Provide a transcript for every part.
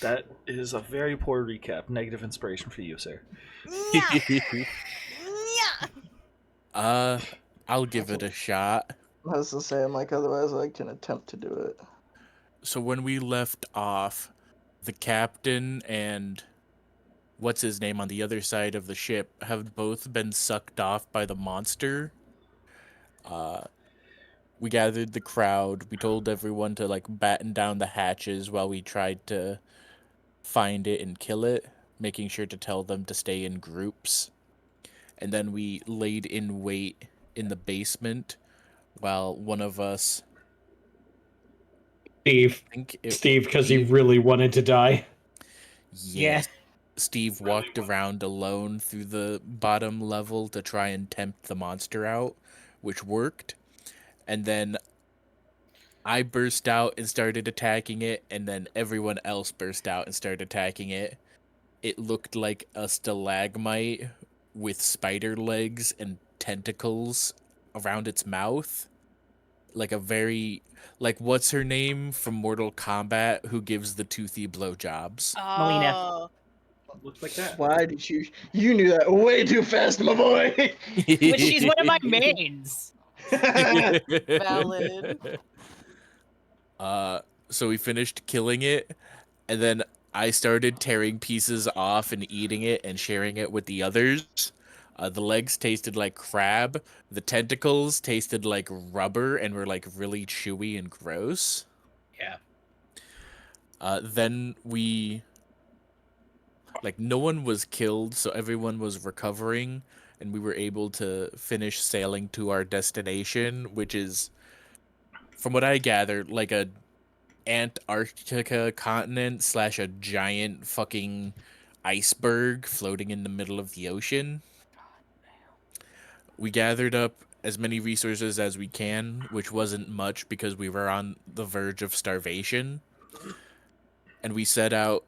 That is a very poor recap. Negative inspiration for you, sir. Yeah. Yeah. uh, I'll give it a shot. I was to say, I'm like, otherwise I can attempt to do it. So when we left off, the captain and what's his name on the other side of the ship have both been sucked off by the monster. We gathered the crowd. We told everyone to like batten down the hatches while we tried to find it and kill it, making sure to tell them to stay in groups. And then we laid in wait in the basement while one of us, Steve. I think it, Steve, because he Steve- really wanted to die. yes, Steve walked around alone through the bottom level to try and tempt the monster out, which worked. And then I burst out and started attacking it, and then everyone else burst out and started attacking it. It looked like a stalagmite with spider legs and tentacles around its mouth. Like a very, like, what's her name from Mortal Kombat who gives the toothy blowjobs? Melina. Oh. Looks like that. Why did you knew that way too fast, my boy? Which she's one of my mains. Valid. So we finished killing it, and then I started tearing pieces off and eating it and sharing it with the others. The legs tasted like crab. The tentacles tasted like rubber and were like really chewy and gross. Yeah. Then we, like, no one was killed, so everyone was recovering, and we were able to finish sailing to our destination, which is, from what I gathered, like a Antarctica continent / a giant fucking iceberg floating in the middle of the ocean. We gathered up as many resources as we can, which wasn't much because we were on the verge of starvation. And we set out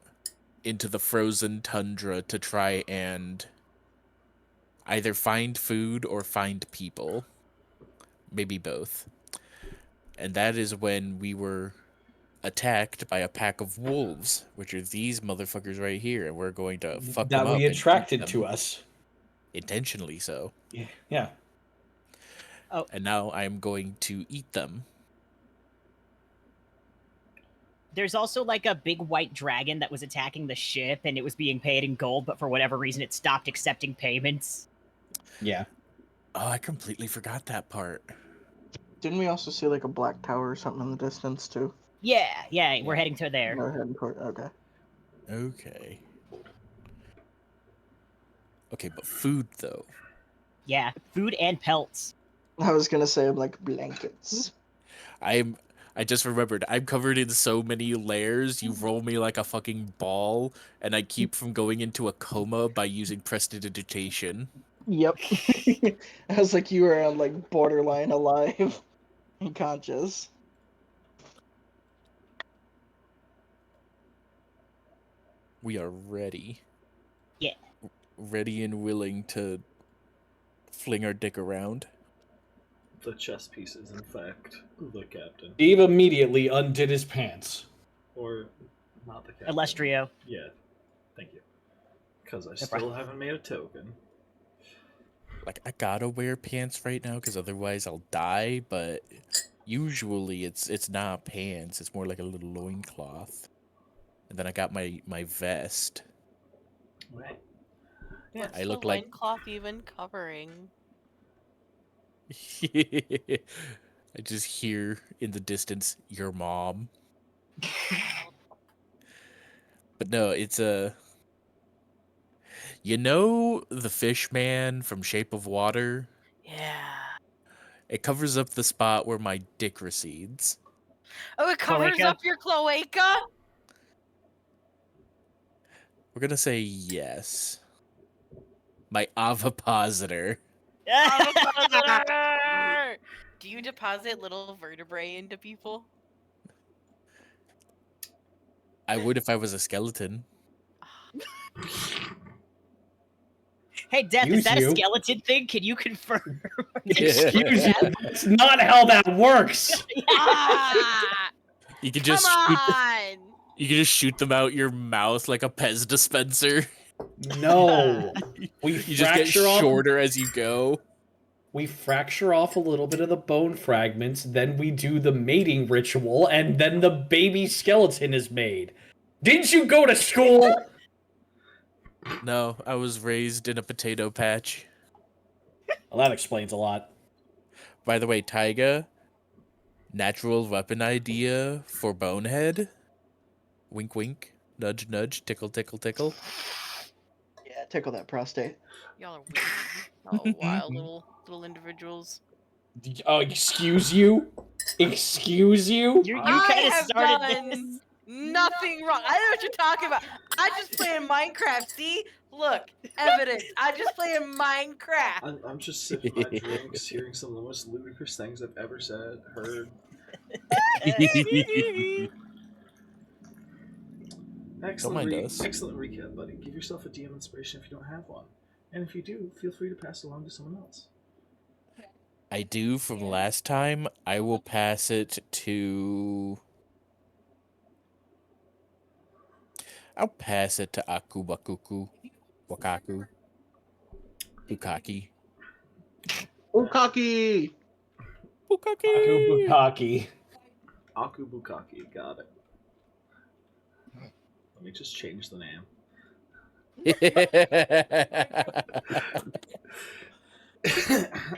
into the frozen tundra to try and either find food or find people. Maybe both. And that is when we were attacked by a pack of wolves, which are these motherfuckers right here, and we're going to fuck them That up we and eat attracted them. to us. Intentionally so. Yeah. Oh. And now I'm going to eat them. There's also like a big white dragon that was attacking the ship and it was being paid in gold, but for whatever reason it stopped accepting payments. Yeah. Oh, I completely forgot that part. Didn't we also see like a black tower or something in the distance too? Yeah, we're heading to there. We're heading toward. Okay. Okay, but food though. Yeah, food and pelts. I was gonna say like blankets. I just remembered, I'm covered in so many layers, you roll me like a fucking ball, and I keep from going into a coma by using prestidigitation. Yep. I was like, you were on like borderline alive and conscious. We are ready. Yeah. Ready and willing to fling our dick around. The chess piece is, in fact, the captain. Steve immediately undid his pants. Or not the captain. Ilustrio. Yeah. Thank you. Because I still haven't made a token. Like, I gotta wear pants right now because otherwise I'll die, but usually it's not pants, it's more like a little loincloth. And then I got my vest. Right. What's I look the like- loincloth even covering? I just hear in the distance, your mom. But no, it's a... You know the fish man from Shape of Water? Yeah. It covers up the spot where my dick recedes. Oh, it covers Cloaca? up your cloaca? We're gonna say yes. My ovipositor. Ovipositor! Do you deposit little vertebrae into people? I would if I was a skeleton. Hey, Death, is Use that you. a skeleton thing? Can you confirm? Excuse you. That's not how that works. Ah! You can Come just scoop, on! You can just shoot them out your mouth like a Pez dispenser. No. We You just get fracture off. shorter as you go. We fracture off a little bit of the bone fragments, then we do the mating ritual, and then the baby skeleton is made. Didn't you go to school? No, I was raised in a potato patch. Well, that explains a lot. By the way, Taiga, natural weapon idea for Bonehead. Wink, wink. Nudge, nudge. Tickle, tickle, tickle. Yeah, tickle that prostate. Y'all are weird. Oh, wild little individuals. Excuse you? Excuse you? You I kind of have started done this. nothing wrong. I know what you're talking about. I just play in Minecraft. See, look, evidence. I just play in Minecraft. I'm just sipping my drinks, hearing some of the most ludicrous things I've ever said, heard. Excellent, mind us. excellent recap, buddy. Give yourself a DM inspiration if you don't have one. And if you do, feel free to pass it along to someone else. I do from last time. I will pass it to... I'll pass it to Akubakuku. Wakaku. Bukaki. Ukaki! Bukaki! Akubukaki. Akubukaki, got it. Let me just change the name.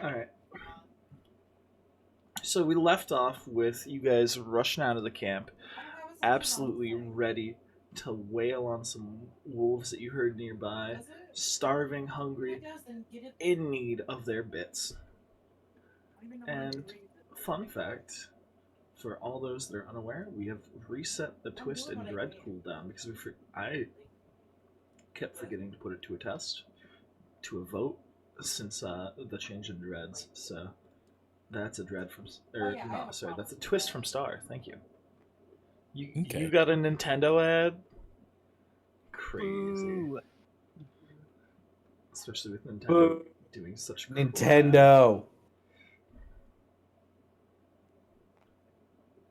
Alright. So we left off with you guys rushing out of the camp, absolutely ready to wail on some wolves that you heard nearby, starving, hungry, in need of their bits. And fun fact, for all those that are unaware, we have reset the twist and dread cooldown because I kept forgetting to put it to a test, to a vote, since the change in dreads. So that's a dread from, that's a twist from Star. Thank you. You got a Nintendo ad? Crazy. Ooh. Especially with Nintendo doing such cool Nintendo.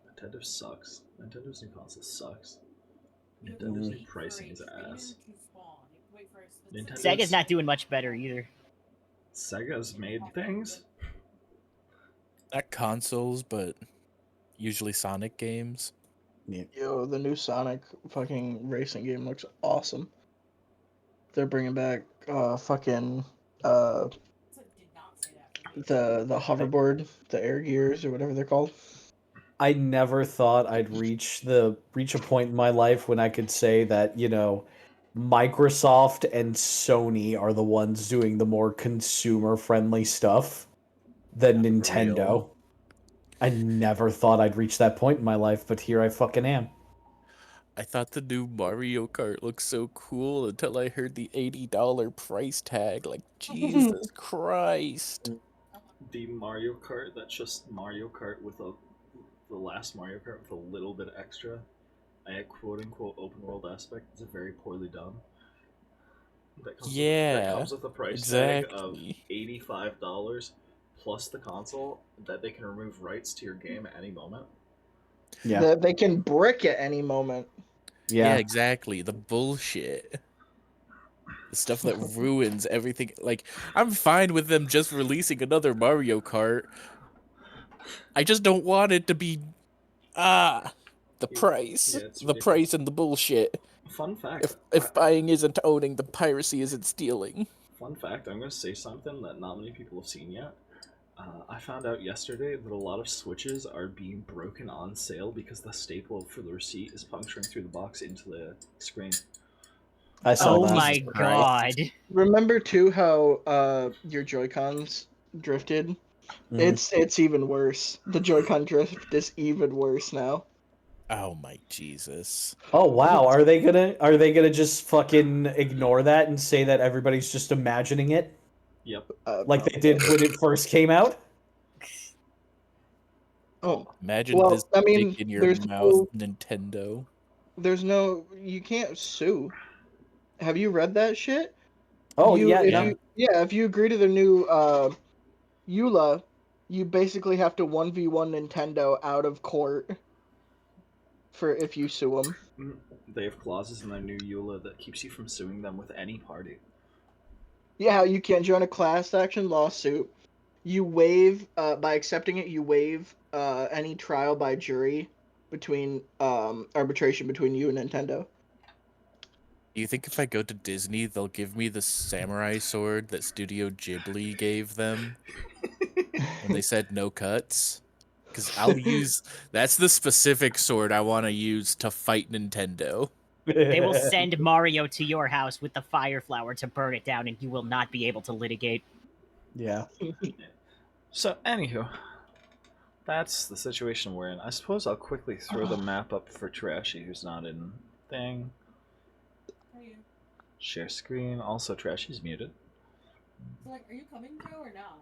Nintendo sucks. Nintendo's new console sucks. Nintendo's new pricing is ass. Sega's not doing much better either. Sega's made things. Not consoles, but usually Sonic games. Yo, the new Sonic fucking racing game looks awesome. They're bringing back the hoverboard, the air gears or whatever they're called. I never thought I'd reach a point in my life when I could say that, Microsoft and Sony are the ones doing the more consumer-friendly stuff than Nintendo. Real. I never thought I'd reach that point in my life, but here I fucking am. I thought the new Mario Kart looked so cool until I heard the $80 price tag. Like, Jesus Christ. The Mario Kart, that's just Mario Kart with the last Mario Kart with a little bit extra. A quote-unquote open world aspect. It's very poorly done. That comes with a price tag of $85 plus the console that they can remove rights to your game at any moment. Yeah. They can brick at any moment. Yeah, exactly. The bullshit. The stuff that ruins everything. Like, I'm fine with them just releasing another Mario Kart. I just don't want it to be... the price. Yeah, it's the price and the bullshit. Fun fact. If buying isn't owning, the piracy isn't stealing. Fun fact, I'm going to say something that not many people have seen yet. I found out yesterday that a lot of Switches are being broken on sale because the staple for the receipt is puncturing through the box into the screen. I saw Oh that. my god. Remember too how your Joy-Cons drifted? Mhm. It's even worse. The Joy-Con drift is even worse now. Oh my Jesus. Oh wow, are they gonna just fucking ignore that and say that everybody's just imagining it? Yep. Like they did when it first came out? Oh, Imagine well, this I mean, dick in your there's mouth, Nintendo. you can't sue. Have you read that shit? Oh If you agree to the new EULA, you basically have to 1v1 Nintendo out of court for if you sue them. They have clauses in their new EULA that keeps you from suing them with any party. Yeah, you can't join a class action lawsuit. You waive, by accepting it, you waive any trial by jury between arbitration between you and Nintendo. Do you think if I go to Disney, they'll give me the samurai sword that Studio Ghibli gave them when they said no cuts? Because I'll use that's the specific sword I want to use to fight Nintendo. They will send Mario to your house with the fire flower to burn it down, and you will not be able to litigate. Yeah. So, anywho, that's the situation we're in. I suppose I'll quickly throw the map up for Trashy, who's not in thing. Share screen. Also, Trashy's muted. So, like, are you coming, Joe, or not?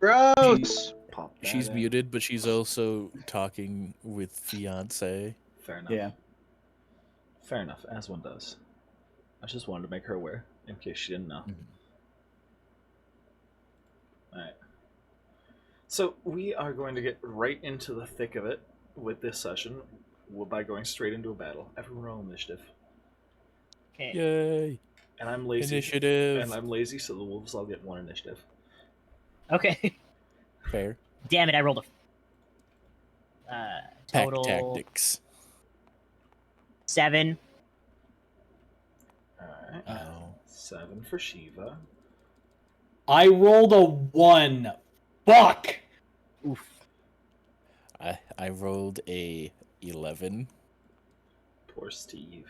Gross. Pop that She's in. muted, but she's also talking with fiance. Fair enough. Yeah. Fair enough, as one does. I just wanted to make her aware, in case she didn't know. Alright. So, we are going to get right into the thick of it with this session by going straight into a battle. Everyone roll initiative. Okay. Yay! And I'm lazy. Initiative. And I'm lazy, so the wolves all get 1 initiative. Okay. Fair. Damn it! I rolled a Pack total tactics. 7. Alright. Oh. 7 for Shiva. I rolled a 1. Fuck! Oof. I rolled a 11. Poor Steve.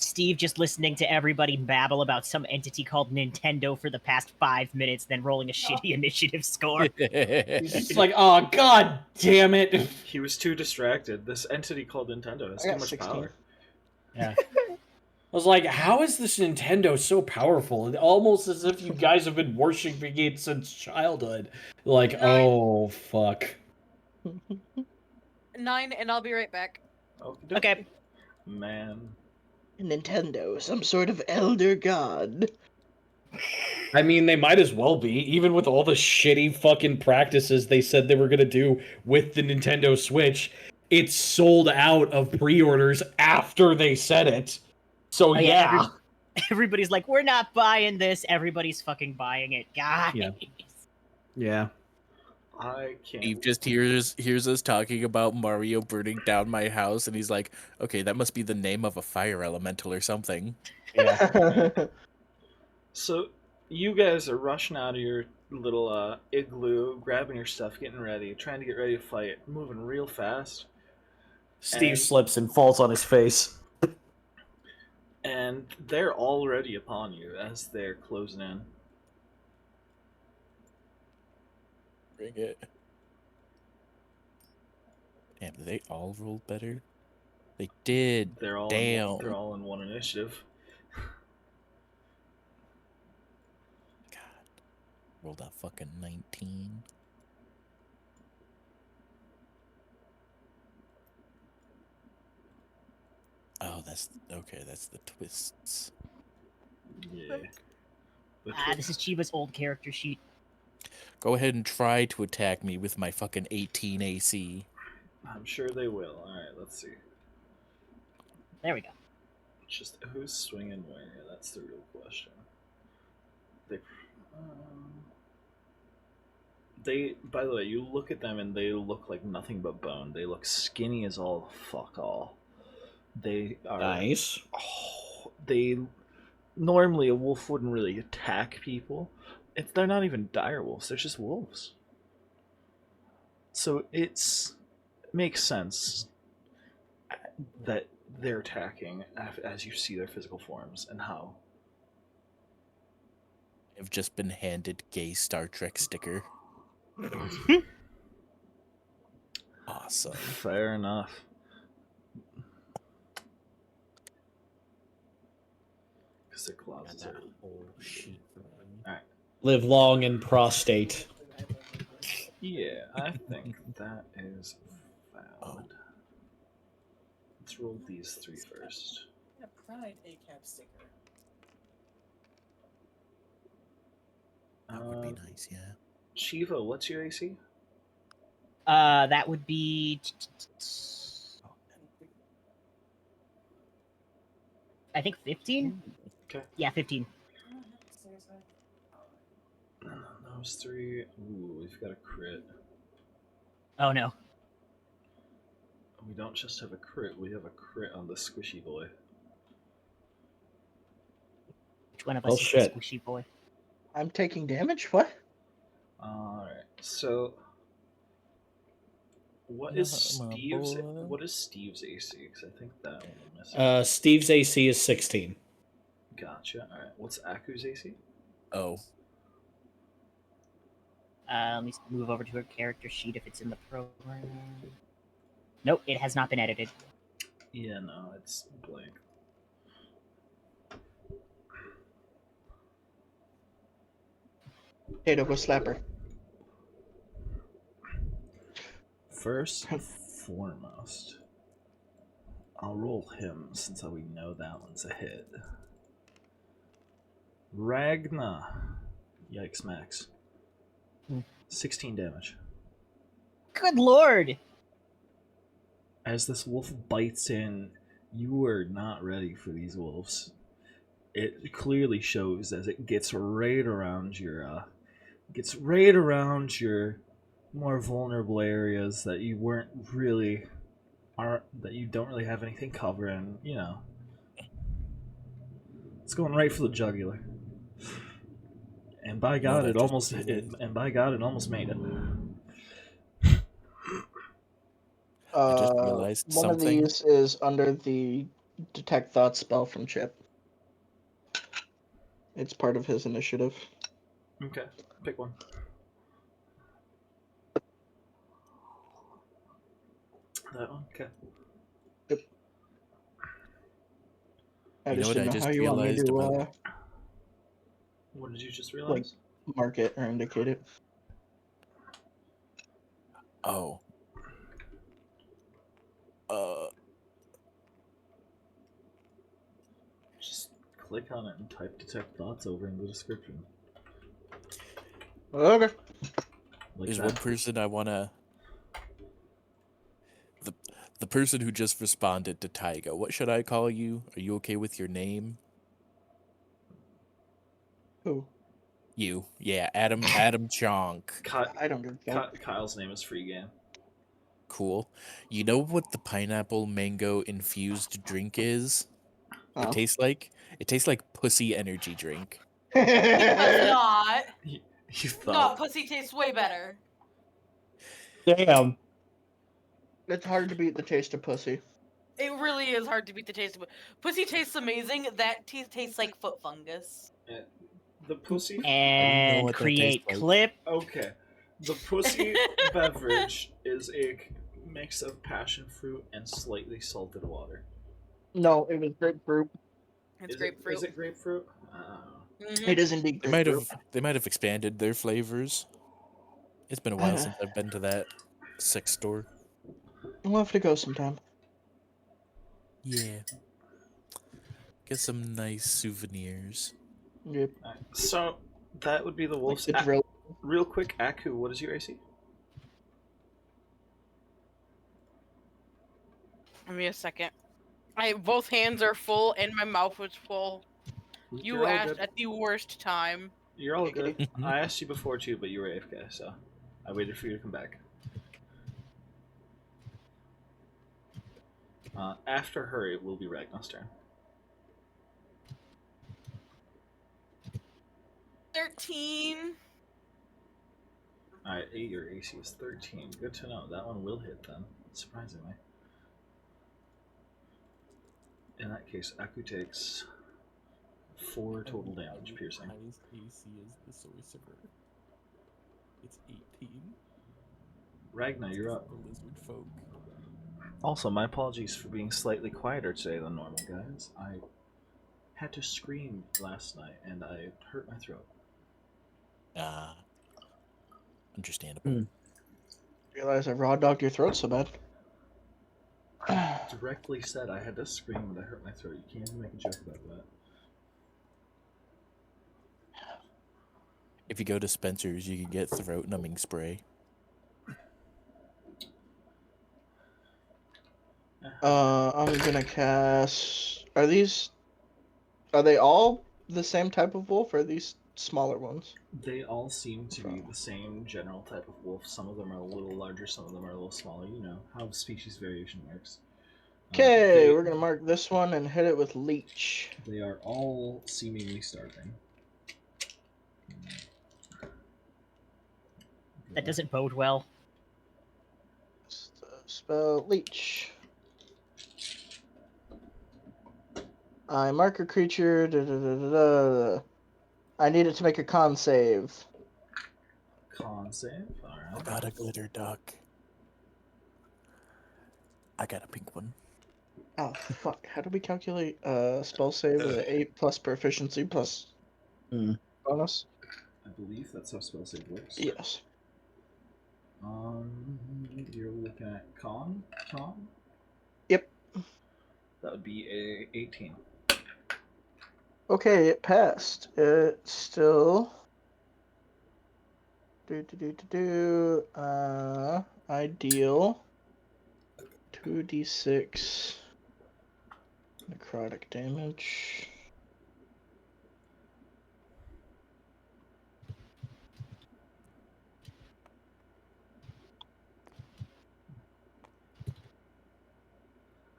Steve just listening to everybody babble about some entity called Nintendo for the past 5 minutes, then rolling a shitty initiative score. It's like, oh, god damn it. He was too distracted. This entity called Nintendo has I too got much 16. power. Yeah. I was like, how is this Nintendo so powerful? Almost as if you guys have been worshiping it since childhood. Like, oh, fuck. 9, and I'll be right back. Okay. Man. Nintendo, some sort of elder god. I mean, they might as well be, even with all the shitty fucking practices they said they were gonna do with the Nintendo Switch. It's sold out of pre-orders after they said it. So Oh, yeah. Everybody's like, we're not buying this. Everybody's fucking buying it. Guys. Yeah. Yeah. I can't. Steve just hears us talking about Mario burning down my house, and he's like, "Okay, that must be the name of a fire elemental or something." Yeah. So, you guys are rushing out of your little igloo, grabbing your stuff, getting ready, trying to get ready to fight, moving real fast. Steve And- slips and falls on his face. And they're already upon you as they're closing in. Bring it. Damn, did they all roll better? They did. They're all Damn. they're all in 1 initiative. God. Rolled a fucking 19. Oh, that's okay. That's the twists. Yeah. This is Chiba's old character sheet. Go ahead and try to attack me with my fucking 18 AC. I'm sure they will. Alright, let's see. There we go. Just who's swinging where? That's the real question. They, by the way, you look at them and they look like nothing but bone. They look skinny as all fuck all. They are Nice. they normally a wolf wouldn't really attack people. They're not even dire wolves. They're just wolves. So it makes sense that they're attacking as you see their physical forms and how. I've just been handed gay Star Trek sticker. Awesome. Fair enough. Because their clauses are. Alright. Live long and prostate. Yeah, I think that is valid. Let's roll these 3 first. Pride ACAP sticker. That would be nice, yeah. Shiva, what's your AC? That would be. I think 15. Okay. Yeah, 15. Those 3. Ooh, we've got a crit. Oh no. We don't just have a crit, we have a crit on the squishy boy. Which one of Oh, us is shit. the squishy boy? I'm taking damage? What? Alright, so what Yeah, is my Steve's boy. what is Steve's AC? Because I think that one I'm missing. Steve's AC is 16. Gotcha. Alright. What's Aku's AC? Oh, Let me move over to her character sheet if it's in the program. Nope, it has not been edited. Yeah, no, it's blank. Potato, go slap her. First and foremost, I'll roll him since we know that one's a hit. Ragna. Yikes, Max. 16 damage. Good lord! As this wolf bites in, you are not ready for these wolves. It clearly shows as it gets right around your more vulnerable areas that you don't really have anything covering, you know. It's going right for the jugular. And by God, that it just almost realized. made it. I just realized One of something. these is under the detect thought spell from Chip. It's part of his initiative. Okay, pick one. That one. Okay. I You know just what didn't I know just how you want me realized to about What did you just realize? mark it or indicate it. Oh. Just click on it and type detect thoughts over in the description. Okay. Like There's that. one person I wanna. The person who just responded to Taiga. What should I call you? Are you okay with your name? Who? You. Yeah, Adam Chonk. I don't give a fuck. Kyle's name is Free Game. Cool. You know what the pineapple mango infused drink is? Oh. It tastes like? It tastes like pussy energy drink. It's not. You No, thought pussy tastes way better. Damn. It's hard to beat the taste of pussy. It really is hard to beat the taste of pussy. Tastes amazing. That tastes like foot fungus. the pussy. I don't know And what that tastes create like. clip. Okay, the pussy beverage is a mix of passion fruit and slightly salted water. No, it was grapefruit. It's Is grapefruit. it grapefruit? Mhm. It is indeed They might grapefruit. have expanded their flavors. It's been a while since I've been to that sex store. We'll have to go sometime. Yeah. Get some nice souvenirs. Yep. Alright, so that would be the Like wolves. the drill. Real quick, Aku, what is your AC? Give me a second. Both hands are full and my mouth was full. You You're all asked good. at the worst time. You're all Giggity. good. I asked you before too, but you were AFK, so I waited for you to come back. After her, it will be Ragnar's turn. 13. Alright, 8, your AC is 13. Good to know. That one will hit then, surprisingly. In that case, Aku takes 4 total damage piercing. Highest AC is the sorcerer. It's 18. Ragnar, you're up. The lizard folk. Also, my apologies for being slightly quieter today than normal, guys. I had to scream last night and I hurt my throat. Understandable. Realize I raw dogged your throat so bad. Directly said I had to scream and I hurt my throat. You can't even make a joke about that. If you go to Spencer's, you can get throat numbing spray. I'm gonna cast. Are they all the same type of wolf, or are these smaller ones? They all seem to be the same general type of wolf. Some of them are a little larger, some of them are a little smaller. You know how species variation works. Okay, we're gonna mark this one and hit it with leech. They are all seemingly starving. That doesn't bode well. Spell leech. I mark a creature. I need it to make a con save. Con save. All I right. got a glitter duck. I got a pink one. Oh fuck! How do we calculate spell save with an 8 plus proficiency plus bonus? I believe that's how spell save works. Yes. You're looking at con. Yep. That would be a 18. Okay, it passed. It still. I deal 2d6 necrotic damage. I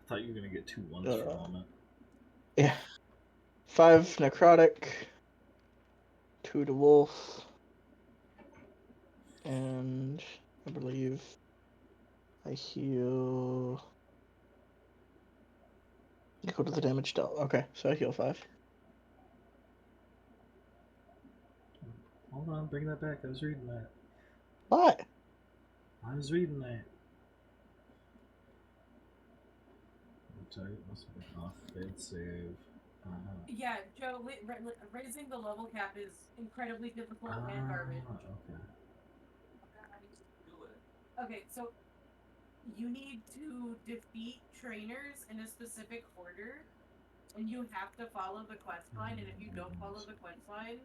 thought you were gonna get 2 ones for a moment. Yeah. 5 necrotic, 2 to wolf, and I believe I heal. Go to the damage dealt. Okay, so I heal 5. Hold on, bring that back. I was reading that. What? I was reading that. Target must be off. Failed save. Yeah, Joe, raising the level cap is incredibly difficult and garbage. Okay. Okay, so you need to defeat trainers in a specific order, and you have to follow the quest line, and if you don't follow the quest line,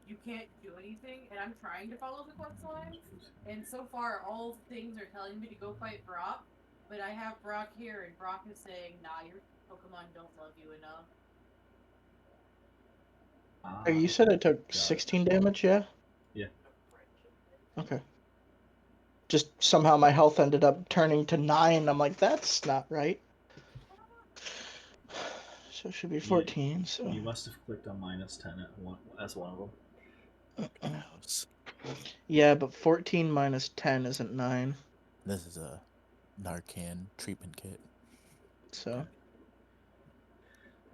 you can't do anything, and I'm trying to follow the quest line, and so far all things are telling me to go fight Brock, but I have Brock here, and Brock is saying, nah, your Pokemon don't love you enough. You said I took 16 damage, yeah? Yeah. Okay. Just somehow my health ended up turning to 9. I'm like, that's not right. So it should be 14. So You must have clicked on -10 as one of them. yeah, but 14 minus 10 isn't 9. This is a Narcan treatment kit. So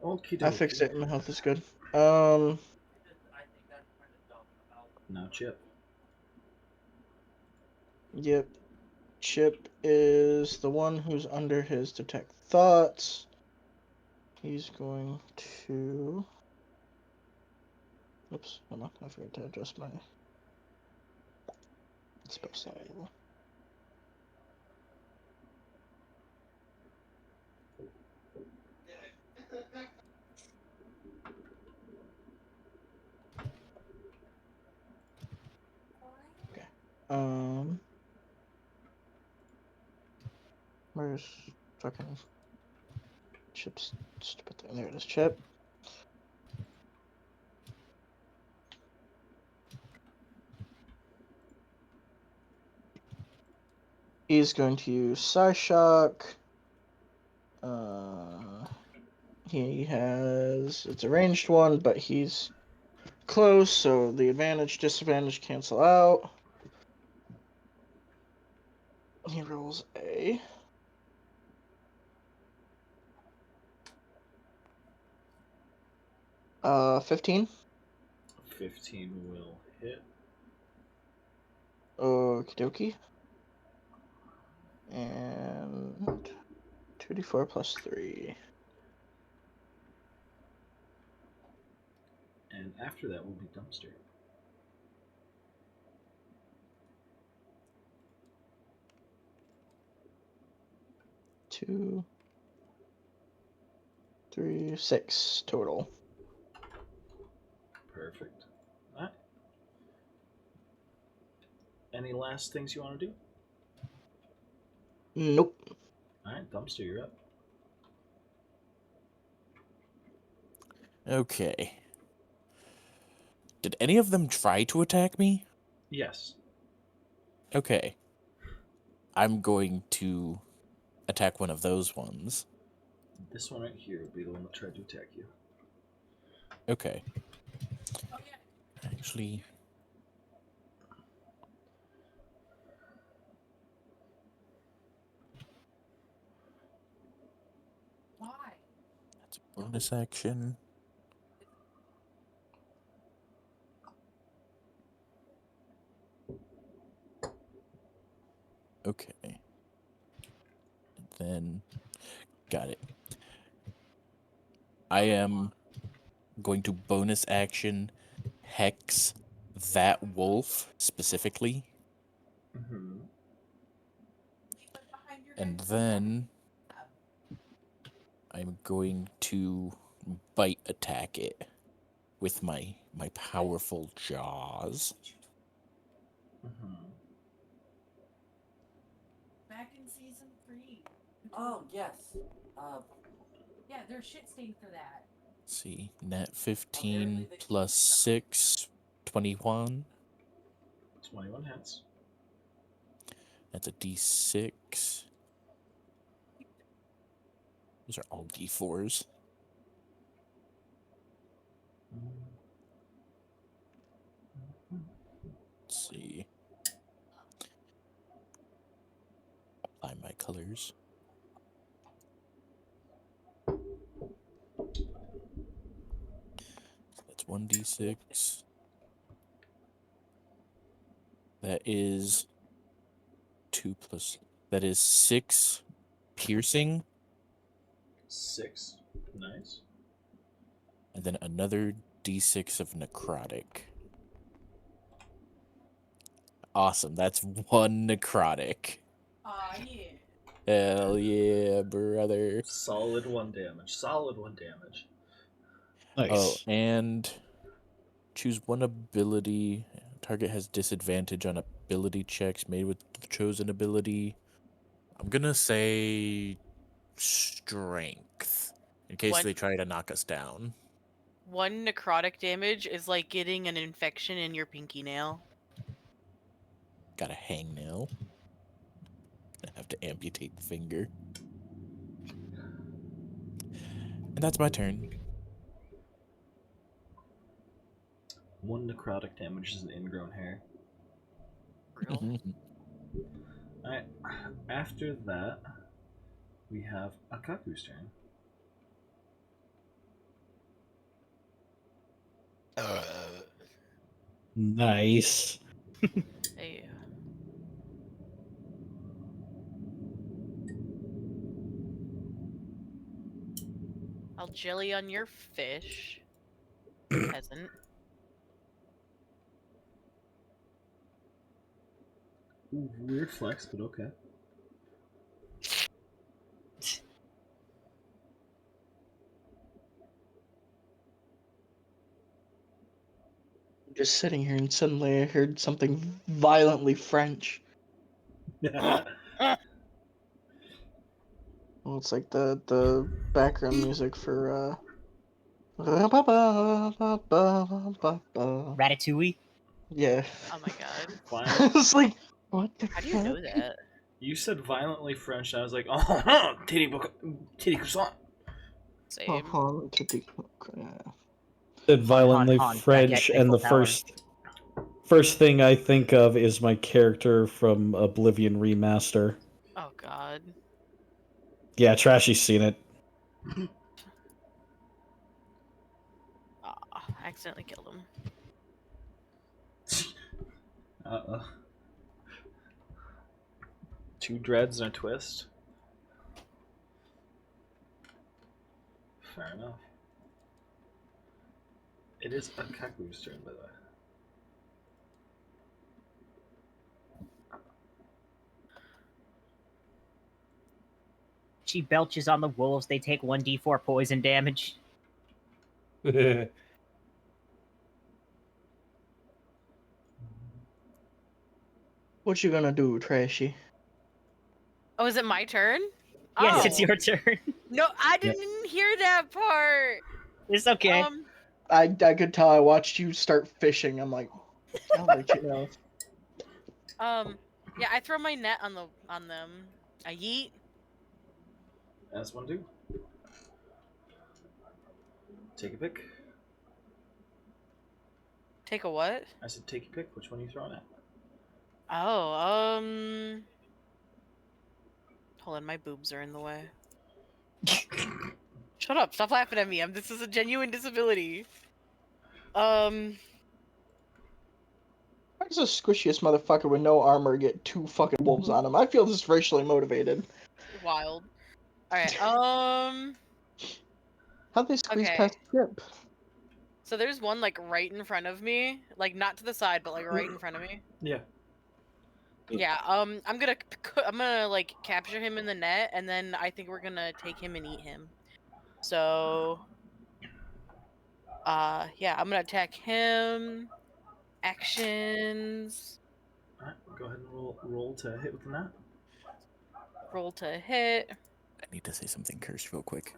Okie I dokie. fixed it and my health is good. Now Chip. Yep. Chip is the one who's under his detect thoughts. He's going to. Oops, hold on. I forgot to adjust my spell slot level. Okay. Where's fucking Chip's stupid thing? There it is, Chip. He's going to use Psyshock. He has. It's a ranged one, but he's close, so the advantage, disadvantage cancel out. He rolls a. 15. 15 will hit. Okie dokie. And 2d4 plus 3. And after that will be Dumpster. Two, 3, 6 total. Perfect. Alright. Any last things you want to do? Nope. Alright, Dumpster, you're up. Okay. Did any of them try to attack me? Yes. Okay. I'm going to attack one of those ones. This one right here will be the one that tried to attack you. Okay. Oh yeah. Actually, Why? that's a bonus action. Okay. And then, got it. I am going to bonus action hex that wolf specifically. Mm-hmm. Leave it behind your And head. then I'm going to bite attack it with my powerful jaws. Mm-hmm. Back in season 3. Oh, yes. Yeah, there's shit stained for that. Let's see, net 15 plus 6, 21. 21 hits. That's a d6. Those are all d4s. Let's see. Apply my colors. That's 1d6. That is 2 plus. That is 6 piercing, 6. Nice. and then another d6 of necrotic. Awesome. That's 1 necrotic. Aw, yeah. Hell yeah, brother. Solid 1 damage. Solid 1 damage. Nice. Oh, and choose one ability. Target has disadvantage on ability checks made with the chosen ability. I'm gonna say strength, in case What? they try to knock us down. 1 necrotic damage is like getting an infection in your pinky nail. Got a hangnail. I have to amputate the finger. And that's my turn. 1 necrotic damage is an ingrown hair. Real. Alright. After that, we have Akaku's turn. Nice. Hey. I'll jelly on your fish, peasant. Ooh, weird flex, but okay. Just sitting here and suddenly I heard something violently French. Well, it's like the background music for Ratatouille. yeah. Oh my god. Violent. It's like, what the How do you know that? You said violently French, and I was like, titty croissant. Same. Said violently Hon, French, baguette, and Eiffel the Tower. first thing I think of is my character from Oblivion Remaster. Oh god. Yeah, Trashy's seen it. Ah, I accidentally killed him. Uh-oh. 2 dreads and a twist. Fair enough. It is Akaku's turn, by the way. She belches on the wolves. They take 1d4 poison damage. What you gonna do, Trashy? Oh, is it my turn? Yes, it's Oh. your turn. No, I didn't hear that part. It's okay. I could tell. I watched you start fishing. I'm like, I'll let you know. Yeah, I throw my net on them. I yeet. As one do. Take a pick. Take a what? I said take a pick. Which one are you throwing at? Oh, hold on, my boobs are in the way. Shut up! Stop laughing at me. This is a genuine disability. Why does a squishiest motherfucker with no armor get 2 fucking wolves on him? I feel this racially motivated. Wild. All right. How'd they squeeze Okay. past Skip? So there's one like right in front of me, like not to the side, but like right in front of me. Yeah. Yeah. I'm gonna like capture him in the net, and then I think we're gonna take him and eat him. So. Yeah, I'm gonna attack him. Actions. Alright, go ahead and roll to hit with the net. Roll to hit. I need to say something cursed real quick.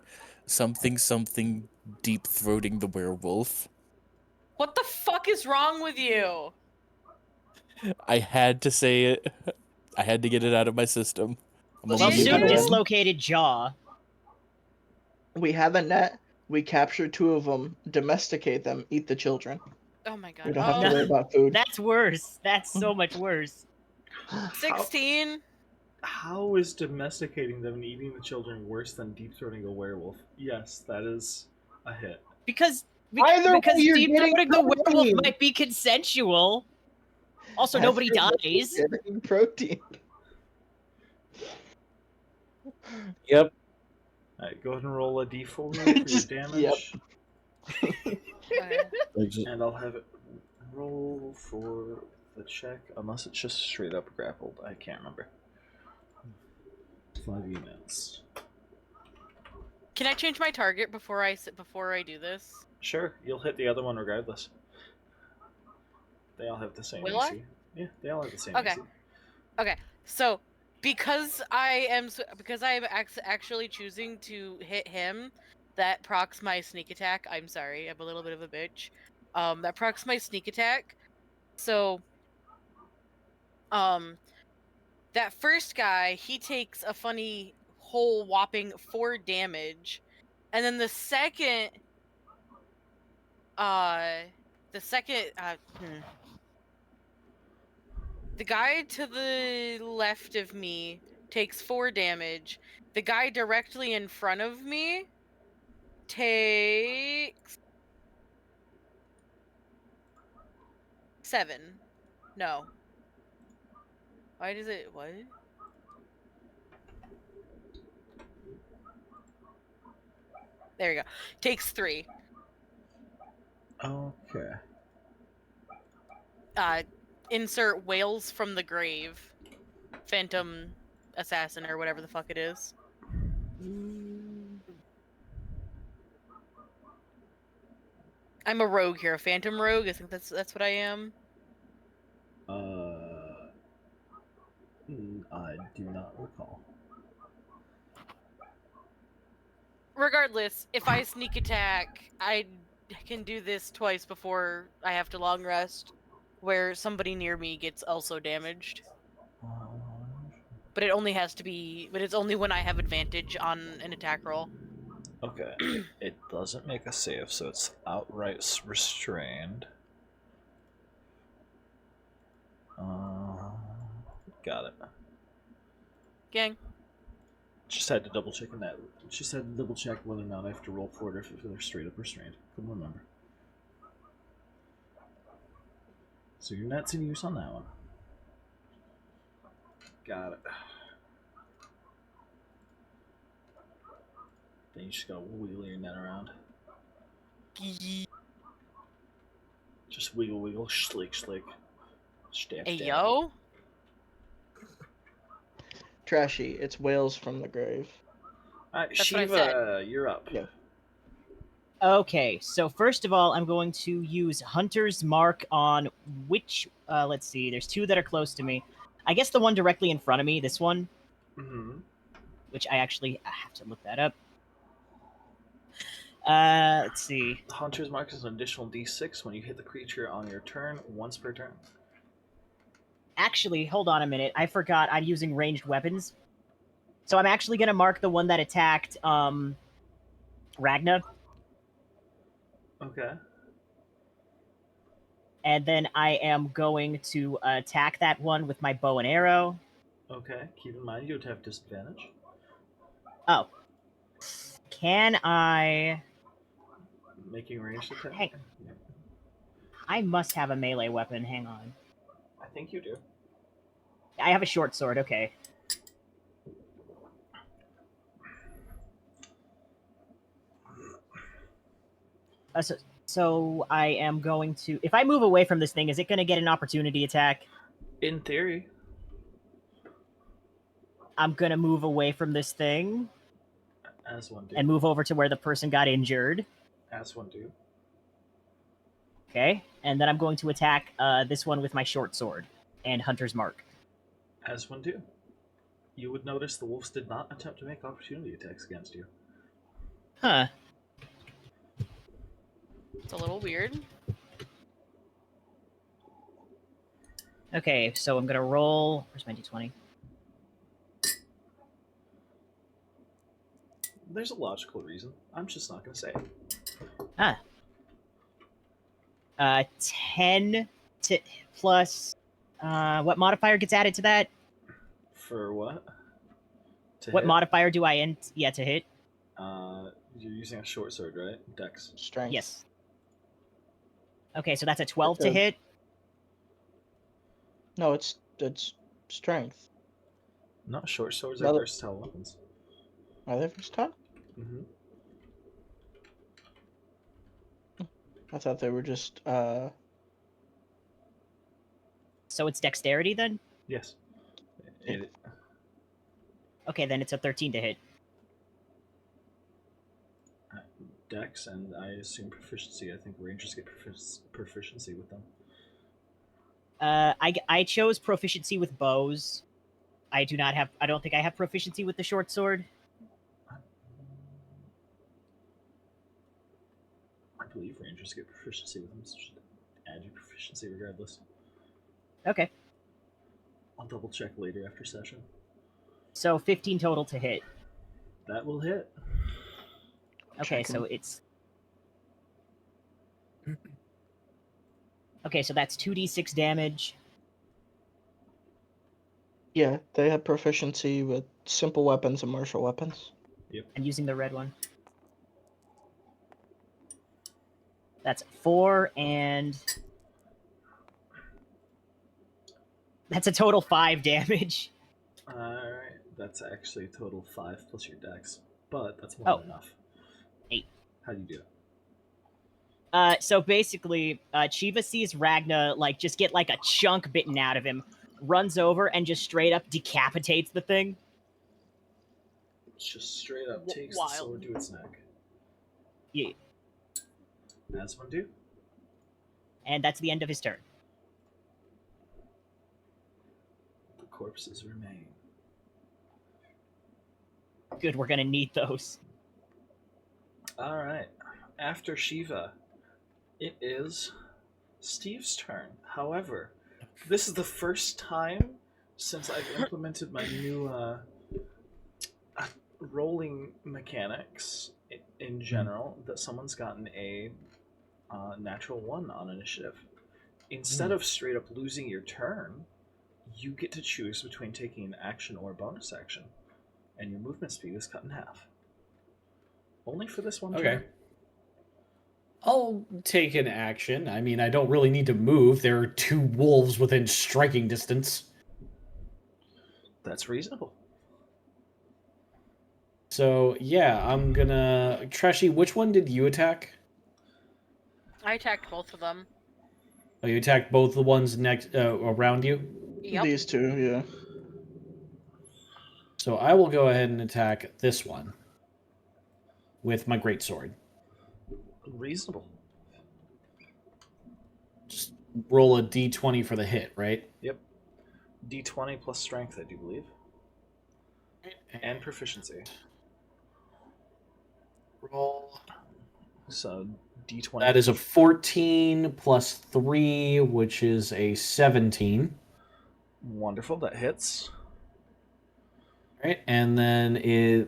Something deep throating the werewolf. What the fuck is wrong with you? I had to say it. I had to get it out of my system. I'm a Well, Did little soon you? bit- dislocated jaw. We have a net. We capture 2 of them, domesticate them, eat the children. Oh my god. We don't have to worry about food. That's worse. That's so much worse. 16. How is domesticating them and eating the children worse than deep throating a werewolf? Yes, that is a hit. Because Either way, you're deep getting throating the werewolf protein. might be consensual. Also, That's nobody true, but dies. you're getting protein. Yep. Alright, go ahead and roll a d4 for your Just- damage. Okay. And I'll have it roll for the check, unless it's just straight up grappled. I can't remember. 5 emails. Can I change my target before I do this? Sure, you'll hit the other one regardless. They all have the same Will I? AC. Yeah, they all have the same Okay. AC. Okay. So, because I am actually choosing to hit him, that procs my sneak attack. I'm sorry, I'm a little bit of a bitch. That procs my sneak attack. So, that first guy, he takes a funny whole whopping 4 damage. And then the second the guy to the left of me takes 4 damage. The guy directly in front of me takes 7. No. Why does it what? There you go. Takes 3. Okay. Insert Whales from the Grave. Phantom Assassin or whatever the fuck it is. I'm a rogue here, a phantom rogue. I think that's what I am. I do not recall. Regardless, if I sneak attack, I can do this twice before I have to long rest, where somebody near me gets also damaged. But it only has to be. But it's only when I have advantage on an attack roll. Okay. It doesn't make a save, so it's outright restrained. Got it. Gang. Just had to double check on that. Just had to double check whether or not I have to roll for it or if they're straight up restrained. Couldn't remember. So your net's in use on that one. Got it. Then you just gotta wiggle your net around. Just wiggle, wiggle, schlick, schlick. Stab, Hey stab. yo. Trashy, it's Whales from the Grave. Alright, That's what I Shiva, you're up. Yeah. Okay, so first of all, I'm going to use Hunter's Mark on which, let's see, there's 2 that are close to me. I guess the one directly in front of me, this one. Mm-hmm. which I have to look that up. Let's see. Hunter's Mark is an additional d6 when you hit the creature on your turn, once per turn. Actually, hold on a minute. I forgot I'm using ranged weapons. So I'm actually going to mark the one that attacked Ragna. Okay. And then I am going to attack that one with my bow and arrow. Okay. Keep in mind you would have disadvantage. Oh. Can I... Making ranged attack? Hey. Yeah. I must have a melee weapon. Hang on. I think you do. I have a short sword. Okay. So I am going to... If I move away from this thing, is it going to get an opportunity attack? In theory. I'm going to move away from this thing. As one do. And move over to where the person got injured. As one do. Okay. And then I'm going to attack this one with my short sword and Hunter's Mark. As one do. You would notice the wolves did not attempt to make opportunity attacks against you. Huh. It's a little weird. Okay, so I'm going to roll... Where's my d20? There's a logical reason. I'm just not going to say it. 10 plus... what modifier gets added to that? For what? To What hit? modifier do I to hit? You're using a short sword, right? Dex. Strength. Yes. Okay, so that's a 12 That's to a- hit. No, it's strength. Not short swords are Another- versatile weapons. Are they first time? Mm-hmm. I thought they were just So it's dexterity then? Yes. It, Okay, then it's a 13 to hit. Dex, and I assume proficiency. I think rangers get proficiency with them. I chose proficiency with bows. I don't think I have proficiency with the short sword. I believe rangers get proficiency with them, so just add your proficiency regardless. Okay. I'll double check later after session. So 15 total to hit. That will hit. Okay, Checking. so it's... Okay, so that's 2d6 damage. Yeah, they have proficiency with simple weapons and martial weapons. I'm using the red one. That's 4, and... That's a total 5 damage. Alright, that's actually a total 5 plus your dex. But that's more than enough. 8. How do you do it? So basically, Chiva sees Ragna just get a chunk bitten out of him, runs over and just straight up decapitates the thing. Just straight up takes the Wild. sword to its neck. Yeah. As one do. And that's the end of his turn. The corpses remain. Good, we're gonna need those. Alright. After Shiva, it is Steve's turn. However, this is the first time since I've implemented my new rolling mechanics in general that someone's gotten a natural 1 on initiative. Instead of straight up losing your turn, you get to choose between taking an action or a bonus action, and your movement speed is cut in half. Only for this one turn. Okay. I'll take an action. I mean, I don't really need to move. There are 2 wolves within striking distance. That's reasonable. So, yeah, I'm gonna... Trashi, which one did you attack? I attacked both of them. Oh, you attacked both the ones next around you? Yep. These two, yeah. So I will go ahead and attack this one with my greatsword. Reasonable. Just roll a d20 for the hit, right? Yep. D20 plus strength, I do believe. And proficiency. Roll. So D20. That is a 14 plus 3, which is a 17. Wonderful, that hits. Right, and then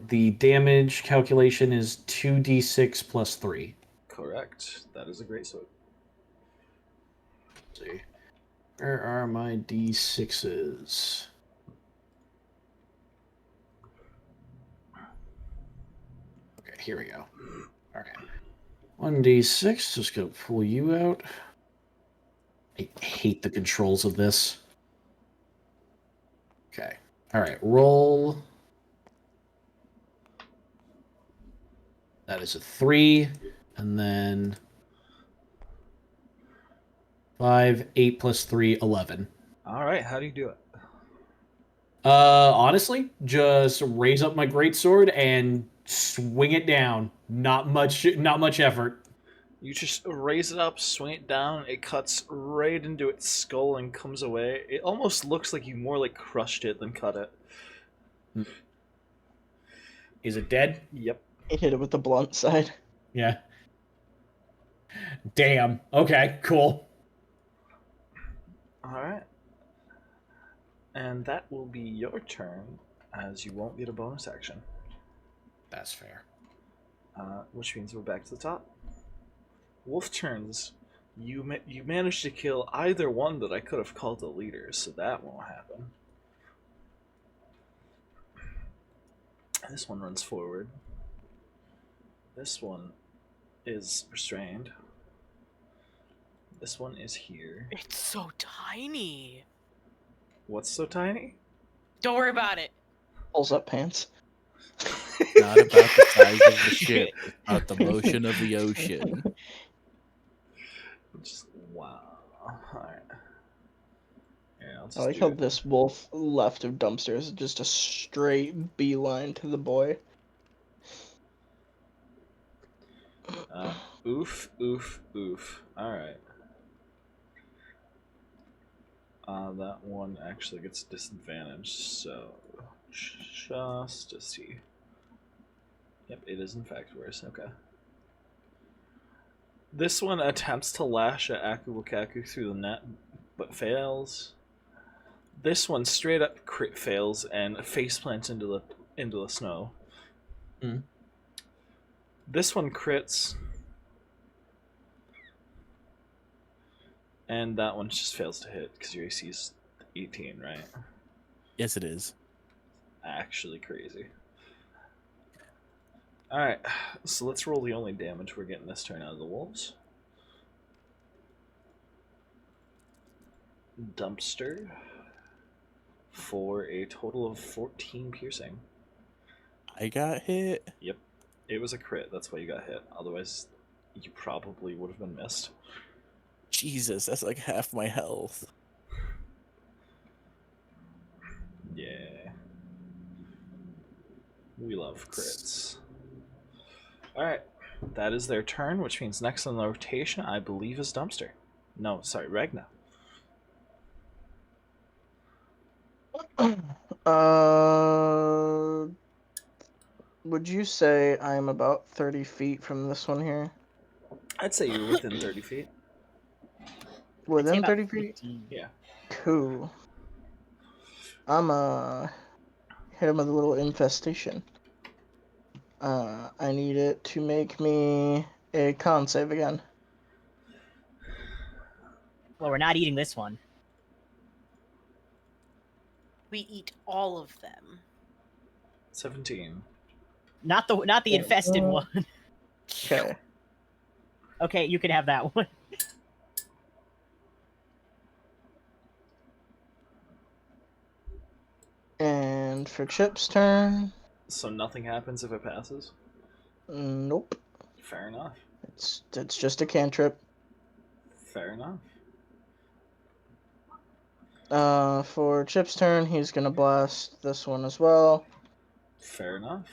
the damage calculation is 2d6 plus 3. Correct. That is a great sword. Let's see. Where are my d6s? Okay, here we go. Alright. 1d6, just gonna pull you out. I hate the controls of this. Okay. Alright, roll. That is a 3. And then 5, 8 plus 3, 11. Alright, how do you do it? Honestly, just raise up my greatsword and swing it down. Not much effort. You just raise it up, swing it down, it cuts right into its skull and comes away. It almost looks like you more like crushed it than cut it. Is it dead? Yep. It hit it with the blunt side. Yeah. Damn. Okay, cool. Alright. And that will be your turn, as you won't get a bonus action. That's fair. Which means we're back to the top. Wolf turns. You managed to kill either one that I could have called the leader, so that won't happen. This one runs forward. This one is restrained. This one is here. It's so tiny. What's so tiny? Don't worry about it. Pulls up pants. Not about the size of the ship, it's about the motion of the ocean. Just, wow. Alright. Yeah, I'll just I like do how it. this wolf left of dumpster is just a straight beeline to the boy. Oof, oof, oof. Alright. That one actually gets disadvantaged, so just to see. Yep, it is in fact worse. Okay. This one attempts to lash at Akuwakaku through the net, but fails. This one straight up crit fails and face plants into the snow. Mm. This one crits. And that one just fails to hit because your AC is 18, right? Yes, it is. Actually crazy. Alright, so let's roll the only damage we're getting this turn out of the wolves. Dumpster for a total of 14 piercing. I got hit. Yep, it was a crit, that's why you got hit. Otherwise, you probably would have been missed. Jesus, that's like half my health. Yeah. We love crits. Alright, that is their turn, which means next on the rotation, I believe, is Dumpster. No, sorry, Ragna. Would you say I'm about 30 feet from this one here? I'd say you're within 30 feet. I'd say Within about 30 feet? 15. Yeah. Cool. I'm hit him with a little infestation. I need it to make me a con save again. Well, we're not eating this one. We eat all of them. 17. Not the infested one. Okay. Okay, you can have that one. And for Chip's turn, So nothing happens if it passes? nope. Fair enough. It's just a cantrip. Fair enough. For Chip's turn, he's gonna blast this one as well. Fair enough.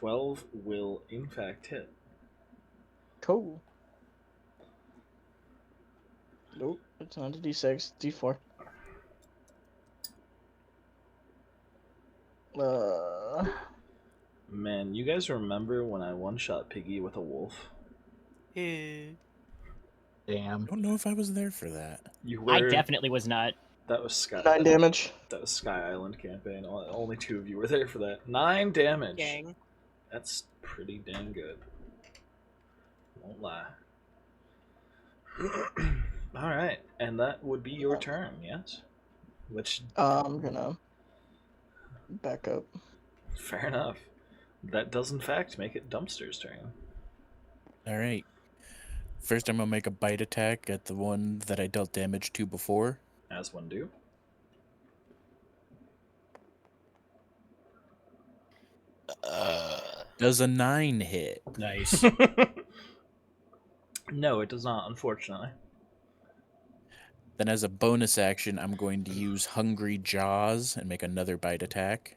12 will in fact hit. Cool. Nope, it's not a D6, D4. Man, you guys remember when I one-shot Piggy with a wolf? Eh. I Damn. don't know if I was there for that. You I were. definitely was not. That was Sky. 9 damage. That was Sky Island campaign. Only 2 of you were there for that. 9 damage. Gang. That's pretty damn good. Won't lie. All right, and that would be your turn, yes? Which I'm gonna back up. fair enough. That does in fact make it Dumpster's turn. All right. First, I'm gonna make a bite attack at the one that I dealt damage to before. As one do. Does a 9 hit? Nice. No, it does not, unfortunately. Then, as a bonus action, I'm going to use Hungry Jaws and make another bite attack.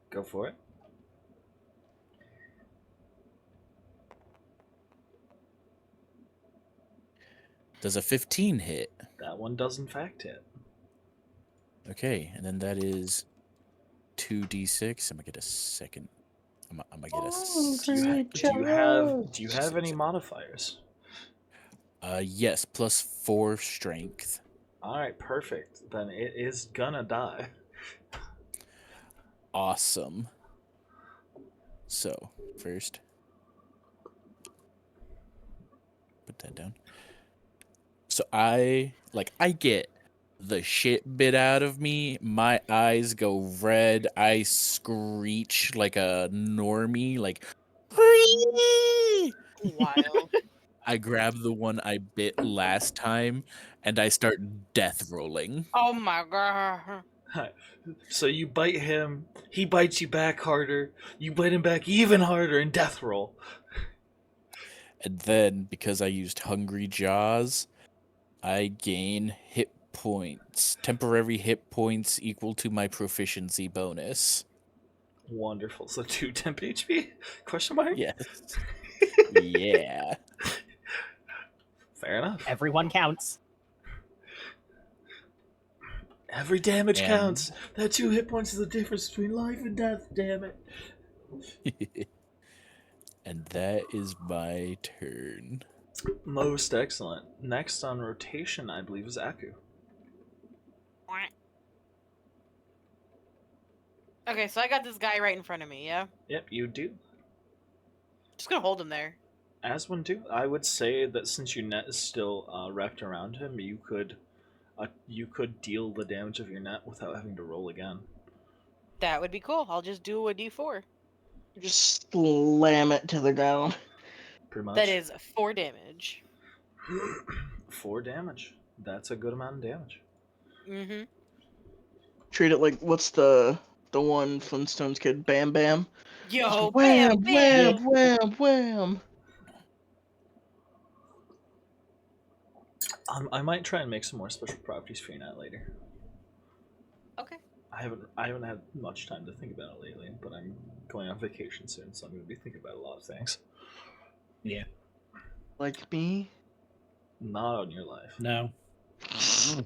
Go for it. Does a 15 hit? That one does in fact hit. Okay, and then that is 2d6. I'm gonna get a second. I'm gonna get a. Do you have any modifiers? Yes, plus 4 strength. All right, perfect. Then it is gonna die. Awesome. So first, put that down. So I get the shit bit out of me. My eyes go red. I screech like a normie, like. Wild. I grab the one I bit last time, and I start death rolling. Oh my god. So you bite him, he bites you back harder, you bite him back even harder, and death roll. And then, because I used Hungry Jaws, I gain hit points. Temporary hit points equal to my proficiency bonus. Wonderful. So 2 temp HP? Question mark? Yes. Yeah. Fair enough. Everyone counts. Every damage And- counts. That 2 hit points is the difference between life and death, damn it. And that is my turn. Most excellent. Next on rotation, I believe, is Aku. Okay, so I got this guy right in front of me, yeah? Yep, you do. Just gonna hold him there. As one do. I would say that since your net is still wrapped around him, you could deal the damage of your net without having to roll again. That would be cool. I'll just do a d4. Just slam it to the ground. Pretty much. That is 4 damage. 4 damage. That's a good amount of damage. Mm-hmm. Treat it like, what's the one Flintstones kid? Bam Bam? Yo, Wham, bam, bam! wham, wham. I might try and make some more special properties for your net later. Okay. I haven't had much time to think about it lately, but I'm going on vacation soon, so I'm going to be thinking about a lot of things. Yeah. Like me? Not on your life. No.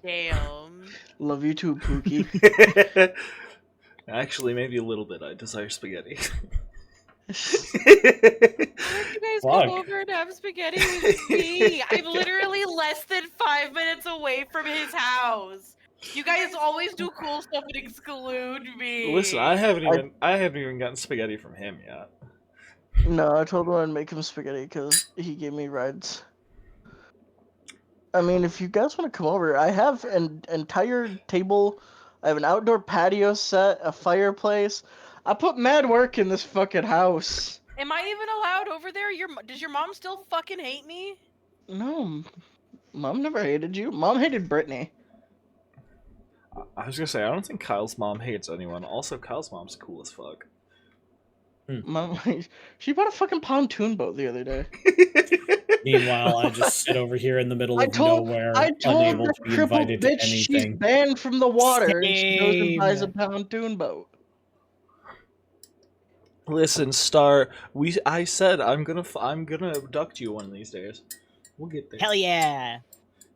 Damn. Love you too, Pookie. Actually, maybe a little bit. I desire spaghetti. Why don't you guys Fuck. come over and have spaghetti with me? I'm literally less than 5 minutes away from his house. You guys always do cool stuff and exclude me. Listen, I haven't even gotten spaghetti from him yet. No, I told him I'd make him spaghetti because he gave me rides. I mean, if you guys want to come over, I have an entire table. I have an outdoor patio set, a fireplace. I put mad work in this fucking house. Am I even allowed over there? Does your mom still fucking hate me? No, Mom never hated you. Mom hated Brittany. I was gonna say, I don't think Kyle's mom hates anyone. Also, Kyle's mom's cool as fuck. Mom, she bought a fucking pontoon boat the other day. Meanwhile, I just sit over here in the middle I of told nowhere, her unable to be crippled invited to bitch she's anything. banned from the water, and she goes and buys a Same. pontoon boat. Listen, Star. I said I'm gonna abduct you one of these days. We'll get there. Hell yeah.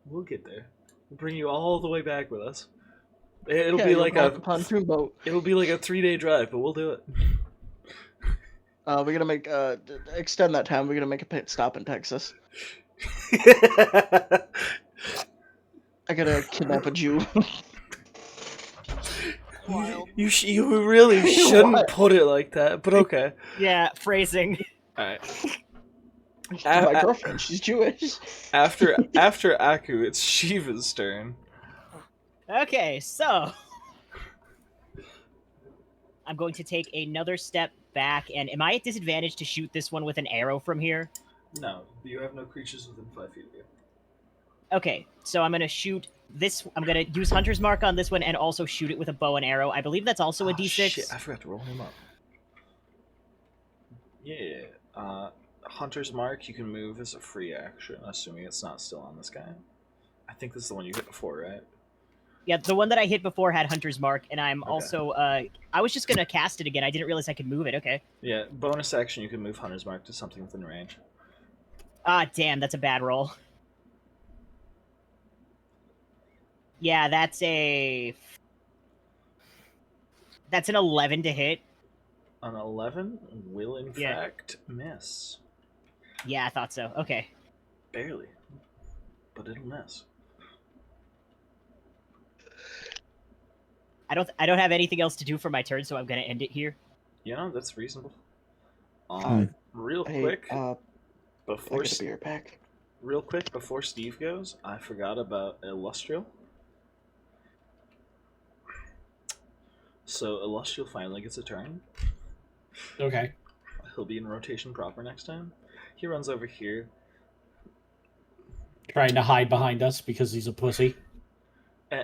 We'll get there. We'll bring you all the way back with us. It'll Yeah, be you'll like go on the pontoon boat. It'll be like a 3-day drive, but we'll do it. We're gonna make extend that time. We're gonna make a pit stop in Texas. I gotta kidnap a Jew. Wild. You really shouldn't What? put it like that, but okay. Yeah, phrasing. All right. My girlfriend, she's Jewish. After Aku, it's Shiva's turn. Okay, so I'm going to take another step back, and am I at disadvantage to shoot this one with an arrow from here? No, you have no creatures within 5 feet of you. Okay, so I'm gonna shoot this. I'm gonna use Hunter's Mark on this one, and also shoot it with a bow and arrow. I believe that's also a D6. Shit, I forgot to roll him up. Yeah, Hunter's Mark, you can move as a free action, assuming it's not still on this guy. I think this is the one you hit before, right? Yeah, the one that I hit before had Hunter's Mark, and I'm Okay. also, I was just gonna cast it again. I didn't realize I could move it. Okay. Yeah, bonus action, you can move Hunter's Mark to something within range. Ah, damn, that's a bad roll. Yeah, that's an 11 to hit. An 11 will, in Yeah. fact, miss. Yeah, I thought so. Okay. Barely. But it'll miss. I don't have anything else to do for my turn, so I'm gonna end it here. You know, that's reasonable. Um, Real Hey, quick, I before got a beer pack. real quick before Steve goes, I forgot about Illustrial. So Illustrial finally gets a turn. Okay. He'll be in rotation proper next time. He runs over here. Trying to hide behind us because he's a pussy.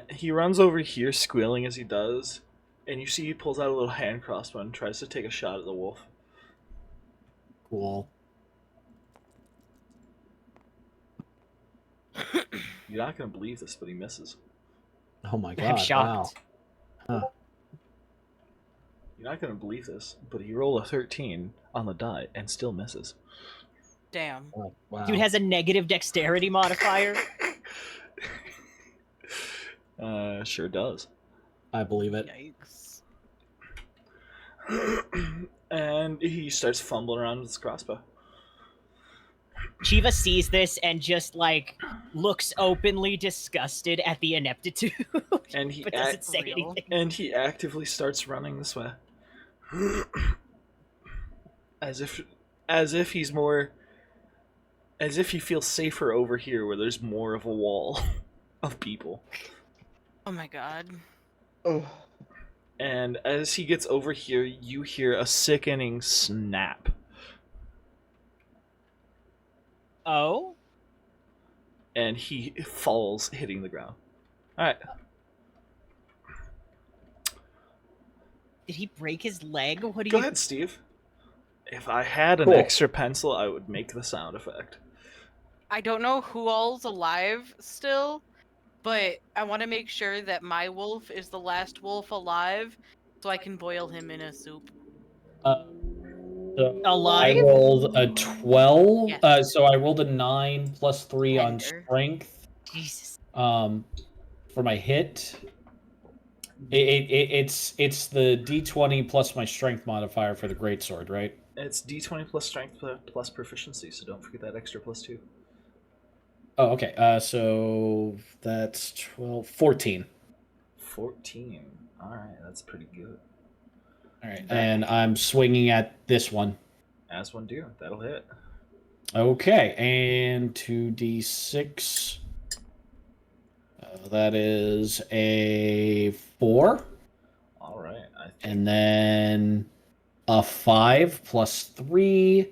He runs over here, squealing as he does, and you see he pulls out a little hand crossbow and tries to take a shot at the wolf. Cool. You're not going to believe this, but he misses. Oh my god. I'm shocked. Wow. You're not going to believe this, but he rolled a 13 on the die and still misses. Damn. Oh, wow. Dude has a negative dexterity modifier. Sure does. I believe it. Yikes. And he starts fumbling around with his crossbow. Shiva sees this and just like looks openly disgusted at the ineptitude, And he but doesn't say Real. anything. And he actively starts running this way. as if he's more as if he feels safer over here where there's more of a wall of people. Oh my god. Oh, And as he gets over here, you hear a sickening snap. Oh, And he falls, hitting the ground. Alright. did he break his leg? What do Go you? ahead, Steve. If I had an Cool. extra pencil, I would make the sound effect. I don't know who all's alive still, but I want to make sure that my wolf is the last wolf alive, so I can boil him in a soup. So Alive? I rolled a 12. Yes. So I rolled a 9 plus 3 on Tender. strength. Jesus. For my hit. It's the D20 plus my strength modifier for the greatsword, right? It's d20 plus strength plus proficiency, so don't forget that extra plus 2. Oh, okay. So that's 12, 14. 14. Alright, that's pretty good. All right, and I'm swinging at this one. As one do, that'll hit. Okay, and 2d6. That is a 4. Alright, I think And then a 5 plus 3.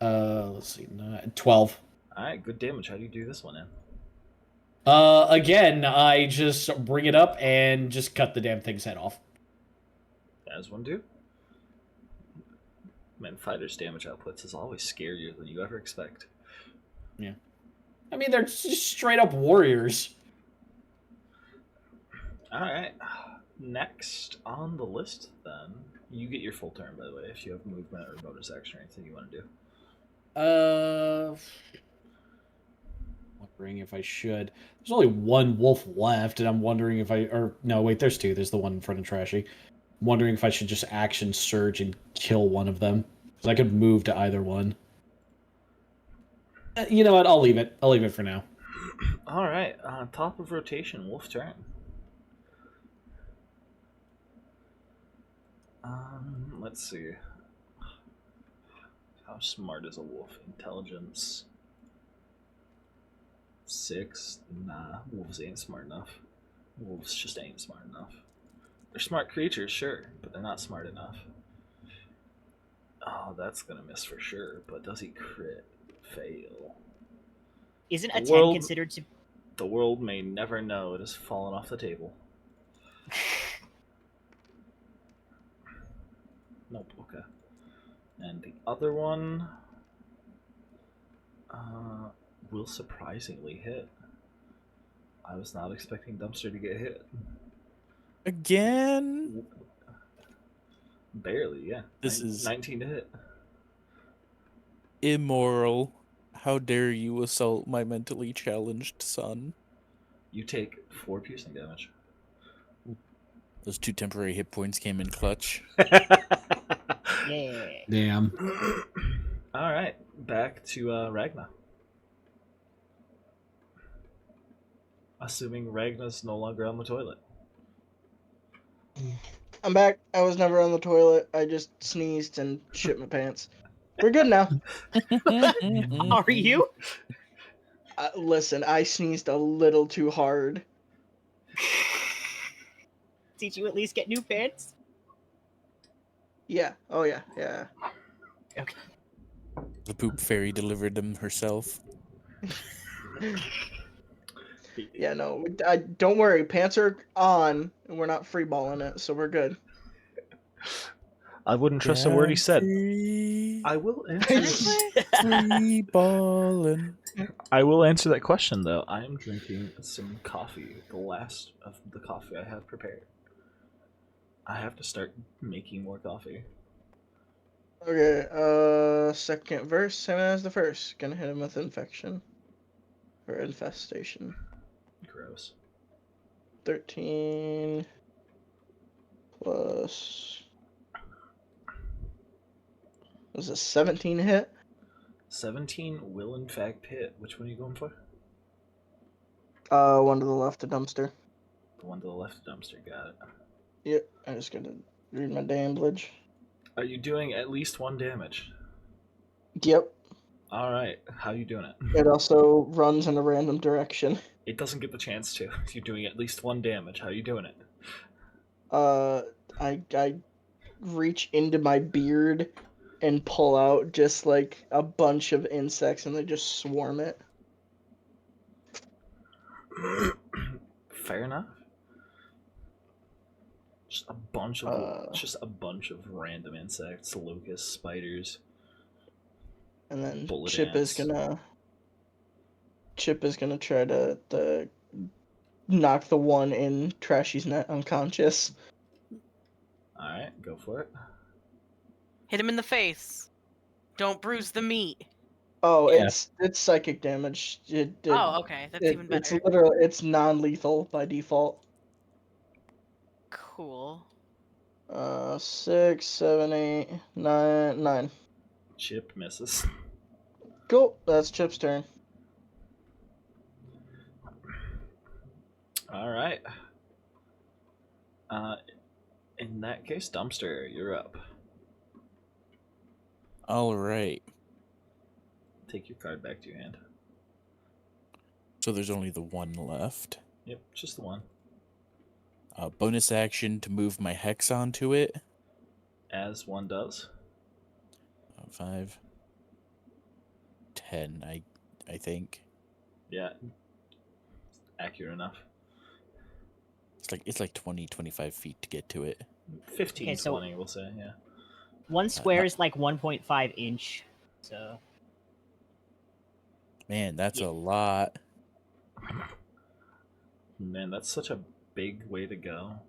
Let's see, 12. Alright, good damage. How do you do this one in? Again, I just bring it up and just cut the damn thing's head off. As one do? Man, fighters' damage outputs is always scarier than you ever expect. I mean, they're just straight up warriors. Alright. Next on the list, then, You get your full turn, by the way, if you have movement or bonus action or anything you want to do. Wondering if I should. There's only one wolf left, and I'm wondering if no, wait, there's two. There's the one in front of Trashy. I'm wondering if I should just action surge and kill one of them, because I could move to either one. You know what? I'll leave it. I'll leave it for now. All right, top of rotation, wolf turn. Let's see. How smart is a wolf? Intelligence 6? Nah, wolves ain't smart enough. Wolves just ain't smart enough. They're smart creatures, sure, but they're not smart enough. Oh, that's gonna miss for sure, but does he crit? Fail. Isn't The a 10 world- considered to... The world may never know it has fallen off the table. Nope, okay. And the other one will surprisingly hit. I was not expecting Dumpster to get hit. Again? Barely, yeah. This is 19 to hit. immoral. How dare you assault my mentally challenged son? You take 4 piercing damage. Those 2 temporary hit points came in clutch. Yeah. Damn. All right, back to Ragna. Assuming Ragna's no longer on the toilet. I'm back. I was never on the toilet. I just sneezed and shit my pants. We're good now. Are you? Listen, I sneezed a little too hard. Did you at least get new pants? Yeah. Oh yeah. Yeah. Okay. The poop fairy delivered them herself. Yeah. No. Don't worry. Pants are on, and we're not freeballing it, so we're good. I wouldn't trust a word he said. Free, I will answer. free ballin'. I will answer that question though. I am drinking some coffee. The last of the coffee I have prepared. I have to start making more coffee. Okay. Second verse, same as the first. Gonna hit him with infection or infestation. Gross. 13 plus was a 17 hit. 17 will in fact hit. Which one are you going for? One to the left, the dumpster. The one to the left dumpster. Got it. Yep. I just gotta read my damage. Are you doing at least 1 damage? Yep. All right. How are you doing it? It also runs in a random direction. It doesn't get the chance to. You're doing at least 1 damage. How are you doing it? I reach into my beard and pull out just like a bunch of insects, and they just swarm it. Fair enough. Just a bunch of random insects, locusts, spiders. And then Bullet Chip ants. is gonna try to knock the one in Trashy's net unconscious. All right, go for it. Hit him in the face. Don't bruise the meat. Oh, Yeah. it's psychic damage. Oh, okay. That's even It's better. literally it's non-lethal by default. Cool. 6, 7, 8, 9, 9. Chip misses. Cool. That's Chip's turn. All right. In that case, Dumpster, you're up. All right. Take your card back to your hand. So there's only the one left. Yep, just the one. Bonus action to move my hex onto it. As one does. 5, 10, I think. Yeah. Accurate enough. It's like 20, 25 feet to get to it. 15, Okay, so- 20, we'll say, yeah. One square is like 1.5 inch. So Man, that's Yeah. a lot. Man, that's such a big way to go.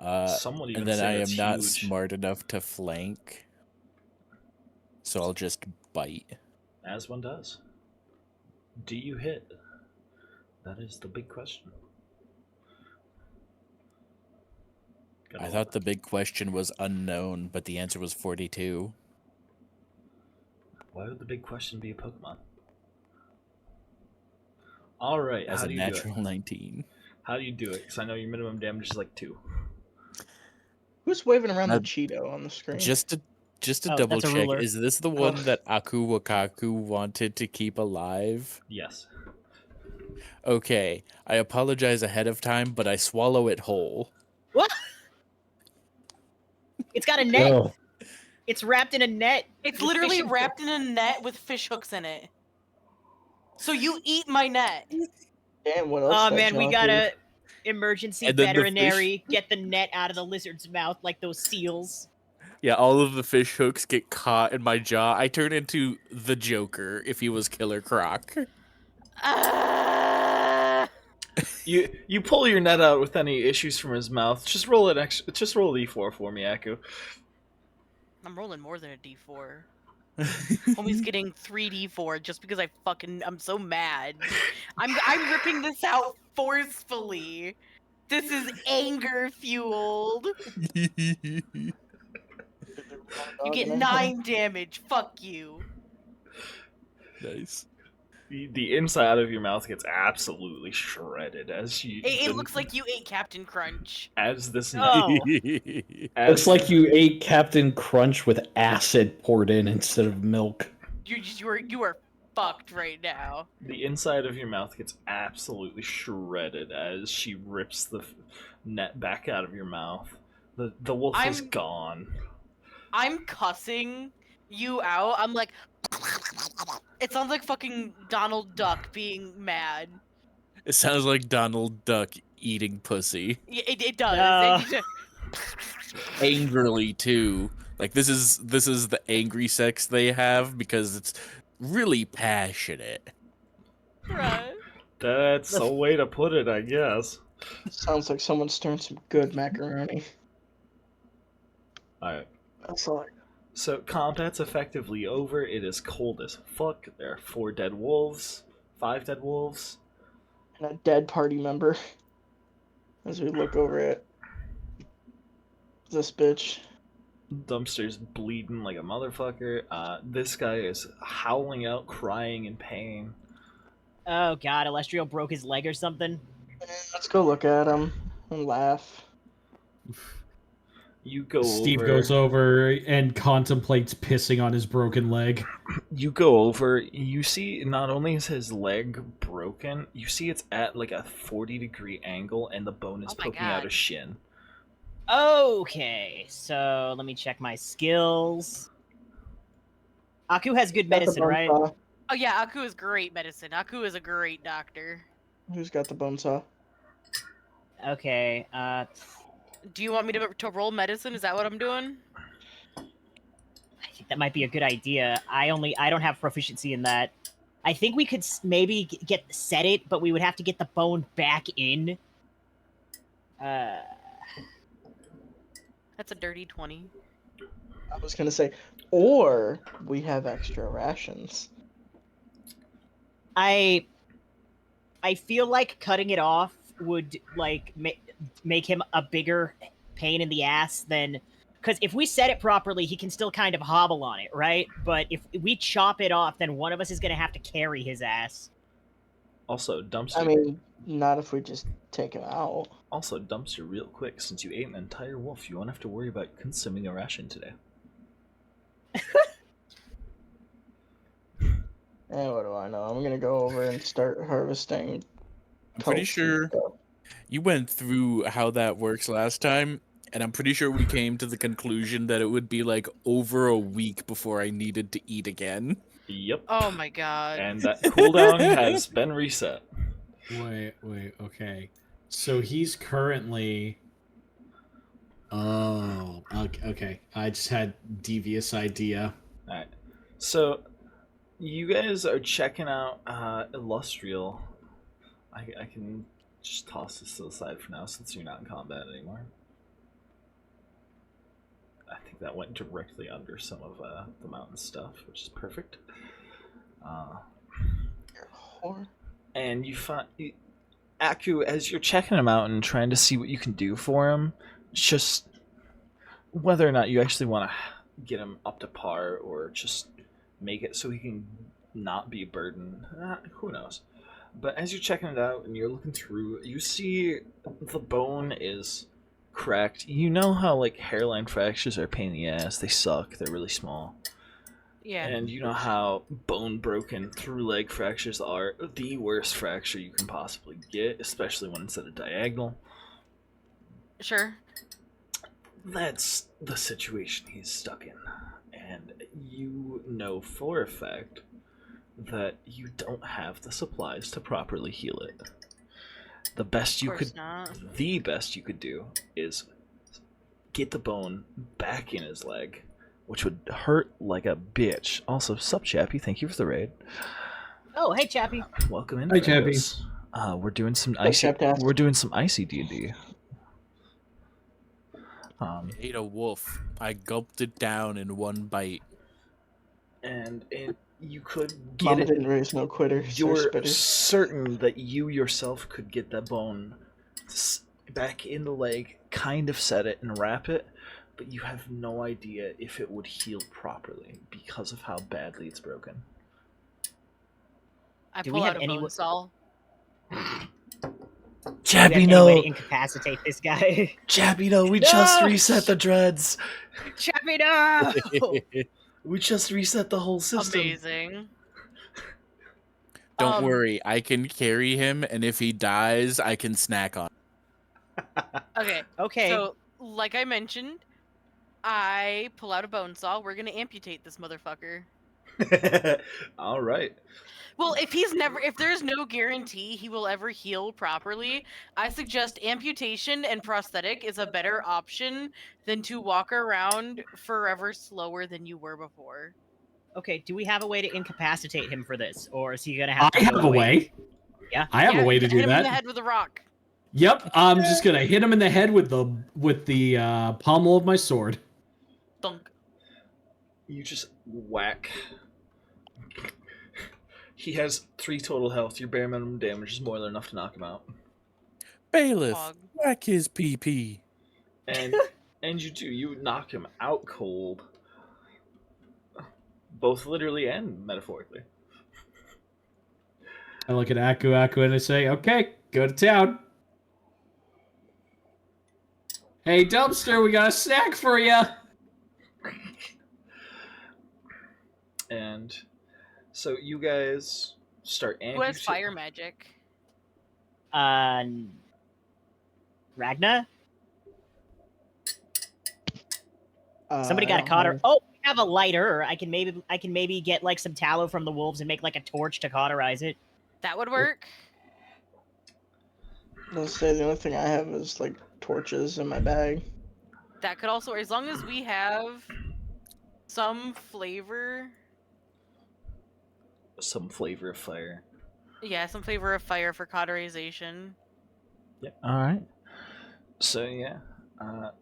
Some would even And then say I that's am not huge. smart enough to flank, so I'll just bite. As one does. Do you hit? That is the big question. I thought the big question was unknown, but the answer was 42. Why would the big question be a Pokemon? All right, As how a do you do natural it? 19. How do you do it? Because I know your minimum damage is like 2. Who's waving around the Now, Cheeto on the screen? Just to Oh, double that's a check, ruler. is this the Oh. one that Aku Wakaku wanted to keep alive? Yes. Okay, I apologize ahead of time, but I swallow it whole. What? It's got a net. Oh, It's wrapped in a net. It's with literally fish and- wrapped in a net with fish hooks in it. So you eat my net. Damn, what else? Oh that man, we junk gotta is? emergency And then the veterinary. Get the net out of the lizard's mouth like those seals. Yeah, all of the fish hooks get caught in my jaw. I turn into the Joker if he was Killer Croc. Ah! You pull your net out with any issues from his mouth. Just roll an extra. Just roll a d4 for me, Aku. I'm rolling more than a d4. Homie's getting 3d4 just because I'm so mad. I'm ripping this out forcefully. This is anger fueled. You get 9 damage. Fuck you. Nice. The inside of your mouth gets absolutely shredded as you. It looks like you ate Captain Crunch. as this net. Oh, As, looks like you ate Captain Crunch with acid poured in instead of milk. You are fucked right now. the inside of your mouth gets absolutely shredded as she rips the net back out of your mouth. The wolf is gone. I'm cussing you out. I'm like, it sounds like fucking Donald Duck being mad. It sounds like Donald Duck eating pussy. It does. Angrily too. Like this is the angry sex they have because it's really passionate. Right. That's a way to put it, I guess. Sounds like someone's stirring some good macaroni. Alright. That's all. So combat's effectively over. It is cold as fuck. There are 4 dead wolves, 5 dead wolves. And a dead party member. As we look over at this bitch. Dumpster's bleeding like a motherfucker. This guy is howling out, crying in pain. oh god, Alestrio broke his leg or something. Let's go look at him and laugh. You go Steve over. goes over and contemplates pissing on his broken leg. You go over. You see, not only is his leg broken, you see it's at like a 40-degree angle, and the bone is Oh my poking out God. a shin. Okay, so let me check my skills. Aku has good Got the medicine, bone right? saw. Oh yeah, Aku is great medicine. Aku is a great doctor. Who's got the bone saw? Okay, Do you want me to roll medicine? Is that what I'm doing? I think that might be a good idea. I don't have proficiency in that. I think we could maybe set it, but we would have to get the bone back in. That's a dirty 20. I was gonna say, or we have extra rations. I feel like cutting it off would like make him a bigger pain in the ass than, because if we set it properly, he can still kind of hobble on it, right? But if we chop it off, then one of us is gonna have to carry his ass. Also, Dumpster. I mean, not if we just take him out. Also, Dumpster, real quick, since you ate an entire wolf, you won't have to worry about consuming a ration today. And what do I know? I'm gonna go over and start harvesting. I'm pretty pelts and sure stuff. you went through how that works last time, and I'm pretty sure we came to the conclusion that it would be like over a week before I needed to eat again. Yep. Oh my god. And that cooldown has been reset. Wait, okay. So he's currently... Oh, okay. I just had devious idea. Alright. So, you guys are checking out Illustrial. I can just toss this to the side for now since you're not in combat anymore. I think that went directly under some of the mountain stuff, which is perfect. Whore. And you find Aku, as you're checking him out and trying to see what you can do for him, just whether or not you actually want to get him up to par or just make it so he can not be a burden, who knows. But as you're checking it out and you're looking through, you see the bone is cracked. You know how like hairline fractures are a pain in the ass. They suck. They're really small. Yeah. And you know how bone broken through leg fractures are the worst fracture you can possibly get, especially when it's at a diagonal. Sure. That's the situation he's stuck in. And you know for a fact that you don't have the supplies to properly heal it. The best you could do is get the bone back in his leg, which would hurt like a bitch. Also, sup, Chappy? Thank you for the raid. Oh, hey, Chappy. Welcome in. Hi, Chappy. We're doing some Hey, icy. Chaptas. We're doing some icy D&D. I ate a wolf. I gulped it down in one bite. And you could get Mama it. didn't raise no quitters. or You're spitters. certain that you yourself could get that bone back in the leg, kind of set it and wrap it, but you have no idea if it would heal properly because of how badly it's broken. I Do pull we have out a any bone saw. Chappy, Any way no! to incapacitate this guy? Chappy, no! We No! just reset the dreads! Chappy, no! We just reset the whole system. Amazing. Don't worry, I can carry him, and if he dies, I can snack on him. Okay. Okay. So, like I mentioned, I pull out a bone saw. We're gonna amputate this motherfucker. All right. Well, if there's no guarantee he will ever heal properly, I suggest amputation and prosthetic is a better option than to walk around forever slower than you were before. Okay, do we have a way to incapacitate him for this? Or is he gonna have to I have a way. Yeah? I have a way to hit do him in the that. head with a rock. Yep, I'm just gonna hit him in the head with the pommel of my sword. Thunk. You just whack. He has 3 total health. Your bare minimum damage is more than enough to knock him out. Bailiff, Fog. whack his PP. And you do. You knock him out cold. Both literally and metaphorically. I look at Aku and I say, okay, go to town. Hey, Dumpster, we got a snack for you. And so you guys start Who has fire magic? Ragna? Somebody I got a don't cotter. know. Oh, we have a lighter. I can maybe get like some tallow from the wolves and make like a torch to cauterize it. That would work. Let's say the only thing I have is like torches in my bag. That could also, as long as we have some flavor. Some flavor of fire. Yeah, some flavor of fire for cauterization. Yep. All right. So yeah,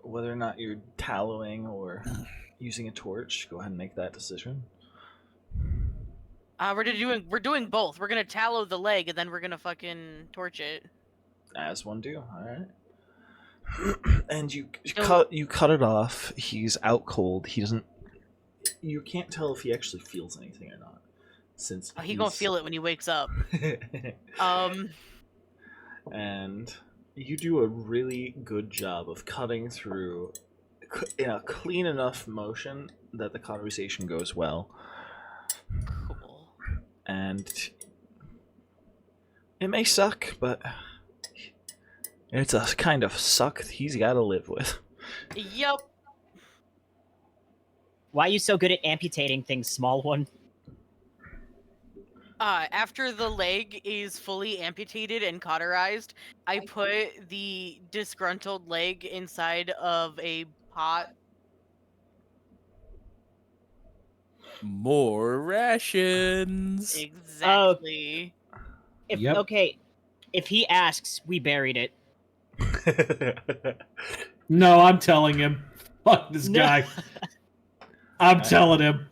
whether or not you're tallowing or using a torch, go ahead and make that decision. We're doing both. We're gonna tallow the leg and then we're gonna fucking torch it. As one do. All right. And you cut it off. He's out cold. He doesn't. You can't tell if he actually feels anything or not. Since He gonna feel it when he wakes up. And you do a really good job of cutting through in a clean enough motion that the cauterization goes well. Cool. And it may suck, but it's a kind of suck he's got to live with. Yup. Why are you so good at amputating things, small one? After the leg is fully amputated and cauterized, I put the disgruntled leg inside of a pot. More rations. Exactly. Okay, if he asks, we buried it. No, I'm telling him. Fuck this No. guy. I'm telling him.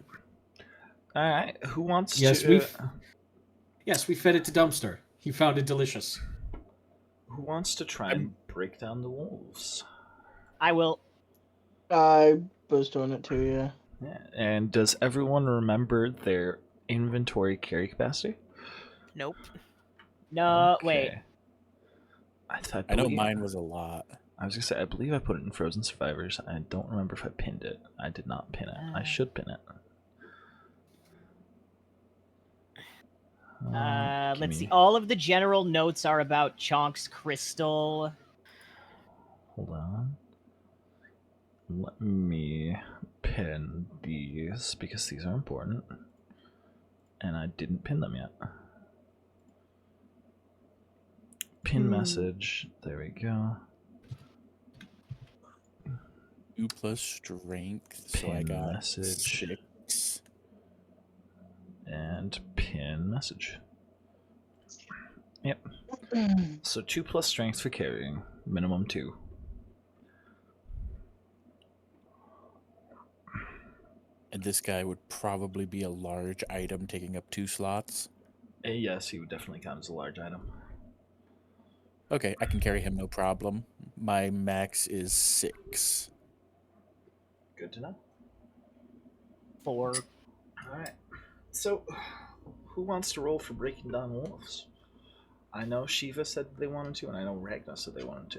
All right, who wants Yes, to? we fed it to Dumpster. He found it delicious. Who wants to try and break down the wolves? I will. I was doing it too, yeah. Yeah. And does everyone remember their inventory carry capacity? Nope. No, wait. Okay. I know mine was a lot. I was gonna say, I believe I put it in Frozen Survivors. I don't remember if I pinned it. I did not pin it. I should pin it. Let's see. All of the general notes are about Chonk's crystal. Hold on. Let me pin these because these are important. And I didn't pin them yet. Pin message. There we go. 2 plus strength, so I Pin got message. 6. And pin message. Yep. So 2 plus strength for carrying. Minimum 2. And this guy would probably be a large item taking up 2 slots. Yes, he would definitely count as a large item. Okay, I can carry him no problem. My max is 6. Good to know. 4. Alright. So, who wants to roll for breaking down wolves? I know Shiva said they wanted to, and I know Ragnar said they wanted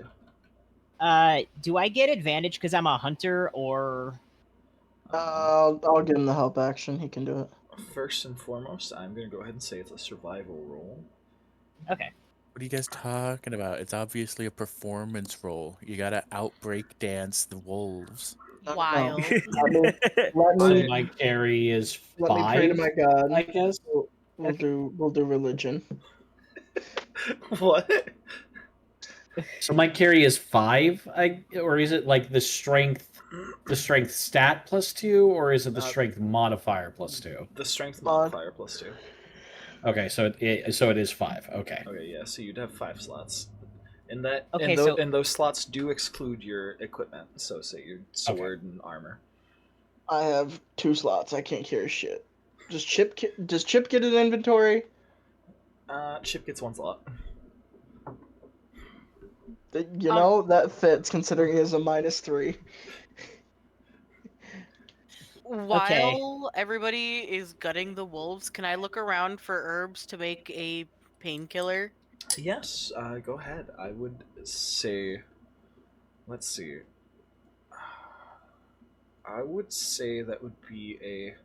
to. Do I get advantage because I'm a hunter, or... I'll give him the help action. He can do it. First and foremost, I'm going to go ahead and say it's a survival roll. Okay. What are you guys talking about? It's obviously a performance roll. You gotta outbreak dance the wolves. Wild. Let So me my carry is let me pray to 5, my God. I guess. We'll do religion. What? So my carry is 5, or is it like the strength stat plus 2, or is it the strength modifier plus 2? The strength modifier plus 2. Okay, so it is 5. Okay. Okay, yeah, so you'd have 5 slots. And that Okay, and those slots do exclude your equipment, so say your sword and armor. I have 2 slots. I can't carry shit. Does Chip get an inventory? Chip gets 1 slot. You know, that fits considering he has a -3. While everybody is gutting the wolves, can I look around for herbs to make a painkiller? Yes, go ahead. I would say, let's see. I would say that would be a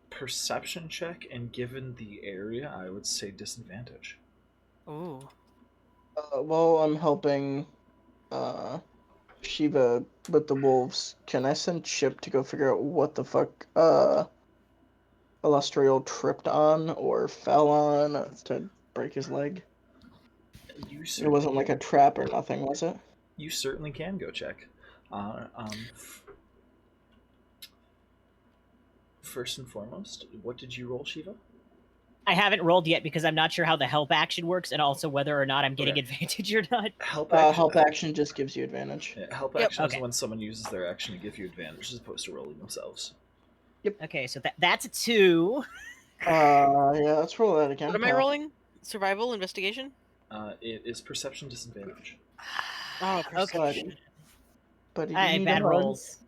perception check, and given the area, I would say disadvantage. Ooh. While I'm helping Shiva with the wolves, can I send Chip to go figure out what the fuck Illustrial tripped on or fell on to break his leg? It wasn't like a trap or nothing, was it? You certainly can go check. First and foremost, what did you roll, Shiva? I haven't rolled yet because I'm not sure how the help action works, and also whether or not I'm getting advantage or not. Help action just gives you advantage. Yeah, help action is when someone uses their action to give you advantage as opposed to rolling themselves. Yep. Okay, so that's a 2. Yeah, let's roll that again. What am I rolling? Survival, investigation? It is perception disadvantage. Oh, okay. But I had bad rolls.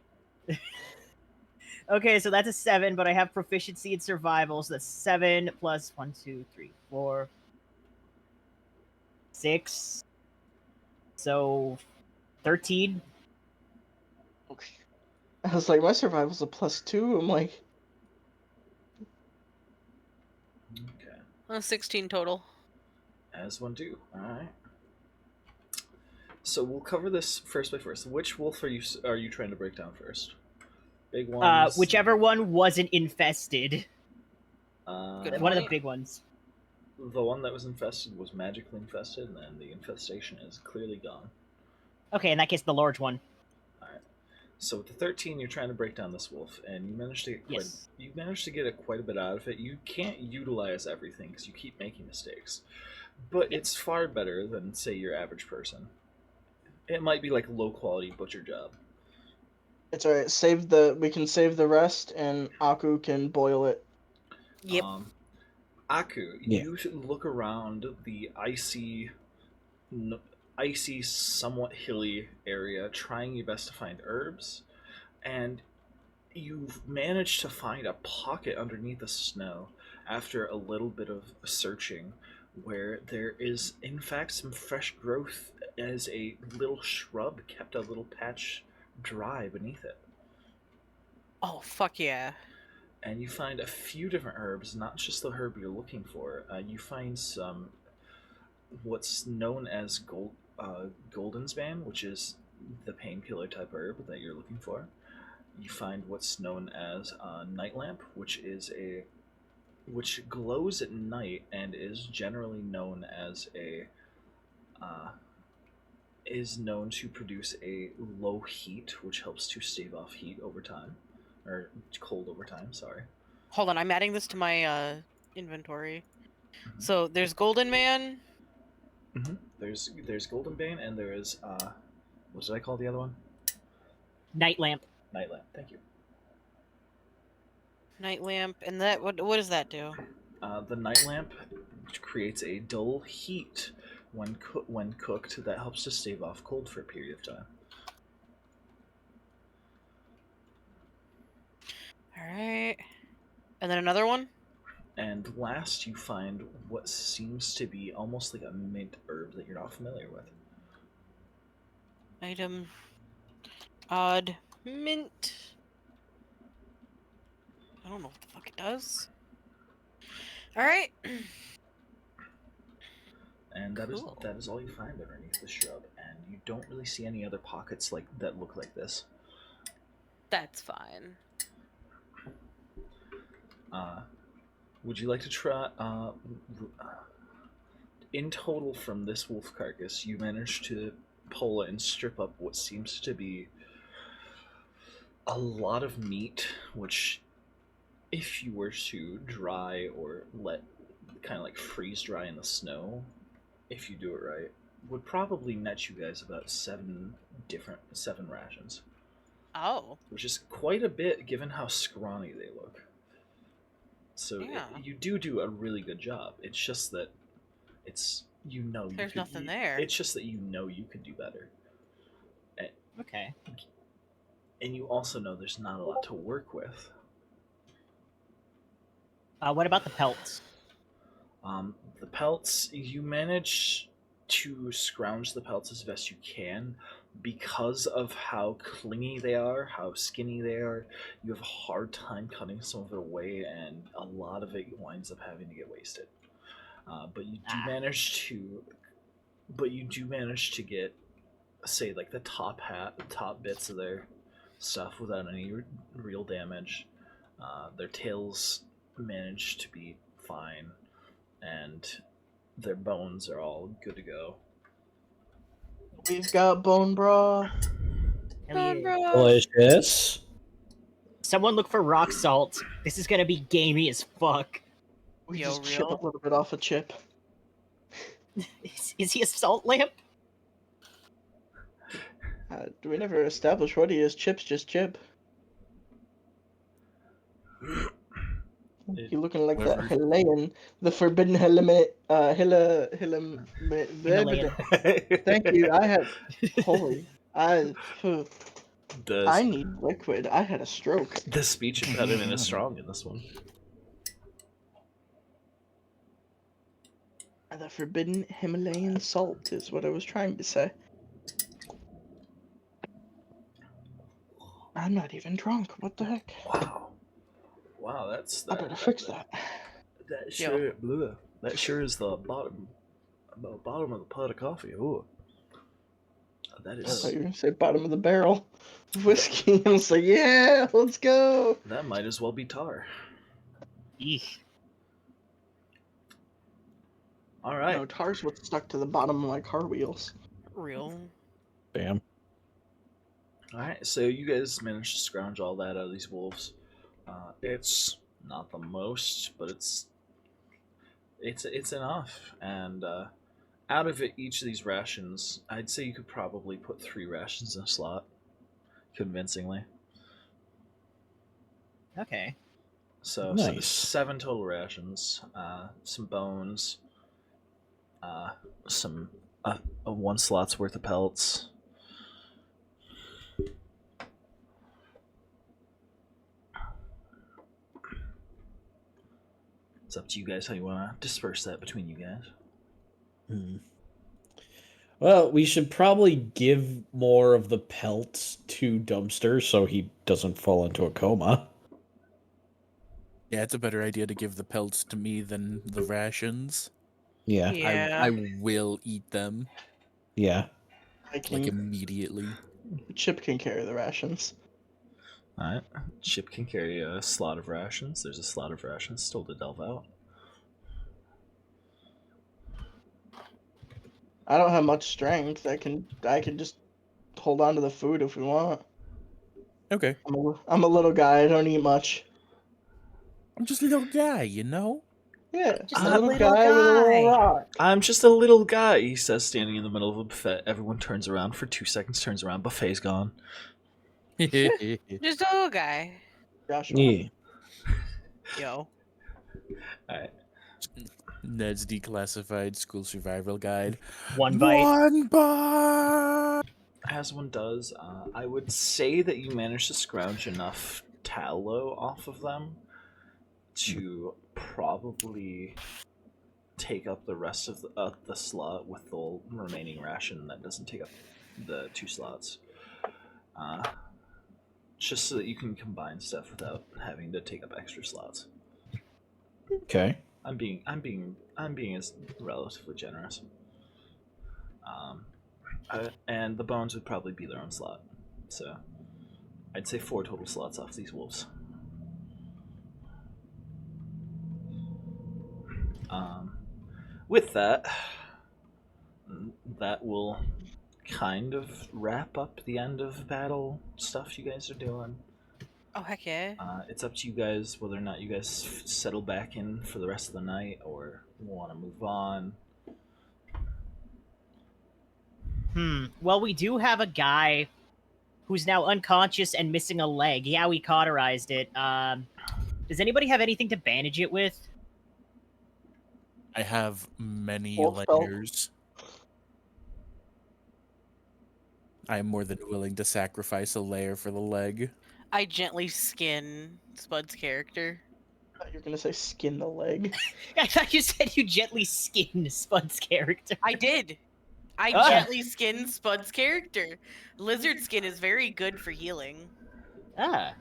Okay, so that's a 7, but I have proficiency in survival, so that's 7 plus 1, 2, 3, 4, 6. So 13. Okay. I was like, my survival's a +2. I'm like, okay. 16 total. As one do. All right. So we'll cover this first by first. Which wolf are you trying to break down first? Big ones. Whichever one wasn't infested. Good one of the point. big ones. The one that was infested was magically infested, and then the infestation is clearly gone. Okay, in that case, the large one. Alright. So with the 13, you're trying to break down this wolf, and you managed to get quite a bit out of it. You can't utilize everything because you keep making mistakes, but it's far better than, say, your average person. It might be like a low quality butcher job. It's alright. We can save the rest, and Aku can boil it. Yep. Aku, Yeah. you should look around the icy, somewhat hilly area, trying your best to find herbs, and you've managed to find a pocket underneath the snow after a little bit of searching, where there is, in fact, some fresh growth as a little shrub kept a little patch dry beneath it. Oh, fuck yeah. And you find a few different herbs, not just the herb you're looking for. You find some what's known as golden's bane, which is the painkiller type herb that you're looking for. You find what's known as night lamp, which glows at night and is generally known as a uh, is known to produce a low heat, which helps to stave off heat over time, or cold over time. Sorry. Hold on, I'm adding this to my inventory. Mhm. So there's Golden Man. There's golden bane and there is what did I call the other one? Night lamp. Night lamp. Thank you. Night Lamp, and that what does that do? The night lamp creates a dull heat when cooked that helps to stave off cold for a period of time. All right, and then another one. And last, you find what seems to be almost like a mint herb that you're not familiar with. Item. Odd mint. I don't know what the fuck it does. All right. And Cool. that is all you find underneath the shrub, and you don't really see any other pockets like that look like this. That's fine. Would you like to try? In total, from this wolf carcass, you managed to pull and strip up what seems to be a lot of meat, which, if you were to dry or let kind of like freeze dry in the snow, if you do it right, would probably net you guys about seven rations, Oh. which is quite a bit given how scrawny they look. So Yeah. you do a really good job. It's just that There's nothing there. It's just that you could do better. Okay. And you also know there's not a lot to work with. What about the pelts? The pelts, you manage to scrounge the pelts as best you can. Because of how clingy they are, how skinny they are, you have a hard time cutting some of it away, and a lot of it winds up having to get wasted. But you do manage to get, say, like the top bits of their stuff without any real damage. Their tails manage to be fine, and their bones are all good to go. We've got bone broth. Hell yeah. Delicious. Someone look for rock salt. This is gonna be gamey as fuck. We Yo, just chip real? a little bit off a chip. Is he a salt lamp? We never established what he is. Chip's just chip. You looking like that Himalayan, the forbidden Himalayan. Thank you. I had holy. I need liquid. I had a stroke. The speech impediment is strong in this one. The forbidden Himalayan salt is what I was trying to say. I'm not even drunk. What the heck? Wow, that's. I better fix that. That sure is the bottom of the pot of coffee. Ooh, that I is. thought you were gonna say bottom of the barrel whiskey. I was like, yeah, let's go. That might as well be tar. Eesh. All right. No, tar's what's stuck to the bottom of my car wheels. Real. Damn. All right. So you guys managed to scrounge all that out of these wolves. It's not the most, but it's enough. And out of each of these rations, I'd say you could probably put 3 rations in a slot, convincingly. Okay. So Nice. 7 total rations, some bones, some a 1 slot's worth of pelts. It's up to you guys how you want to disperse that between you guys. Hmm. Well, we should probably give more of the pelts to Dumpster so he doesn't fall into a coma. Yeah, it's a better idea to give the pelts to me than the rations. Yeah, Yeah. I will eat them yeah. I like can. immediately. Chip can carry the rations. Alright. Chip can carry a slot of rations. There's a slot of rations still to delve out. I don't have much strength. I can just hold on to the food if we want. Okay. I'm a little guy. I don't eat much. I'm just a little guy, you know? Yeah, Just a a little little guy with a little guy. rock. I'm just a little guy, he says, standing in the middle of a buffet. Everyone turns around for 2 seconds, turns around, buffet's gone. Just a little guy. Joshua. Yeah. Yo. Alright. Ned's declassified school survival guide. One bite. One bite! As one does, I would say that you managed to scrounge enough tallow off of them to probably take up the rest of the slot with the remaining ration that doesn't take up the 2 slots. Just so that you can combine stuff without having to take up extra slots. Okay. I'm being as relatively generous. And the bones would probably be their own slot. So I'd say 4 total slots off these wolves. With that, that will kind of wrap up the end of battle stuff you guys are doing. Oh, heck yeah. It's up to you guys whether or not you guys settle back in for the rest of the night or want to move on. Well, we do have a guy who's now unconscious and missing a leg. Yeah, we cauterized it. Does anybody have anything to bandage it with? I have many Wolf belt. layers. I am more than willing to sacrifice a layer for the leg. I gently skin Spud's character. I thought you were gonna say skin the leg. I thought you said you gently skinned Spud's character. I did. I Ah. gently skinned Spud's character. Lizard skin is very good for healing. Ah,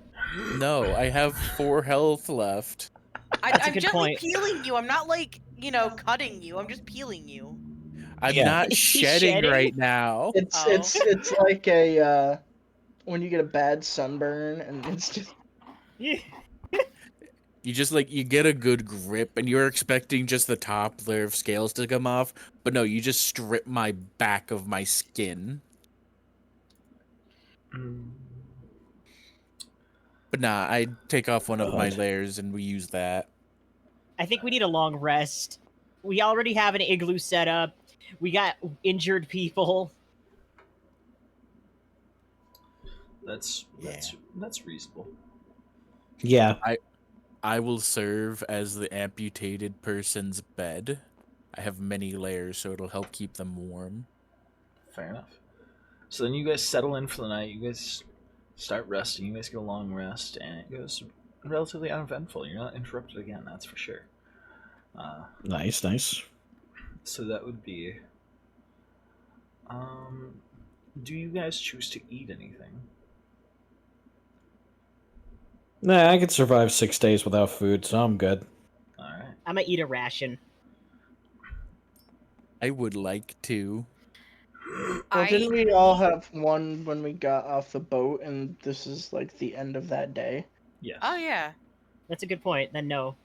No, I have 4 health left. That's a I'm good gently point. peeling you. I'm not like, cutting you. I'm just peeling you. I'm Yeah. not He's shedding, shedding? right now. It's like a when you get a bad sunburn and it's just You just you get a good grip and you're expecting just the top layer of scales to come off, but no, you just strip my back of my skin. But nah, I take off one of my God. layers and we use that. I think we need a long rest. We already have an igloo set up. We got injured people. That's reasonable. Yeah. I will serve as the amputated person's bed. I have many layers, so it'll help keep them warm. Fair enough. So then you guys settle in for the night. You guys start resting. You guys get a long rest, and it goes relatively uneventful. You're not interrupted again, that's for sure. Nice, nice. So that would be. Do you guys choose to eat anything? Nah, I could survive 6 days without food, so I'm good. All right. I'm gonna eat a ration. I would like to. Well, didn't we all have one when we got off the boat, and this is like the end of that day? Yes. Oh, yeah. That's a good point. Then no.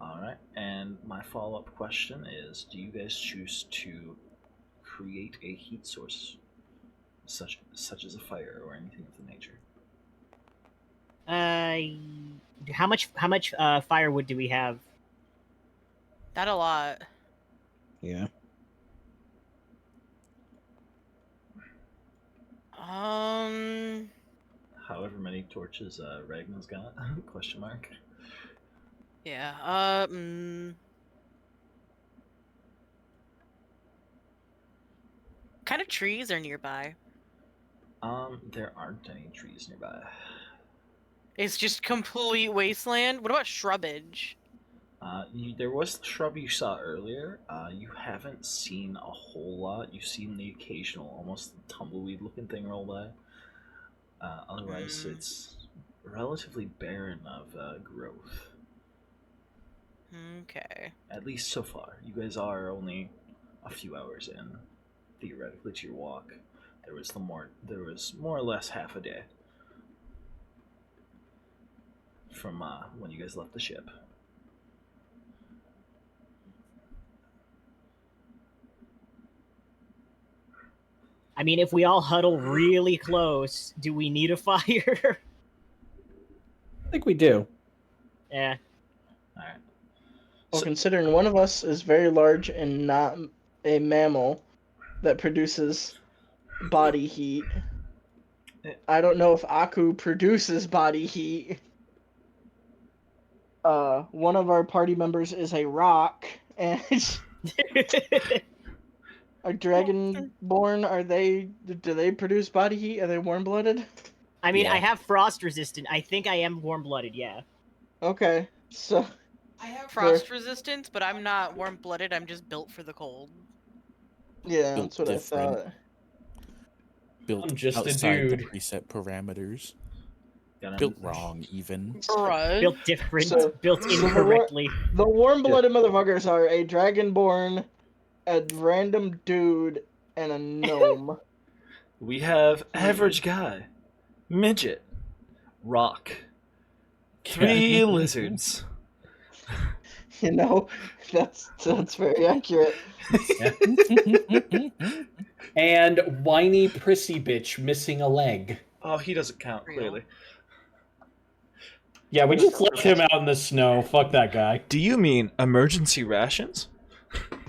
All right. And my follow-up question is: do you guys choose to create a heat source, such as a fire or anything of the nature? How much firewood do we have? Not a lot. Yeah. however many torches Ragnar's got. Question mark. Yeah. Kind of trees are nearby. There aren't any trees nearby. It's just complete wasteland. What about shrubbage? There was the shrub you saw earlier. You haven't seen a whole lot. You've seen the occasional, almost tumbleweed-looking thing roll by. Otherwise, it's relatively barren of growth. Okay. At least so far. You guys are only a few hours in, theoretically, to your walk. There was more or less half a day from when you guys left the ship. I mean, if we all huddle really close, do we need a fire? I think we do. Yeah. All right. Well, considering one of us is very large and not a mammal that produces body heat, I don't know if Aku produces body heat. One of our party members is a rock, and are dragonborn? Do they produce body heat? Are they warm-blooded? I mean, Yeah. I have frost resistant. I think I am warm-blooded, yeah. Okay, so I have Frost resistance, but I'm not warm-blooded. I'm just built for the cold. yeah, Built that's what different. I thought. Built I'm just a outside the dude. preset parameters. Got Built wrong, even. Bruh. Built different, So- built so the incorrectly. The warm-blooded motherfuckers are a dragonborn, a random dude, and a gnome. We have average guy, midget, rock, 3 lizards. You know, that's very accurate. And whiny prissy bitch missing a leg. Oh, he doesn't count, Real. clearly. Yeah, we just left him out in the snow. Fuck that guy. Do you mean emergency rations?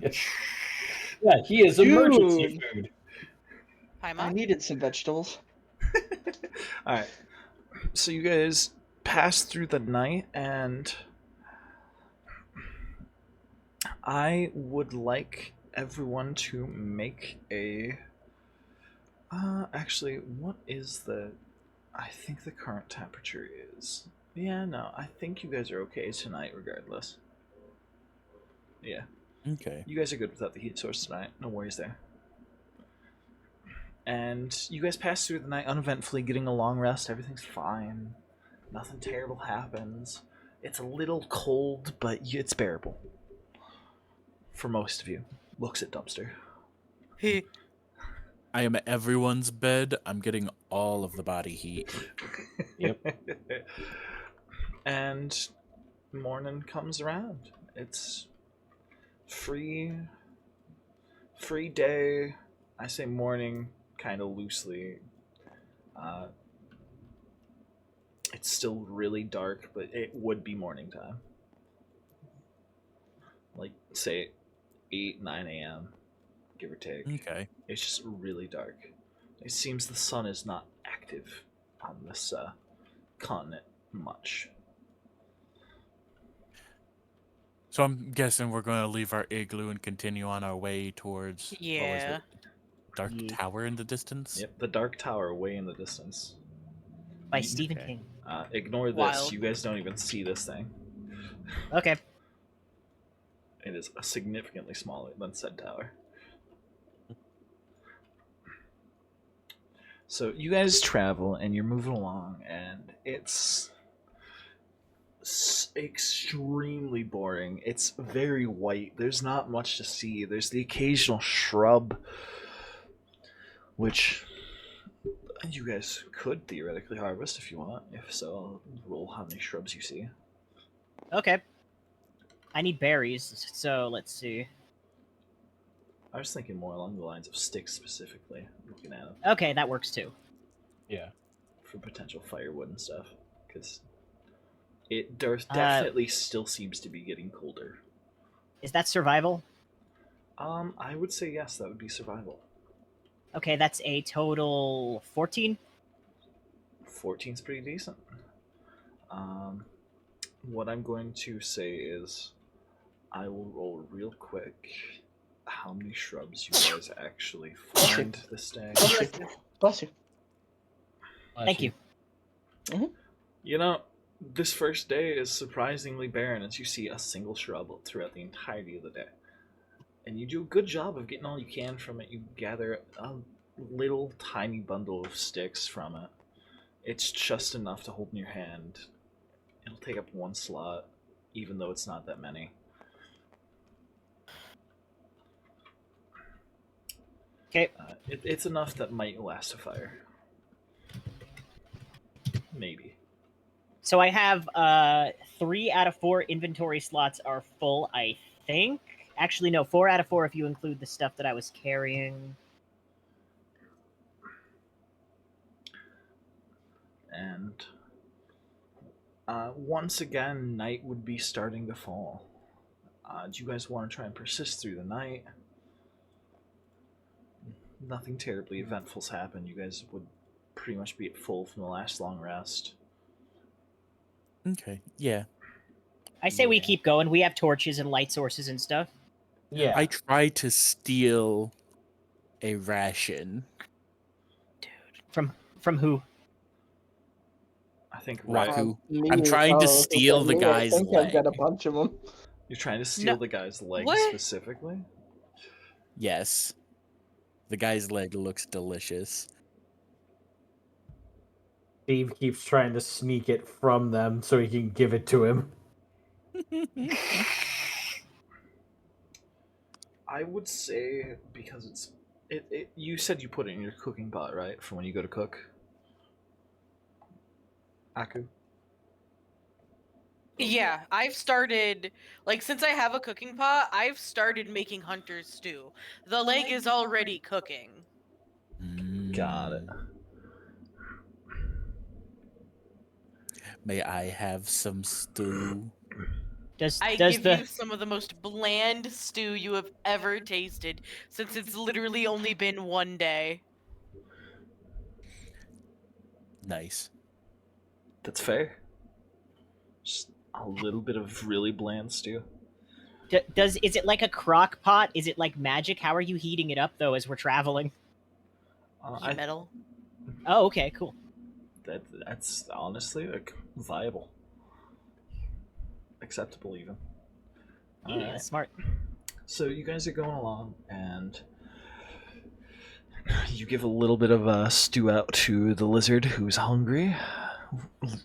Yeah, he is emergency Dude. food. Hi, I Mom. needed some vegetables. Alright. So you guys pass through the night, and I would like everyone to make a... actually, what is the... I think the current temperature is... Yeah, no, I think you guys are okay tonight regardless. Yeah. Okay. You guys are good without the heat source tonight. No worries there. And you guys pass through the night uneventfully, getting a long rest. Everything's fine. Nothing terrible happens. It's a little cold, but it's bearable. For most of you. Looks at Dumpster. I am at everyone's bed. I'm getting all of the body heat. Yep. And morning comes around. It's free day. I say morning kind of loosely. It's still really dark, but it would be morning time. Like, say, 8, 9 a.m., give or take. Okay. It's just really dark. It seems the sun is not active on this continent much. So I'm guessing we're going to leave our igloo and continue on our way towards what was Yeah. it? Dark Yeah. Tower in the distance? Yep, the Dark Tower way in the distance. By Stephen Okay. King. Ignore this. Wild. You guys don't even see this thing. Okay. It is significantly smaller than said tower. So you guys travel and you're moving along, and it's extremely boring. It's very white. There's not much to see. There's the occasional shrub, which you guys could theoretically harvest if you want. If so, roll how many shrubs you see. Okay. I need berries, so let's see. I was thinking more along the lines of sticks specifically, looking at them Okay, that works too. Yeah. for potential firewood and stuff, because it definitely still seems to be getting colder. Is that survival? I would say yes, that would be survival. Okay, that's a total 14. 14's pretty decent. What I'm going to say is, I will roll real quick how many shrubs you guys actually find this day. Bless you. Bless you. Thank you. You know, this first day is surprisingly barren as you see a single shrub throughout the entirety of the day. And you do a good job of getting all you can from it. You gather a little tiny bundle of sticks from it. It's just enough to hold in your hand. It'll take up one slot, even though it's not that many. Okay. It's enough that might last a fire. Maybe. So I have 3 out of 4 inventory slots are full, I think. Actually, no, 4 out of 4 if you include the stuff that I was carrying. And once again, night would be starting to fall. Do you guys want to try and persist through the night? Nothing terribly eventful's happened. You guys would pretty much be at full from the last long rest. Okay, yeah. I say we keep going. We have torches and light sources and stuff. Yeah. I try to steal a ration. From who? I think Raku. Me I'm as trying well. to I was gonna steal say, the me, guy's I think I've got a leg. bunch of them. You're trying to steal No. the guy's leg What? specifically? Yes. The guy's leg looks delicious. Steve keeps trying to sneak it from them so he can give it to him. I would say because it you said you put it in your cooking pot, right? For when you go to cook. Aku. Yeah, I've started, like, since I have a cooking pot, I've started making hunter's stew. The leg is already cooking. Got it. May I have some stew? I Does give the you some of the most bland stew you have ever tasted, since it's literally only been one day. Nice. That's fair. Just a little bit of really bland stew. is it like a crock pot? Is it like magic? How are you heating it up though as we're traveling? Heat metal. Oh, okay, cool. That's honestly like viable, acceptable even. All Yeah, right. smart. So you guys are going along, and you give a little bit of a stew out to the lizard who's hungry.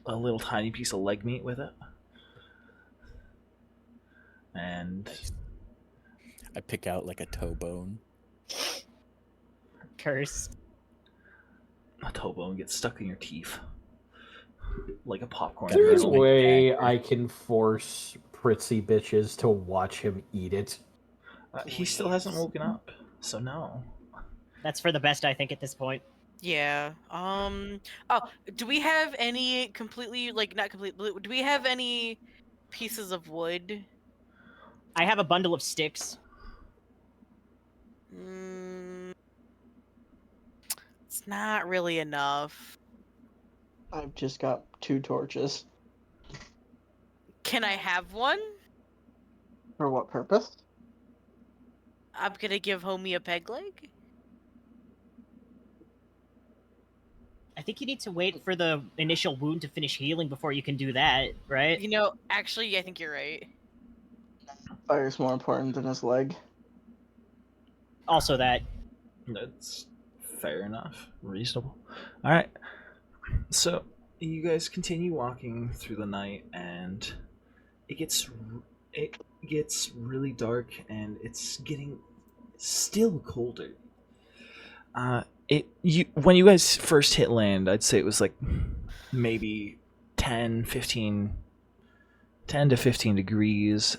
A little tiny piece of leg meat with it. And I pick out like a toe bone. Curse. a toe bone gets stuck in your teeth. Like a popcorn There's a kernel. way I can force Pritzy bitches to watch him eat it. He still hasn't woken up, so no. That's for the best, I think, at this point. Yeah. Oh, do we have any completely, like, not complete, do we have any pieces of wood? I have a bundle of sticks. It's not really enough. I've just got 2 torches. Can I have one? For what purpose? I'm gonna give Homie a peg leg. I think you need to wait for the initial wound to finish healing before you can do that, right? You know, actually, I think you're right. Fire's more important than his leg. Also that. That's fair enough. Reasonable. Alright. So, you guys continue walking through the night, and it gets really dark, and it's getting still colder. When you guys first hit land, I'd say it was like maybe 10 to 15 degrees.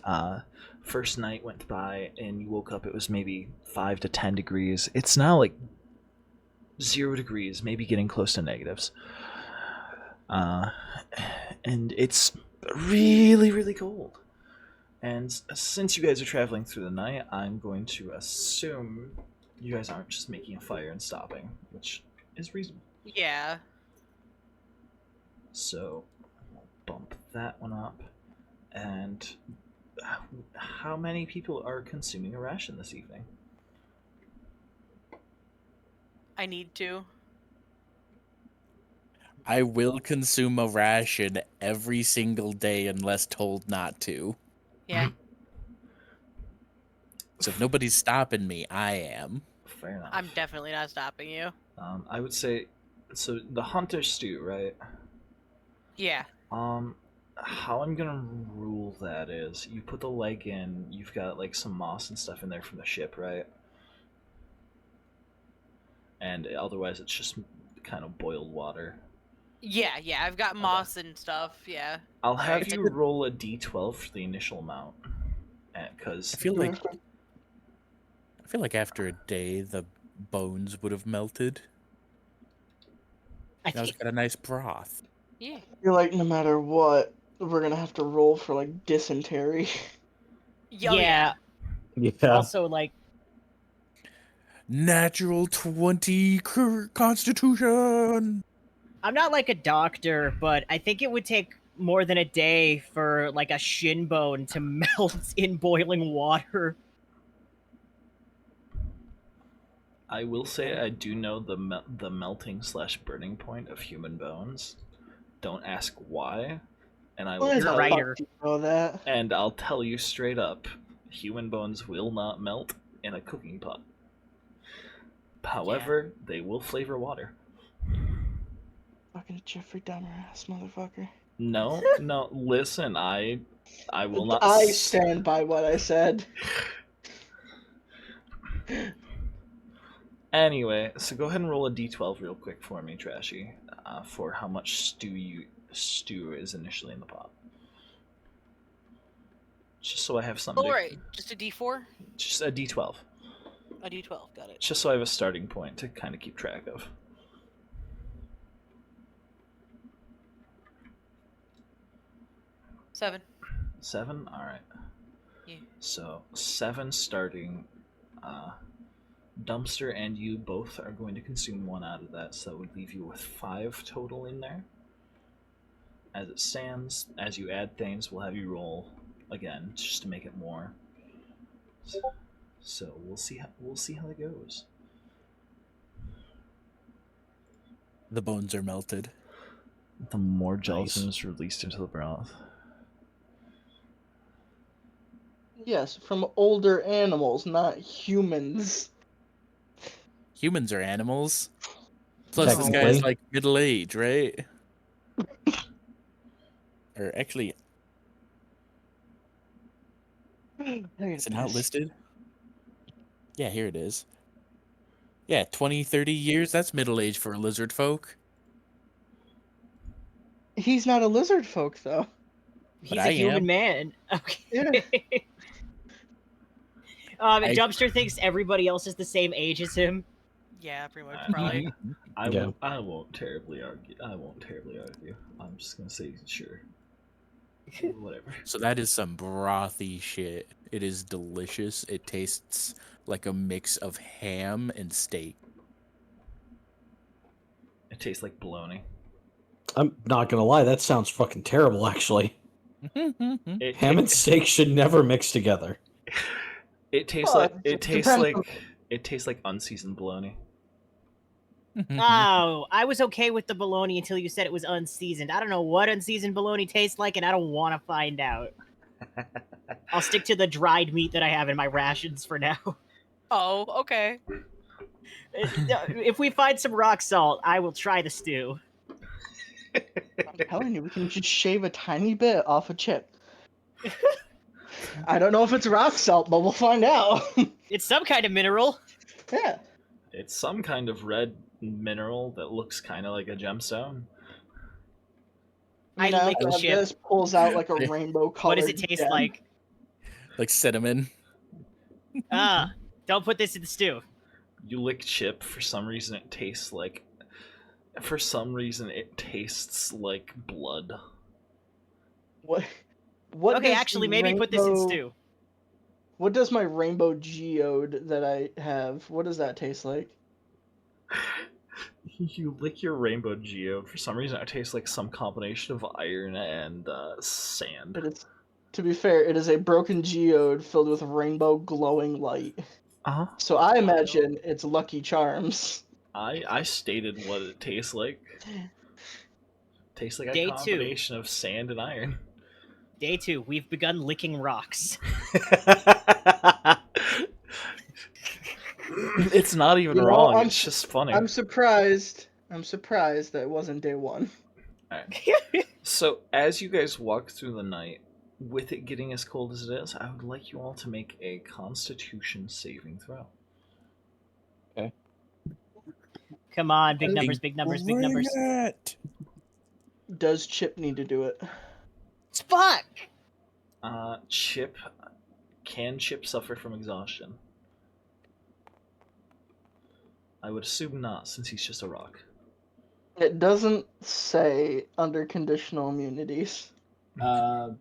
First night went by and you woke up, it was maybe 5 to 10 degrees. It's now like 0 degrees, maybe getting close to negatives. And it's really, really cold. And since you guys are traveling through the night, I'm going to assume you guys aren't just making a fire and stopping, which is reasonable. Yeah. So we'll bump that one up. And how many people are consuming a ration this evening? I need to. I will consume a ration every single day unless told not to. Yeah. So if nobody's stopping me, I am. Fair enough. I'm definitely not stopping you. I would say, so the hunter stew, right? Yeah. How I'm gonna rule that is, you put the leg in, you've got like some moss and stuff in there from the ship, right? And otherwise, it's just kind of boiled water. Yeah, I've got moss and stuff, yeah. I'll have Alright. you roll a d12 for the initial amount, because I feel like after a day the bones would have melted. I Now it's think got a nice broth. Yeah. You're like, no matter what, we're gonna have to roll for like dysentery. Yeah. Yeah. also like Natural 20 constitution. I'm not like a doctor, but I think it would take more than a day for like a shin bone to melt in boiling water. I will say I do know the melting / burning point of human bones. Don't ask why, and I will Why You're the a tell you, writer. fuck do you know that? and I'll tell you straight up, human bones will not melt in a cooking pot. However, they will flavor water. Fucking Jeffrey Dahmer ass motherfucker. No, listen, I will not. I stand by what I said. Anyway, so go ahead and roll a d12 real quick for me, Trashy, for how much stew is initially in the pot. Just so I have something. Alright, just a D4? Just a d12. A D12, got it. Just so I have a starting point to kind of keep track of. Seven. 7? Alright. Yeah. So, 7 starting. Dumpster and you both are going to consume 1 out of that, so that would leave you with 5 total in there. As it stands, as you add things, we'll have you roll again, just to make it more. So we'll see how that goes. The bones are melted. The more gelatin Nice. is released into the broth. Yes, from older animals, not humans. Humans are animals. Plus, this Technically. guy's like middle age, right? Or actually, is it not listed? Yeah, here it is. Yeah, 20, 30 years. That's middle age for a lizard folk. He's not a lizard folk, though. He's I a human am. man. Okay. Yeah. I- Dumpster thinks everybody else is the same age as him. Yeah, pretty much, I- probably. Yeah. I won't terribly argue. I'm just gonna say sure. Whatever. So that is some brothy shit. It is delicious. It tastes like a mix of ham and steak. It tastes like bologna. I'm not gonna lie, that sounds fucking terrible, actually. It, Ham and it, steak should never mix together. it tastes Well, like it tastes like unseasoned bologna. Oh, I was okay with the bologna until you said it was unseasoned. I don't know what unseasoned bologna tastes like, and I don't want to find out. I'll stick to the dried meat that I have in my rations for now. Oh, okay. If we find some rock salt, I will try the stew. I'm telling you, we can just shave a tiny bit off a chip. I don't know if it's rock salt, but we'll find out. It's some kind of mineral. Yeah. It's some kind of red mineral that looks kind of like a gemstone. I Now lick a that chip. this pulls out like a rainbow color. What does it taste like? Like cinnamon. Don't put this in the stew. You lick chip. For some reason, it tastes like. For some reason, it tastes like blood. What? What? Okay, does actually, the maybe put this in rainbow- stew. What does my rainbow geode that I have? What does that taste like? You lick your rainbow geode. For some reason, it tastes like some combination of iron and sand. To be fair, it is a broken geode filled with rainbow glowing light. Uh-huh. So I imagine it's Lucky Charms. I stated what it tastes like. Tastes like a Day 2. combination of sand and iron. Day 2, we've begun licking rocks. It's not even wrong. It's just funny. I'm surprised that it wasn't day 1. Alright. So, as you guys walk through the night, with it getting as cold as it is, I would like you all to make a Constitution saving throw. Okay. Come on, big numbers, big numbers, big numbers. Does Chip need to do it? Fuck! Chip. Can Chip suffer from exhaustion? I would assume not, since he's just a rock. It doesn't say under conditional immunities. So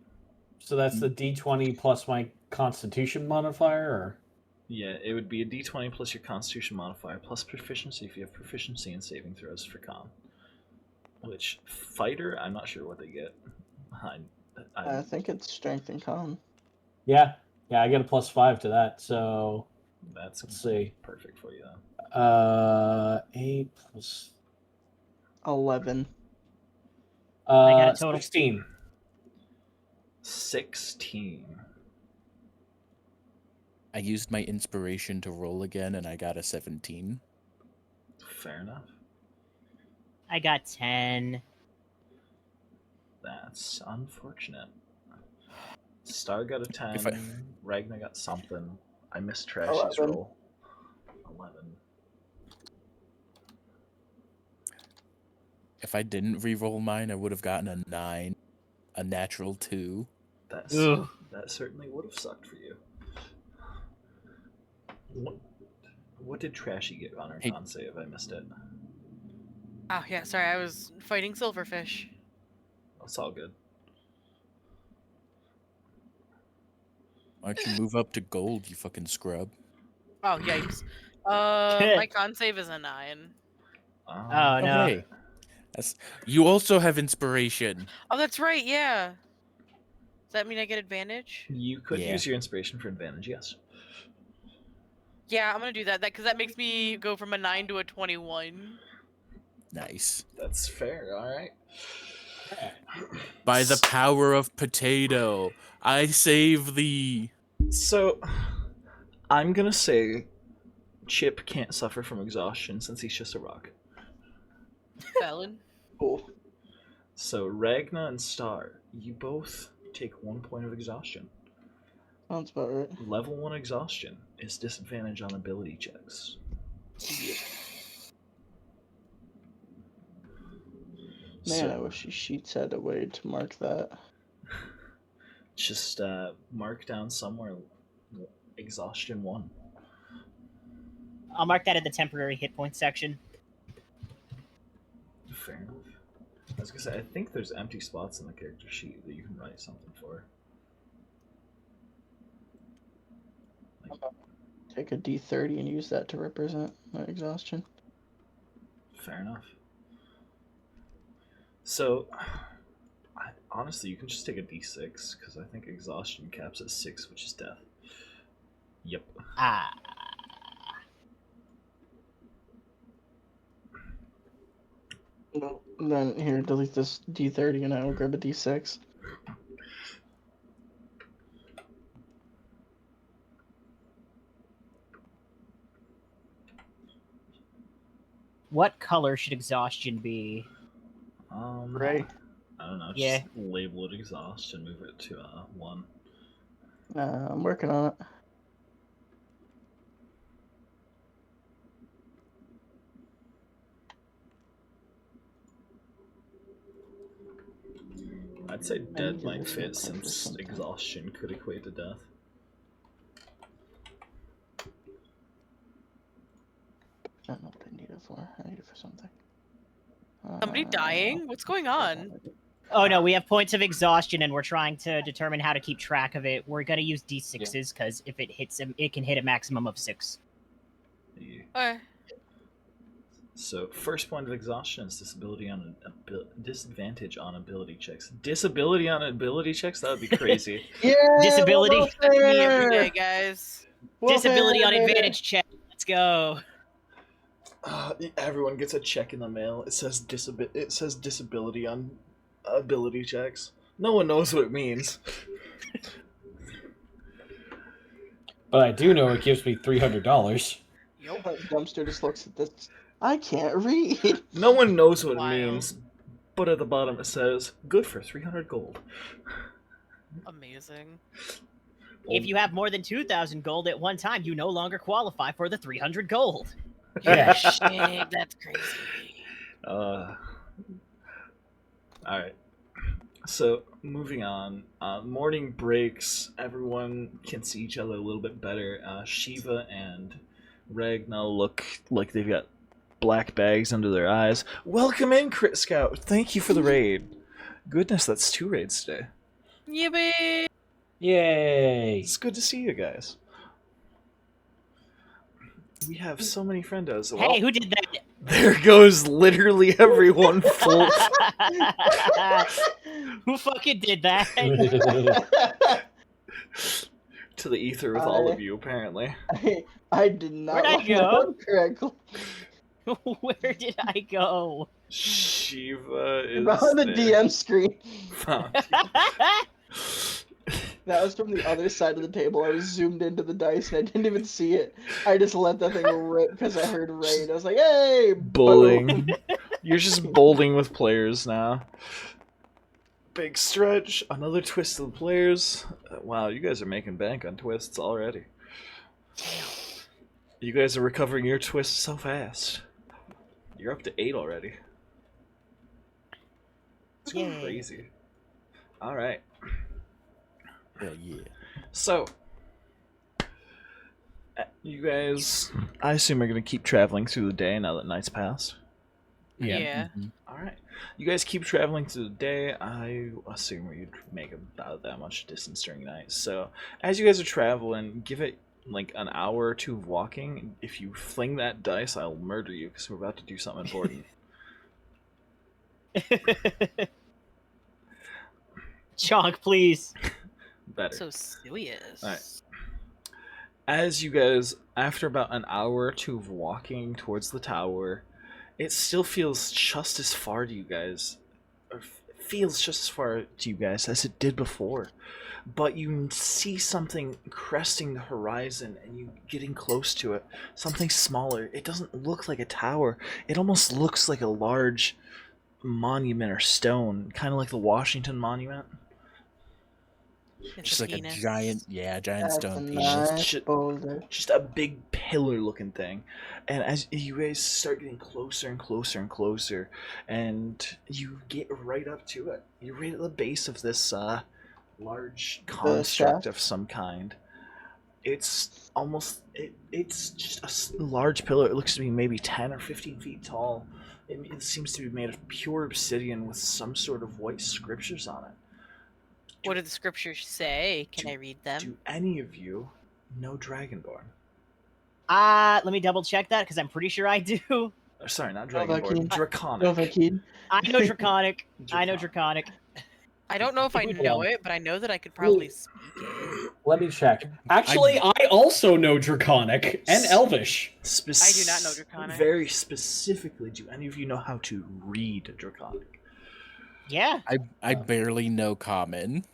that's the D20 plus my Constitution modifier, or? Yeah, it would be a D20 plus your Constitution modifier, plus proficiency if you have proficiency in saving throws for con. Which, fighter, I'm not sure what they get. I think it's strength and con. Yeah, I get a +5 to that, so Let's see. Perfect for you then. 8 plus 11. I got a total. 16. 16. I used my inspiration to roll again, and I got a 17. Fair enough. I got 10. That's unfortunate. Star got a 10. Ragnar got something. I missed Trashy's 11. roll. 11. If I didn't re-roll mine, I would have gotten a 9, a natural 2. That certainly would have sucked for you. What did Trashy get on her con save? I missed it. Oh, yeah, sorry, I was fighting silverfish. That's all good. Why don't you move up to gold, you fucking scrub? Oh, yikes. My con save is a 9. Oh, no. Hey, you also have inspiration. Oh, that's right, yeah. Does that mean I get advantage? You could use your inspiration for advantage, yes. Yeah, I'm gonna do that, because that makes me go from a 9 to a 21. Nice. That's fair, alright. By the power of potato, I save thee. So, I'm gonna say Chip can't suffer from exhaustion since he's just a rock. Valid. Cool. So, Ragna and Star, you both take 1 point of exhaustion. Sounds about right. Level 1 exhaustion is disadvantage on ability checks. Man, I wish these sheets had a way to mark that. Just mark down somewhere exhaustion 1. I'll mark that in the temporary hit point section. Fair enough. I was gonna say, I think there's empty spots in the character sheet that you can write something for. Take a D30 and use that to represent my exhaustion. Fair enough. So, honestly, you can just take a D6, because I think exhaustion caps at 6, which is death. Yep. Well, then here, delete this D30 and I will grab a D6. What color should exhaustion be? Gray. I don't know, Yeah. just label it exhaust and move it to 1. I'm working on it. I'd say I dead need might this fit real quick for since something. exhaustion could equate to death. I don't know what I need it for. I need it for something. Somebody dying? What's going on? Oh no, we have points of exhaustion and we're trying to determine how to keep track of it. We're gonna use D6s because if it hits him, it can hit a maximum of 6. Yeah. Okay. So first point of exhaustion is disadvantage on ability checks. Disability on ability checks? That would be crazy. Yeah, Disability. That's me every day, guys. Disability on advantage check. Let's go. Everyone gets a check in the mail. It says disability on ability checks. No one knows what it means. But I do know it gives me $300. Yup. Dumpster just looks at this. I can't read. No one knows what it Wild. means, but at the bottom it says good for 300 gold. Amazing. If you have more than 2,000 gold at one time, you no longer qualify for the 300 gold. Yeah. Shit, that's crazy. All right. So moving on, morning breaks. Everyone can see each other a little bit better. Shiva and Reg now look like they've got black bags under their eyes. Welcome in, Crit Scout. Thank you for the raid. Goodness, that's 2 raids today. Yippee! Yay! It's good to see you guys. We have so many friendos. Hey, Well, who did that? there goes literally everyone full. Who fucking did that? To the ether with all of you, apparently. I did not Where'd I line that go? up correctly. Where did I go? Shiva is On the there. DM screen. Found That was from the other side of the table. I was zoomed into the dice and I didn't even see it. I just let that thing rip because I heard raid. I was like, hey! Bullying. Boom. You're just bowling with players now. Big stretch. Another twist of the players. Wow, you guys are making bank on twists already. You guys are recovering your twists so fast. You're up to 8 already. It's Yay. crazy. Alright. Yeah. So, you guys, I assume are going to keep traveling through the day now that night's passed. Yeah. Mhm. Alright. You guys keep traveling through the day. I assume you'd make about that much distance during the night. So, as you guys are traveling, give it like an hour or 2 of walking. If you fling that dice, I'll murder you because we're about to do something important. Chonk, please. Better. So serious. Alright. As you guys, after about an hour or 2 of walking towards the tower, it still feels just as far to you guys, or feels just as far to you guys as it did before. But you see something cresting the horizon and you getting close to it. Something smaller. It doesn't look like a tower. It almost looks like a large monument or stone, kind of like the Washington Monument. It's Just like a penis. giant That's stone a penis. nice boulder. Just a big pillar looking thing. And as you guys start getting closer and closer and closer, and you get right up to it, you're right at the base of this large construct of some kind. It's almost it's just a large pillar. It looks to be maybe 10 or 15 feet tall. It seems to be made of pure obsidian with some sort of white scriptures on it. What do the scriptures say? Can I read them? Do any of you know Dragonborn? Let me double check that because I'm pretty sure I do. Sorry, not Novakeed. Dragonborn. Draconic. Novakeed. I know Draconic. I know Draconic. I don't know if I know it, but I know that I could probably speak it. Let me check. Actually, I also know Draconic and Elvish. I do not know Draconic. Very specifically, do any of you know how to read Draconic? Yeah. I barely know Common.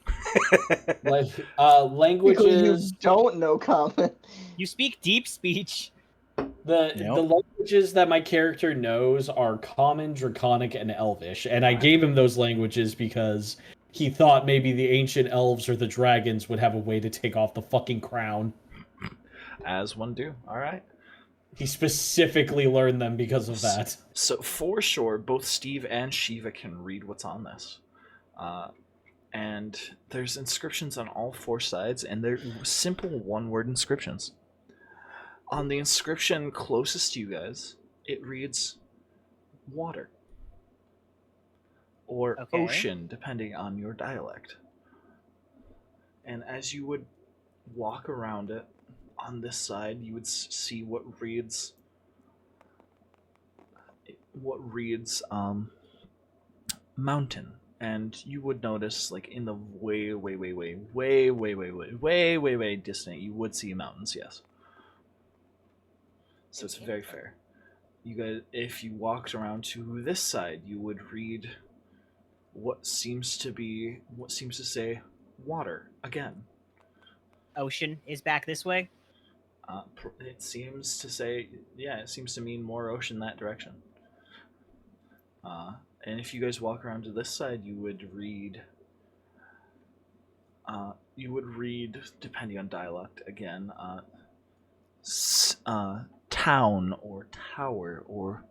Like You languages. don't know common. You speak deep speech. The Nope. languages that my character knows are Common, Draconic, and Elvish, and I gave him those languages because he thought maybe the ancient elves or the dragons would have a way to take off the fucking crown. As one do. All right. He specifically learned them because of that. So for sure, both Steve and Shiva can read what's on this. And there's inscriptions on all 4 sides, and they're simple one-word inscriptions. On the inscription closest to you guys, it reads water. Or Okay. ocean, depending on your dialect. And as you would walk around it, on this side, you would see what reads what reads mountain, and you would notice like in the way distant, you would see mountains. Yes. So it's very fair. You guys, if you walked around to this side, you would read what seems to say water again. Ocean is back this way. It seems to say, yeah, it seems to mean more ocean that direction. And if you guys walk around to this side, you would read. Depending on dialect again, town or tower or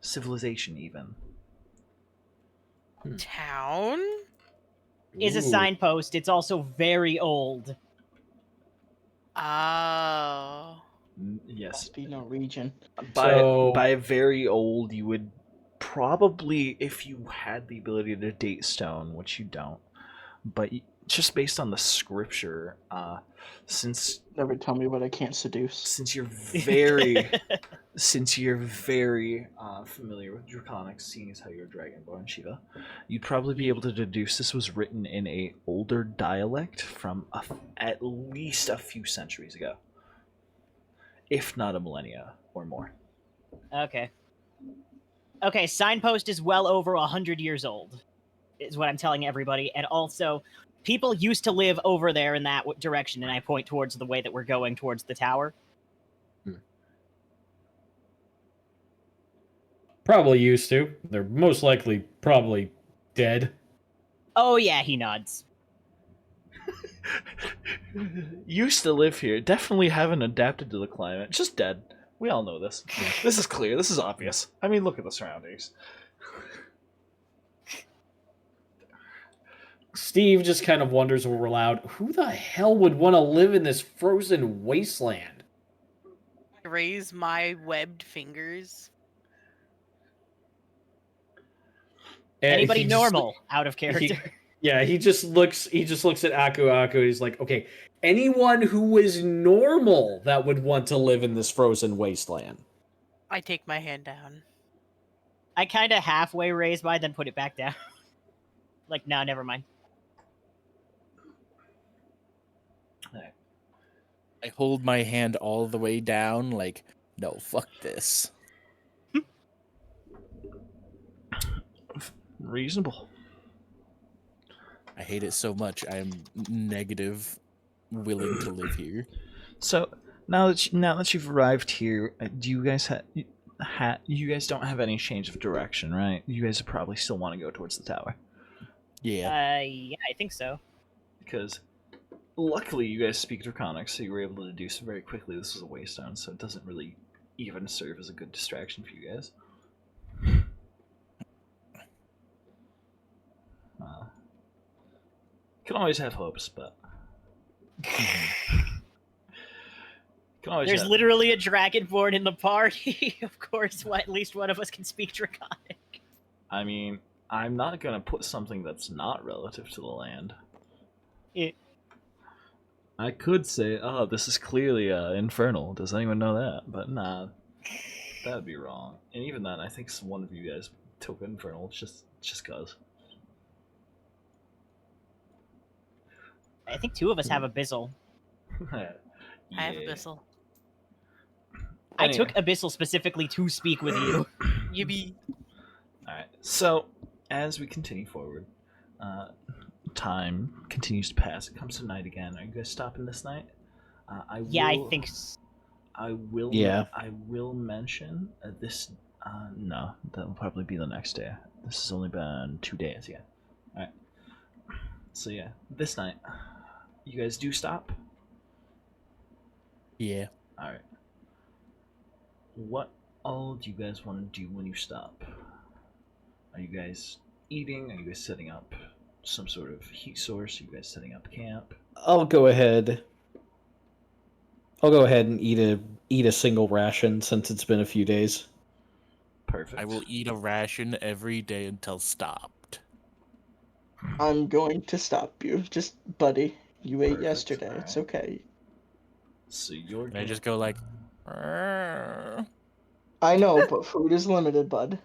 civilization even. Town? Is a Ooh. signpost. It's also very old. Oh. Yes. Must be no region. By very old, you would probably, if you had the ability to date stone, which you don't, but just based on the scripture, since Never tell me what I can't seduce. since you're very familiar with Draconics, seeing as how you're Dragonborn, Shiva, you'd probably be able to deduce this was written in a older dialect from at least a few centuries ago, if not a millennia or more. Okay. Okay, signpost is well over 100 years old, is what I'm telling everybody. And also, people used to live over there in that direction, and I point towards the way that we're going towards the tower. Probably used to. They're most likely probably dead. Oh, yeah, he nods. Used to live here, definitely haven't adapted to the climate, just dead. We all know this. This is clear, this is obvious. I mean, look at the surroundings. Steve just kind of wonders when we're loud, who the hell would want to live in this frozen wasteland? Raise my webbed fingers. Anybody He just- normal out of character? he just looks at Aku. He's like, okay, anyone who is normal that would want to live in this frozen wasteland. I take my hand down. I kind of halfway raise by, then put it back down. Like, no, never mind. I hold my hand all the way down, like, no, fuck this. Reasonable. I hate it so much. I am negative, willing to live here. So now that you've arrived here, do you guys you guys don't have any change of direction, right? You guys probably still want to go towards the tower. Yeah. Yeah, I think so. Because luckily you guys speak Draconic, so you were able to deduce very quickly this was a waystone, so it doesn't really even serve as a good distraction for you guys. Can always have hopes, but can always There's have... literally a dragonborn in the party. Of course, at least one of us can speak Draconic. I mean, I'm not gonna put something that's not relative to the land. I could say, oh, this is clearly infernal. Does anyone know that? But nah, that would be wrong. And even then, I think one of you guys took infernal just cause. I think two of us have Abyssal. I have Abyssal. I took Abyssal specifically to speak with you. Yippee. Alright, so as we continue forward, time continues to pass. It comes to night again. Are you guys stopping this night? I think so. I will. Yeah. I will mention this. No, that'll probably be the next day. This has only been 2 days. Yeah. All right. So yeah, this night, you guys do stop. Yeah. All right. What all do you guys want to do when you stop? Are you guys eating? Are you guys setting up some sort of heat source? Are you guys setting up camp? I'll go ahead and eat a single ration since it's been a few days. Perfect. I will eat a ration every day until stopped. I'm going to stop you. Just, buddy, you ate Perfect, yesterday. alright. It's okay. So you're. And I just go like, I know, but food is limited, bud.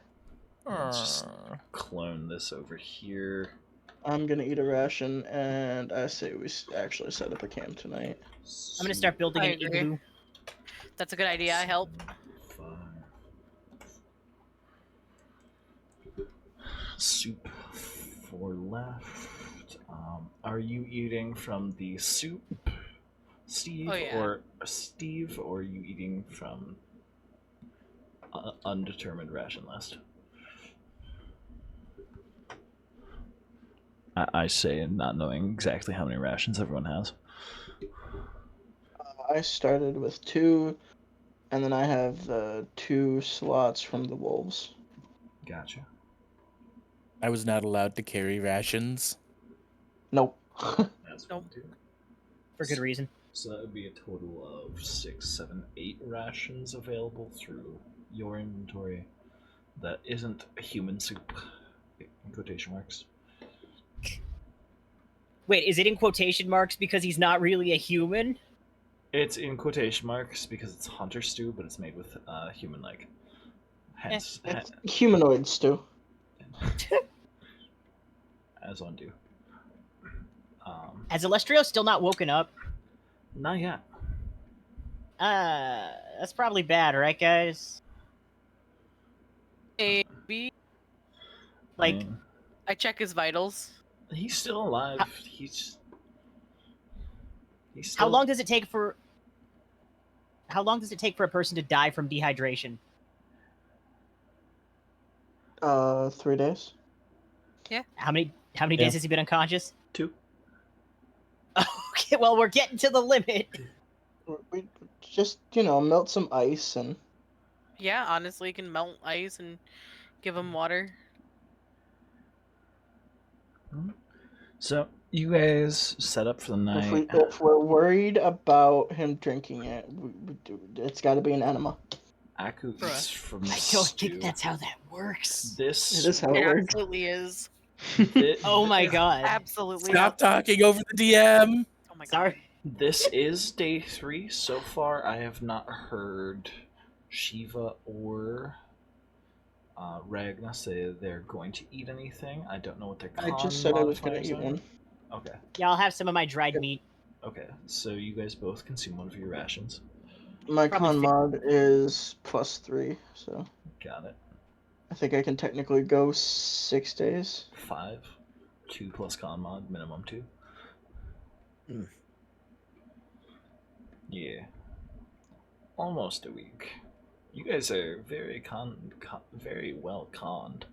Let's just clone this over here. I'm gonna eat a ration, and I say we actually set up a camp tonight. I'm gonna start building I an agree. igloo. That's a good idea. I help. Soup for left. Are you eating from the soup, Steve, Oh, yeah. or are you eating from undetermined ration list? I say, not knowing exactly how many rations everyone has. I started with 2, and then I have 2 slots from the wolves. Gotcha. I was not allowed to carry rations. Nope. That's Nope. fine too. For good reason. So that would be a total of 6, 7, 8 rations available through your inventory. That isn't a human soup, in quotation marks. Wait, is it in quotation marks because he's not really a human? It's in quotation marks because it's hunter stew, but it's made with human leg. Hence, It's humanoid stew. as on do. Has Alestrio still not woken up? Not yet. That's probably bad, right, guys? Maybe. Like, I check his vitals. He's still alive. He's still... how long does it take for a person to die from dehydration? 3 days. Yeah. How many days has he been unconscious? 2. Okay, well, we're getting to the limit. We just, melt some ice and... Yeah, honestly, you can melt ice and give him water. So, you guys set up for the night. If we're worried about him drinking it, it's got to be an enema. Aku eats from I don't think that's how that works. This It is how it works. Absolutely is. Oh my god. Absolutely. Stop talking over the DM. Oh my god. Sorry. This is day 3. So far, I have not heard Shiva or Ragna say they're going to eat anything. I don't know what their con I just said I was going to modifiers eat are. one. Okay. Yeah, I'll have some of my dried meat. Okay, so you guys both consume one of your rations. My Probably con mod is +3, so Got it. I think I can technically go 6 days. 5. 2 plus con mod, minimum 2. Yeah. Almost a week. You guys are very very well conned.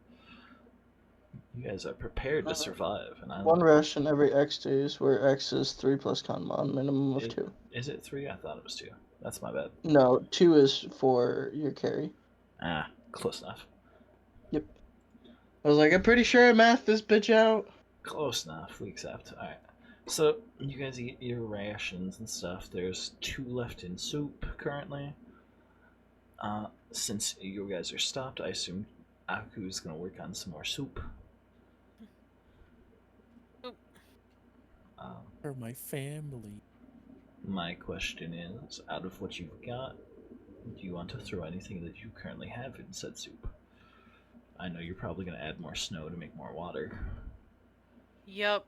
You guys are prepared to survive, and I 1 ration every X days, where X is 3 plus con mod, minimum of 2. Is it 3? I thought it was 2. That's my bad. No, 2 is for your carry. Close enough. Yep. I was like, I'm pretty sure I mathed this bitch out. Close enough. We accept. Alright. So, you guys eat your rations and stuff. There's 2 left in soup currently. Since you guys are stopped, I assume Aku is going to work on some more soup. For my family. My question is, out of what you've got, do you want to throw anything that you currently have in said soup? I know you're probably going to add more snow to make more water. Yep.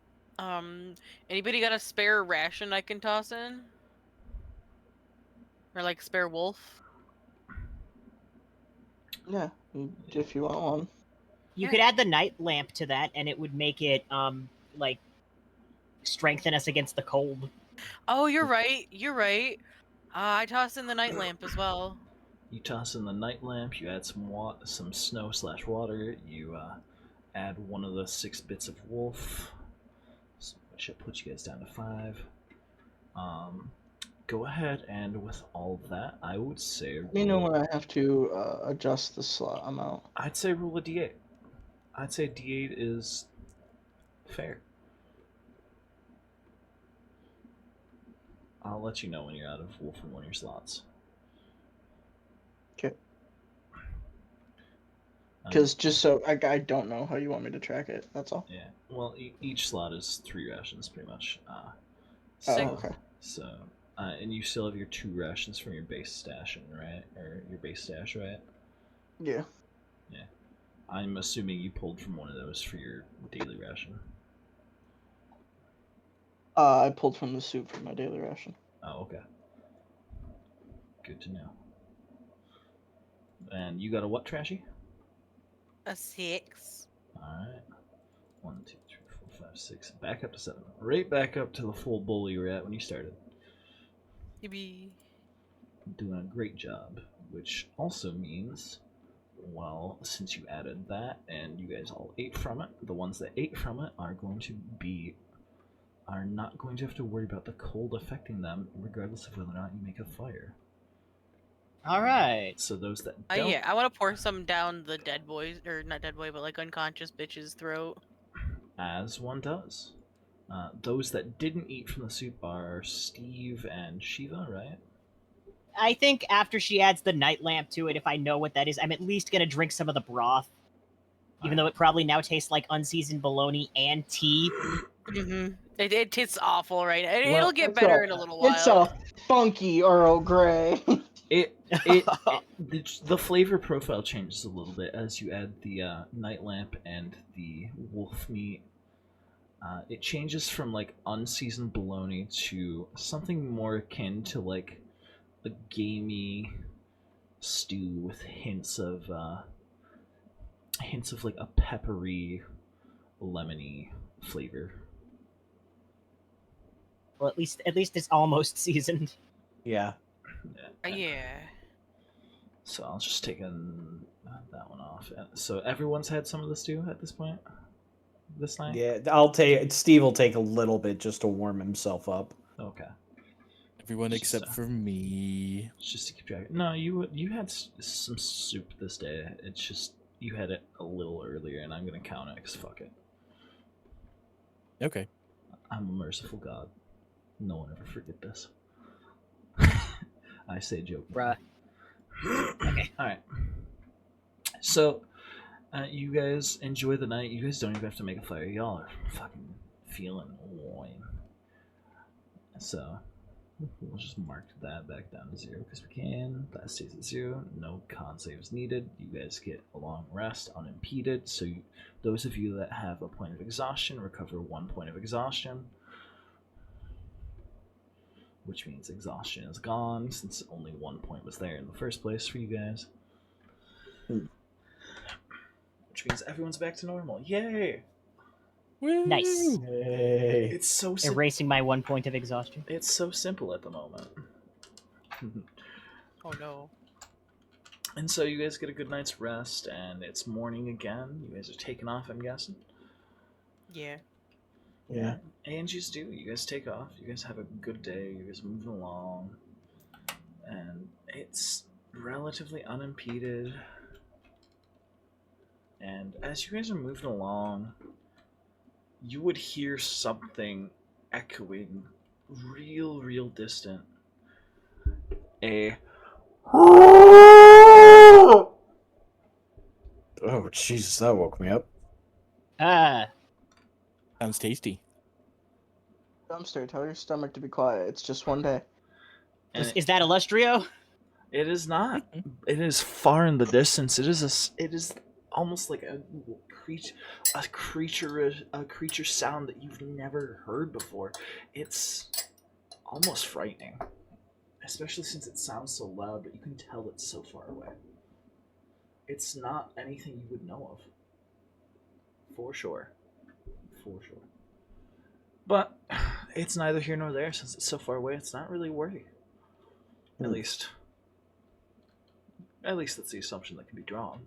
Anybody got a spare ration I can toss in? Or like spare wolf? Yeah, if you want one. You could add the night lamp to that, and it would make it like strengthen us against the cold. Oh, you're right. You're right. I toss in the night lamp as well. You toss in the night lamp. You add some snow/water. You add one of the 6 bits of wolf. So I should put you guys down to 5. Go ahead, and with all of that, I would say... Let me know when I have to adjust the slot amount. I'd say roll a d8. I'd say d8 is fair. I'll let you know when you're out of wolf in one of your slots. Okay. Because just so I don't know how you want me to track it. That's all. Yeah. Well, each slot is 3 rations, pretty much. Okay. So, and you still have your 2 rations from your base stash, right? Or your base stash, right? Yeah. Yeah. I'm assuming you pulled from one of those for your daily ration. I pulled from the soup for my daily ration. Oh, okay. Good to know. And you got a what, Trashy? A 6. Alright. 1, 2, 3, 4, 5, 6. Back up to 7. Right back up to the full bowl you were at when you started. Yippee. Doing a great job. Which also means, well, since you added that and you guys all ate from it, the ones that ate from it are not going to have to worry about the cold affecting them, regardless of whether or not you make a fire. All right. So those that don't, Yeah, I want to pour some down the dead boys, or not dead boy, but like unconscious bitch's throat. as one does. Those that didn't eat from the soup are Steve and Shiva, right? I think after she adds the night lamp to it, if I know what that is, I'm at least gonna drink some of the broth. Even though it probably now tastes like unseasoned bologna and tea. Mm-hmm. It tastes awful, right? Well, It'll get better in a little It's while. a funky Earl Grey. The flavor profile changes a little bit as you add the night lamp and the wolf meat. It changes from like unseasoned bologna to something more akin to like a gamey stew with hints of like a peppery, lemony flavor. Well, at least it's almost seasoned. Yeah. Yeah. So I'll just take that one off. So everyone's had some of the stew at this point. This night. Yeah, I'll take. Steve will take a little bit just to warm himself up. Okay. Everyone except for me. Just to keep track. No, you had some soup this day. It's just you had it a little earlier, and I'm gonna count it because fuck it. Okay. I'm a merciful God. No one ever forget this. I say joke. Bruh. Okay. All right. So, you guys enjoy the night. You guys don't even have to make a fire. Y'all are fucking feeling warm. So, we'll just mark that back down to 0 because we can. That stays at 0. No con saves needed. You guys get a long rest unimpeded. So, those of you that have a point of exhaustion recover 1 point of exhaustion. Which means exhaustion is gone since only 1 point was there in the first place for you guys. Which means everyone's back to normal. Yay! Nice. Hey. It's so simple. Erasing my 1 point of exhaustion. It's so simple at the moment. Oh no. And so you guys get a good night's rest, and it's morning again. You guys are taking off, I'm guessing. Yeah. Yeah. Angie's do. You guys take off. You guys have a good day. You guys are moving along. And it's relatively unimpeded. And as you guys are moving along, you would hear something echoing real distant. Oh, Jesus, that woke me up. Sounds tasty. Dumpster, tell your stomach to be quiet. It's just one day. And Is that Illustrio? it is not. It is far in the distance. It is almost like a creature sound that you've never heard before. It's almost frightening, especially since it sounds so loud, but you can tell it's so far away. It's not anything you would know of, for sure. But it's neither here nor there since it's so far away. It's not really worry. At least that's the assumption that can be drawn.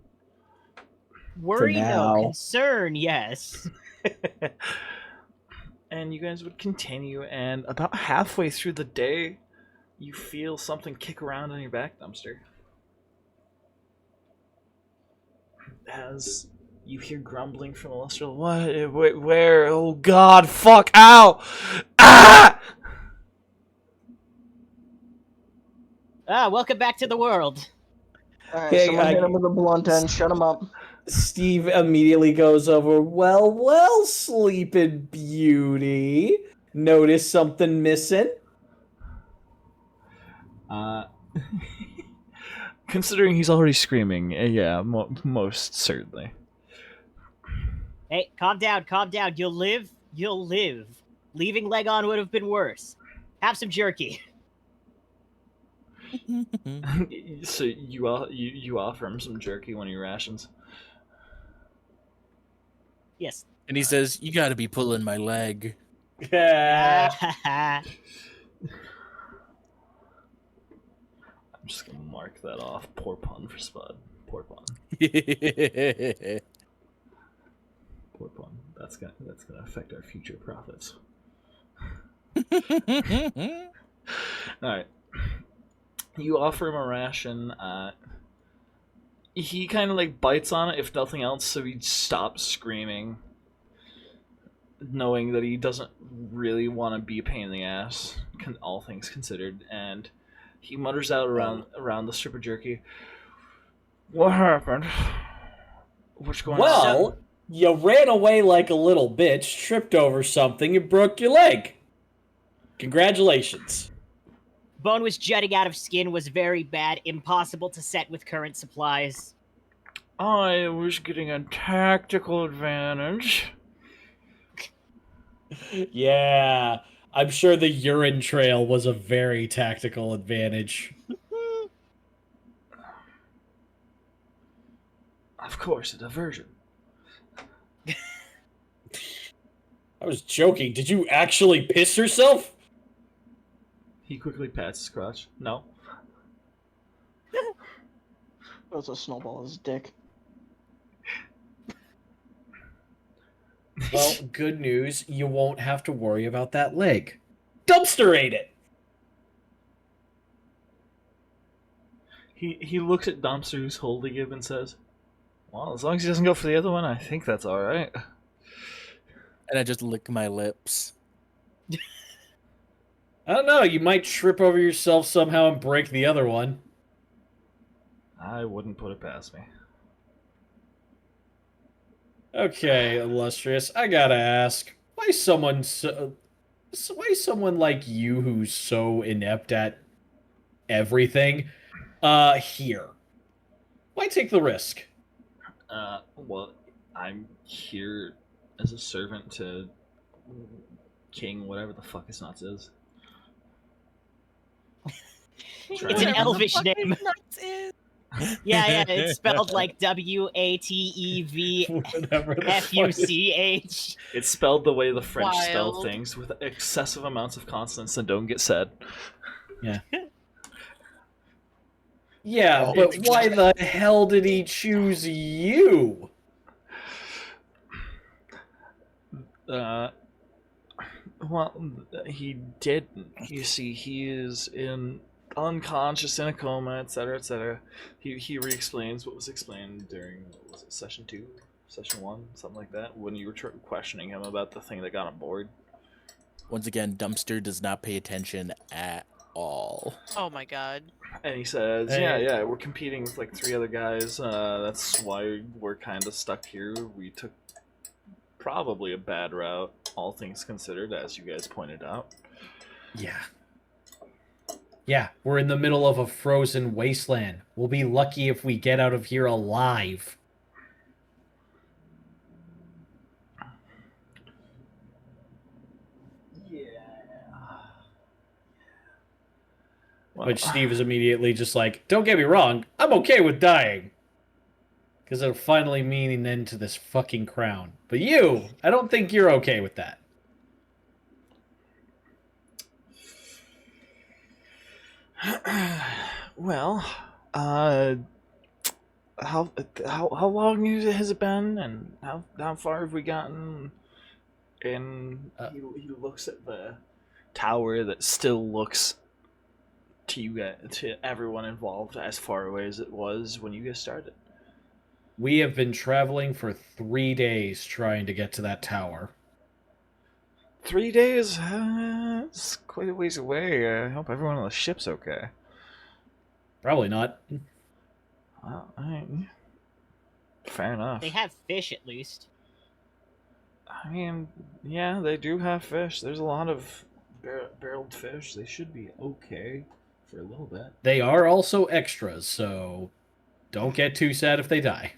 Worry, now. no. Concern, yes. And you guys would continue, and about halfway through the day, you feel something kick around on your back, Dumpster. As you hear grumbling from Illustral. What? Where? Oh God! Fuck! Ow! Ah! Welcome back to the world. Alright, Okay, someone hit him with a blunt end. Shut him up. Steve immediately goes over, well, Sleeping Beauty. Notice something missing? Considering he's already screaming, yeah, most certainly. Hey, calm down, calm down. You'll live. You'll live. Leaving leg on would have been worse. Have some jerky. So you offer him some jerky, one of your rations. Yes. And he says, "You got to be pulling my leg." Yeah. I'm just gonna mark that off. Poor pun for Spud. Poor pun. Poor pun. That's gonna affect our future profits. All right. You offer him a ration. He kind of like bites on it, if nothing else, so he stops screaming, knowing that he doesn't really want to be a pain in the ass, all things considered. And he mutters out around the strip of jerky, "What happened? What's going on?" Well, you ran away like a little bitch, tripped over something, and broke your leg. Congratulations. Bone was jutting out of skin, was very bad, impossible to set with current supplies. I was getting a tactical advantage. Yeah, I'm sure the urine trail was a very tactical advantage. Of course, a diversion. I was joking. Did you actually piss yourself? He quickly pats his crotch. No. Throws a snowball in his dick. Well, good news. You won't have to worry about that leg. Dumpster ate it! He looks at Dumpster, who's holding him, and says, "Well, as long as he doesn't go for the other one, I think that's all right." And I just lick my lips. I don't know. You might trip over yourself somehow and break the other one. I wouldn't put it past me. Okay, illustrious. I gotta ask, why someone like you who's so inept at everything, here? Why take the risk? Well, I'm here as a servant to King, whatever the fuck his nuts is. It's Right. an elvish Fuck name. these nuts is. Yeah, it's spelled like WATEVFUCH. Whatever the fuck is- It's spelled the way the French spell Wild. things, with excessive amounts of consonants that don't get said. Yeah, but why the hell did he choose you? Well, he didn't. You see, he is unconscious in a coma, etc., etc. He re-explains what was explained during, what was it, session 2, session 1, something like that, when you were questioning him about the thing that got on board. Once again, Dumpster does not pay attention at all. Oh my god. And he says, Hey. yeah, we're competing with like 3 other guys. That's why we're kind of stuck here. We took probably a bad route, all things considered, as you guys pointed out. Yeah. Yeah, we're in the middle of a frozen wasteland. We'll be lucky if we get out of here alive. Well, Which Steve is immediately just like, don't get me wrong, I'm okay with dying. Because it'll finally mean an end to this fucking crown. But you, I don't think you're okay with that. well, how long has it been, and how far have we gotten? And he looks at the tower that still looks to you guys, to everyone involved, as far away as it was when you guys started. We have been traveling for 3 days trying to get to that tower. 3 days? It's quite a ways away. I hope everyone on the ship's okay. Probably not. Well, fair enough. They have fish at least. I mean, yeah, they do have fish. There's a lot of barreled fish. They should be okay for a little bit. They are also extras, so don't get too sad if they die.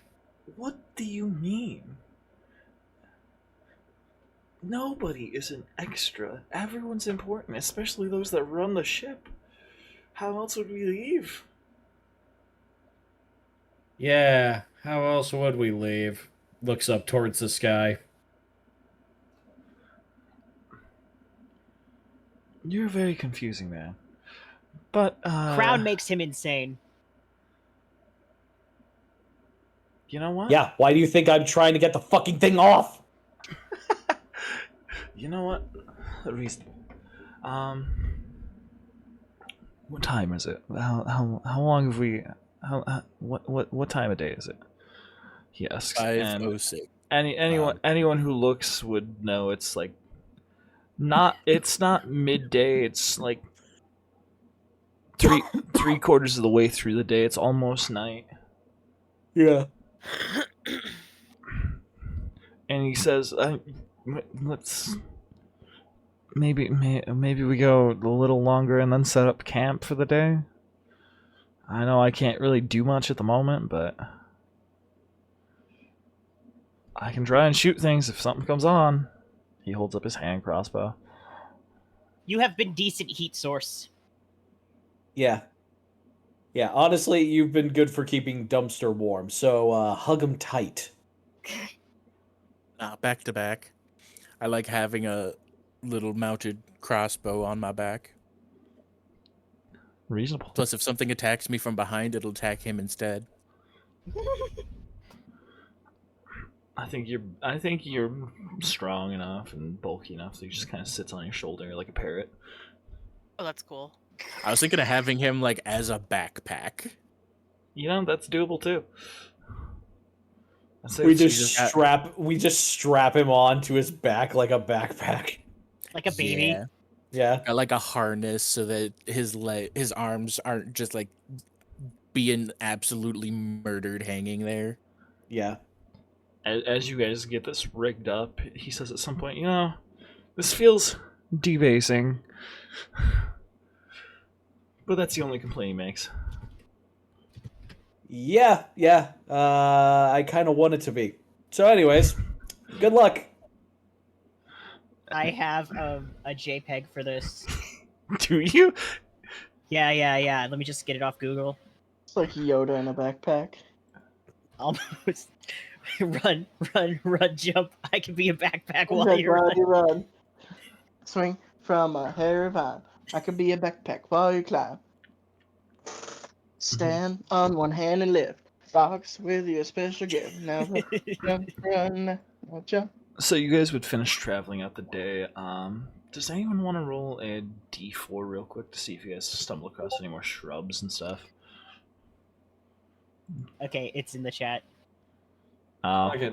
What do you mean? Nobody is an extra. Everyone's important, especially those that run the ship. How else would we leave? Yeah, how else would we leave? Looks up towards the sky. You're very confusing, man. But, Crown makes him insane. you know what? Yeah, why do you think I'm trying to get the fucking thing off? You know what? Reasonable. What time is it? How long have we? What time of day is it? He asks. And 5:06. anyone who looks would know it's like it's not midday. It's like three quarters of the way through the day. It's almost night. Yeah. And he says, "Let's maybe we go a little longer and then set up camp for the day." I know I can't really do much at the moment, but I can try and shoot things if something comes on. He holds up his hand crossbow. You have been decent heat source. Yeah. Yeah, honestly, you've been good for keeping Dumpster warm, so hug him tight. Back to back. I like having a little mounted crossbow on my back. Reasonable. Plus, if something attacks me from behind, it'll attack him instead. I think you're strong enough and bulky enough so he just kind of sits on your shoulder like a parrot. Oh, that's cool. I was thinking of having him like as a backpack. You know, that's doable too. We just strap him on to his back like a backpack. Like a baby. Yeah. Got like a harness so that his arms aren't just like being absolutely murdered hanging there. Yeah. As you guys get this rigged up, he says at some point, you know, this feels debasing. But that's the only complaint he makes. Yeah. I kind of want it to be. So anyways, good luck. I have a JPEG for this. Do you? Yeah. Let me just get it off Google. It's like Yoda in a backpack. Almost. Run, jump. I can be a backpack while Backpack you while run. you run. Swing from a hairy vine. I can be a backpack while you climb. Stand on one hand and lift. Box with your special gift. Now run. Jump. So you guys would finish traveling out the day. Does anyone want to roll a d4 real quick to see if you guys stumble across any more shrubs and stuff? Okay, it's in the chat. I'll do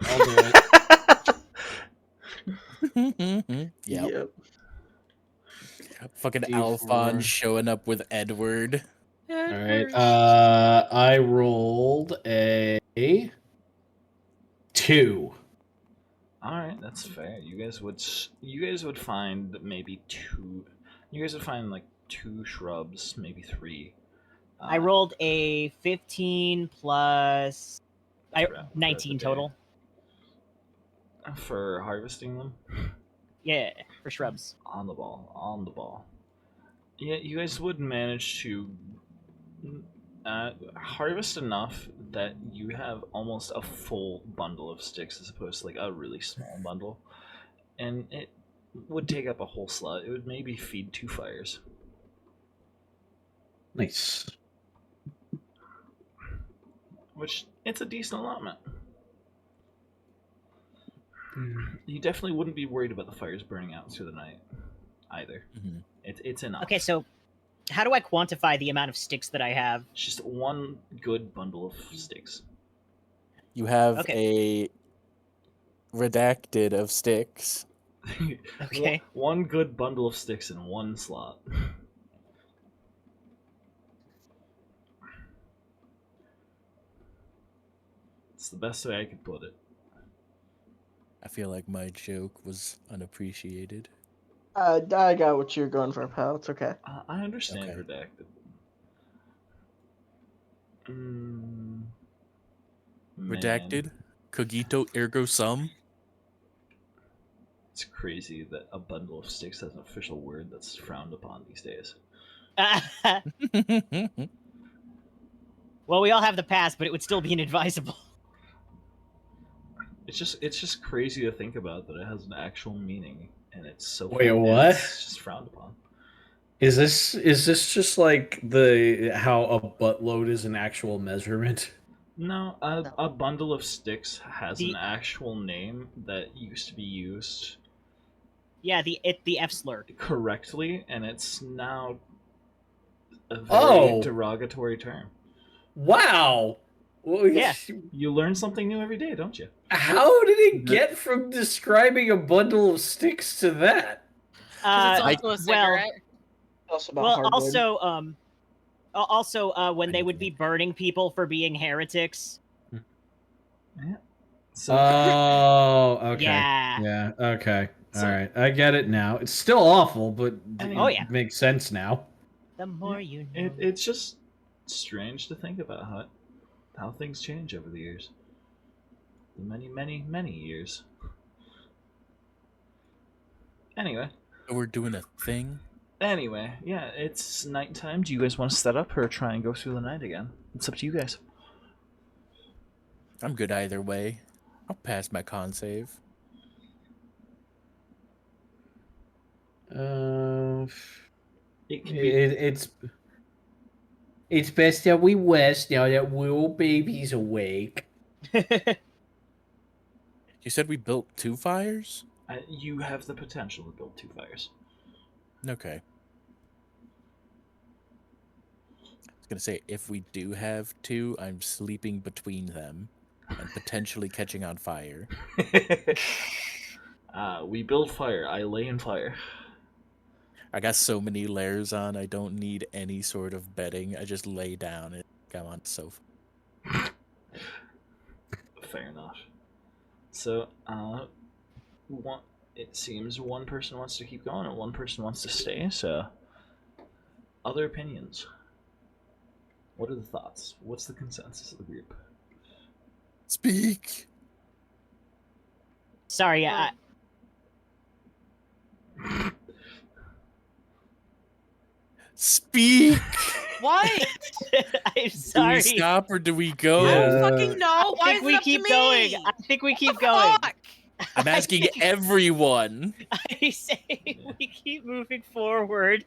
it. Yep. Fucking D4. Alphonse showing up with Edward. All right. I rolled a 2. All right, that's fair. You guys would find maybe two. You guys would find like 2 shrubs, maybe 3. I rolled a 15 plus throughout the 19 day. total. For harvesting them. Yeah, for shrubs. On the ball. Yeah, you guys would manage to harvest enough that you have almost a full bundle of sticks as opposed to like a really small bundle. And it would take up a whole slot. It would maybe feed 2 fires. Nice. Which, it's a decent allotment. You definitely wouldn't be worried about the fires burning out through the night either. Mhm. It's enough. Okay, so how do I quantify the amount of sticks that I have? It's just 1 good bundle of sticks. You have Okay. a redacted of sticks. Okay. One good bundle of sticks in 1 slot. It's the best way I could put it. I feel like my joke was unappreciated. I got what you're going for, pal. It's okay. I understand Okay. redacted. Man. Redacted? Cogito ergo sum? It's crazy that a bundle of sticks has an official word that's frowned upon these days. Well, we all have the past, but it would still be inadvisable. It's just crazy to think about that it has an actual meaning, and it's so Wait, and what? it's just frowned upon. Is this just like the how a buttload is an actual measurement? No, a bundle of sticks has The- an actual name that used to be used Yeah, the F slur. correctly, and it's now a very Oh. derogatory term. Wow. Well, Yeah. You learn something new every day, don't you? How did it get from describing a bundle of sticks to that? Because Uh, it's also a well, cigarette. Also about well, hardwood. also, when they would be burning people for being heretics. So Oh, okay. Yeah. Yeah, okay. So- All right. I get it now. It's still awful, but Oh, yeah. it makes sense now. The more you know. it's just strange to think about how things change over the years. The many years. Anyway, We're doing a thing. yeah, it's nighttime. Do you guys want to set up or try and go through the night again? It's up to you guys. I'm good either way. I'll pass my con save. It can be. It's best that we rest now that little baby's awake. You said we built 2 fires? You have the potential to build 2 fires. Okay. I was gonna say, if we do have 2, I'm sleeping between them and potentially catching on fire. We build fire. I lay in fire. I got so many layers on, I don't need any sort of bedding. I just lay down and I'm on the sofa. Fair enough. So, it seems one person wants to keep going and one person wants to stay. So, other opinions. What are the thoughts? What's the consensus of the group? Speak! Sorry, Speak! What? I'm Do we sorry. stop or do we go? I don't Yeah. fucking know. I Why think is we it up keep to going. me? I think we keep What the going. fuck? I'm asking everyone. I say we keep moving forward.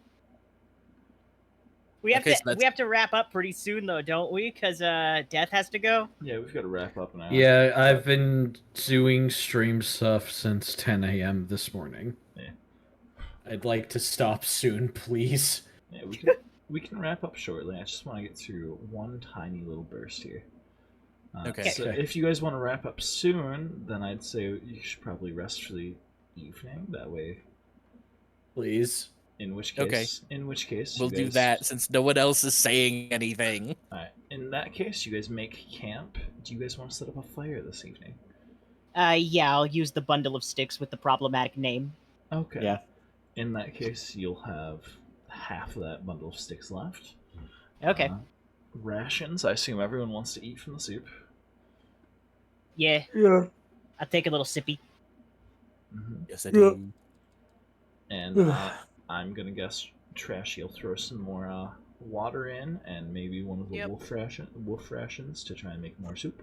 We have Okay, so we have to wrap up pretty soon though, don't we? Because Death has to go. Yeah, we've got to wrap up now. Yeah, I've been doing stream stuff since 10 a.m. this morning. Yeah. I'd like to stop soon, please. Yeah, we can wrap up shortly. I just want to get through one tiny little burst here. Okay. So if you guys want to wrap up soon, then I'd say you should probably rest for the evening. That way, Please. in which case, We'll you do guys- that since no one else is saying anything. All right. In that case, you guys make camp. Do you guys want to set up a fire this evening? Yeah, I'll use the bundle of sticks with the problematic name. Okay. Yeah. In that case, you'll have half of that bundle of sticks left. Okay. Rations. I assume everyone wants to eat from the soup. Yeah. Yeah. I'll take a little sippy. Yes, I do. And I'm gonna guess Trashy will throw some more water in, and maybe one of the Yep. wolf rations to try and make more soup.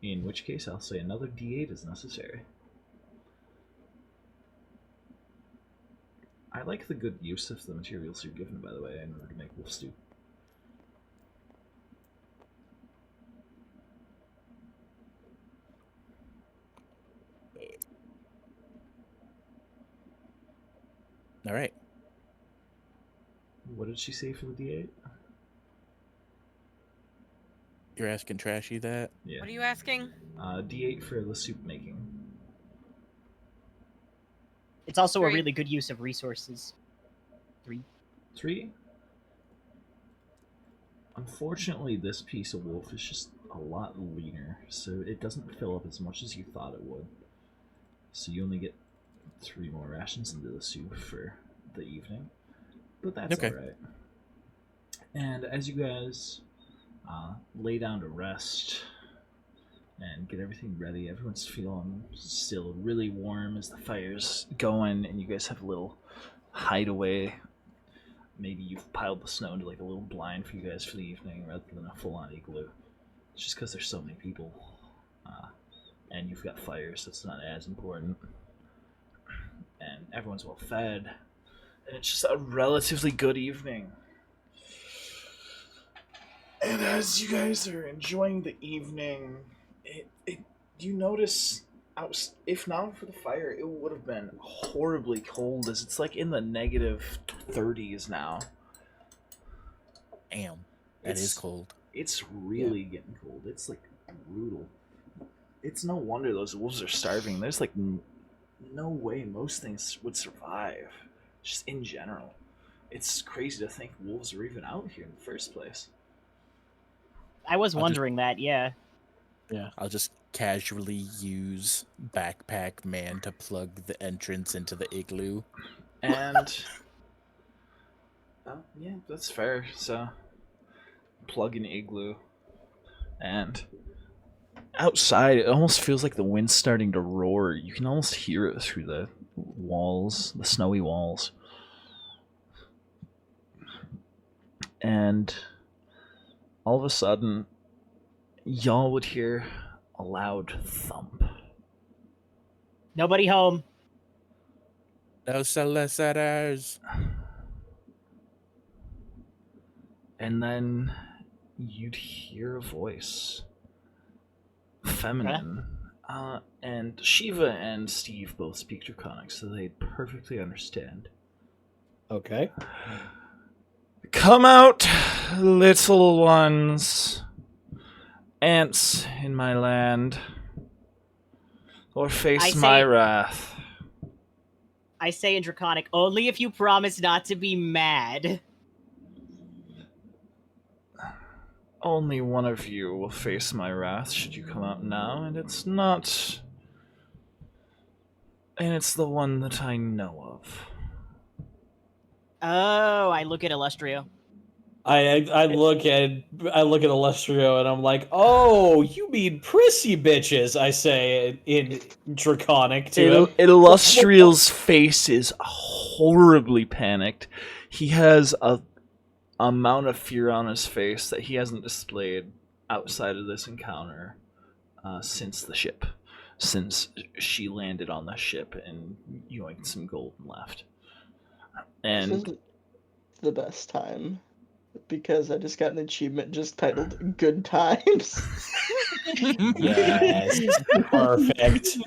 In which case, I'll say another D8 is necessary. I like the good use of the materials you're given, by the way, in order to make wolf stew. All right. What did she say for the D8? You're asking Trashy that? Yeah. What are you asking? D8 for the soup making. It's also a 3. really good use of resources. 3? Unfortunately, this piece of wolf is just a lot leaner, so it doesn't fill up as much as you thought it would. So you only get 3 more rations into the soup for the evening. But that's Okay. alright. And as you guys lay down to rest, and get everything ready. Everyone's feeling still really warm as the fire's going, and you guys have a little hideaway. Maybe you've piled the snow into like a little blind for you guys for the evening rather than a full-on igloo. It's just because there's so many people, and you've got fire, so it's not as important. And everyone's well fed, and it's just a relatively good evening. And as you guys are enjoying the evening, you notice, if not for the fire, it would have been horribly cold, as it's like in the negative 30s now. Damn, that is cold. It's really getting cold. It's like brutal. It's no wonder those wolves are starving. There's like no way most things would survive, just in general. It's crazy to think wolves are even out here in the first place. I was wondering that, yeah. Yeah, I'll just casually use Backpack Man to plug the entrance into the igloo. And yeah, that's fair. So plug in igloo, and outside it almost feels like the wind's starting to roar. You can almost hear it through the walls, the snowy walls. And all of a sudden, y'all would hear a loud thump. Nobody home. No solicitors. And then you'd hear a voice. Feminine. And Shiva and Steve both speak Draconic, so they'd perfectly understand. Okay. Come out, little ones. Ants in my land. Or face my wrath. I say in Draconic, only if you promise not to be mad. Only one of you will face my wrath should you come out now, and it's not... And it's the one that I know of. Oh, I look at Illustrio. I look at Alestrio and I'm like, oh, you mean prissy bitches? I say in Draconic to him. Illustrial's face is horribly panicked. He has a amount of fear on his face that he hasn't displayed outside of this encounter since the ship. Since she landed on the ship and yoinked some gold and left. And this is the best time, because I just got an achievement just titled Good Times. Yes, perfect.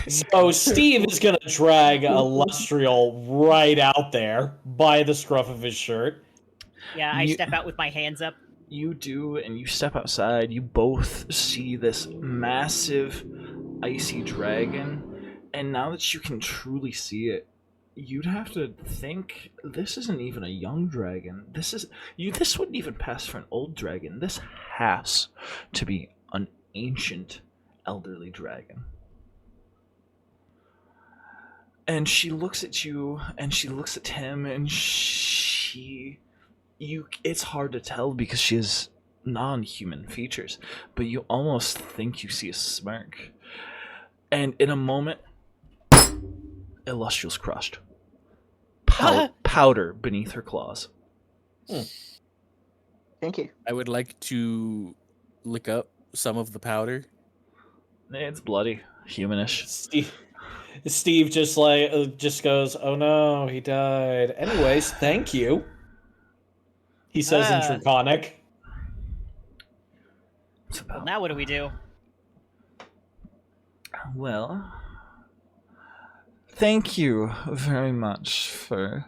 So Steve is gonna drag Illustrial right out there by the scruff of his shirt. Yeah, I step out with my hands up. You do, and you step outside. You both see this massive icy dragon, and now that you can truly see it, you'd have to think this isn't even a young dragon. This wouldn't even pass for an old dragon. This has to be an ancient elderly dragon. And she looks at you, and she looks at him, and it's hard to tell because she has non-human features, but you almost think you see a smirk. And in a moment, Illustrial's crushed. Powder beneath her claws. Thank you. I would like to lick up some of the powder. It's bloody, humanish. Steve just goes, "Oh no, he died." Anyways, thank you. He says in Draconic. Well, now what do we do? Well, thank you very much for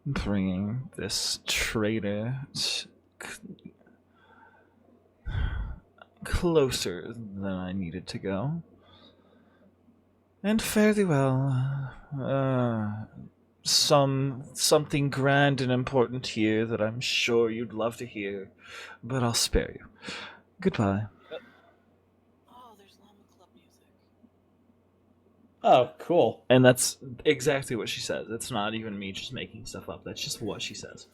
bringing this traitor closer than I needed to go. And fare thee well. Something grand and important here that I'm sure you'd love to hear, but I'll spare you. Goodbye. Oh, there's Llama Club music. Oh, cool. And that's exactly what she says. It's not even me just making stuff up. That's just what she says.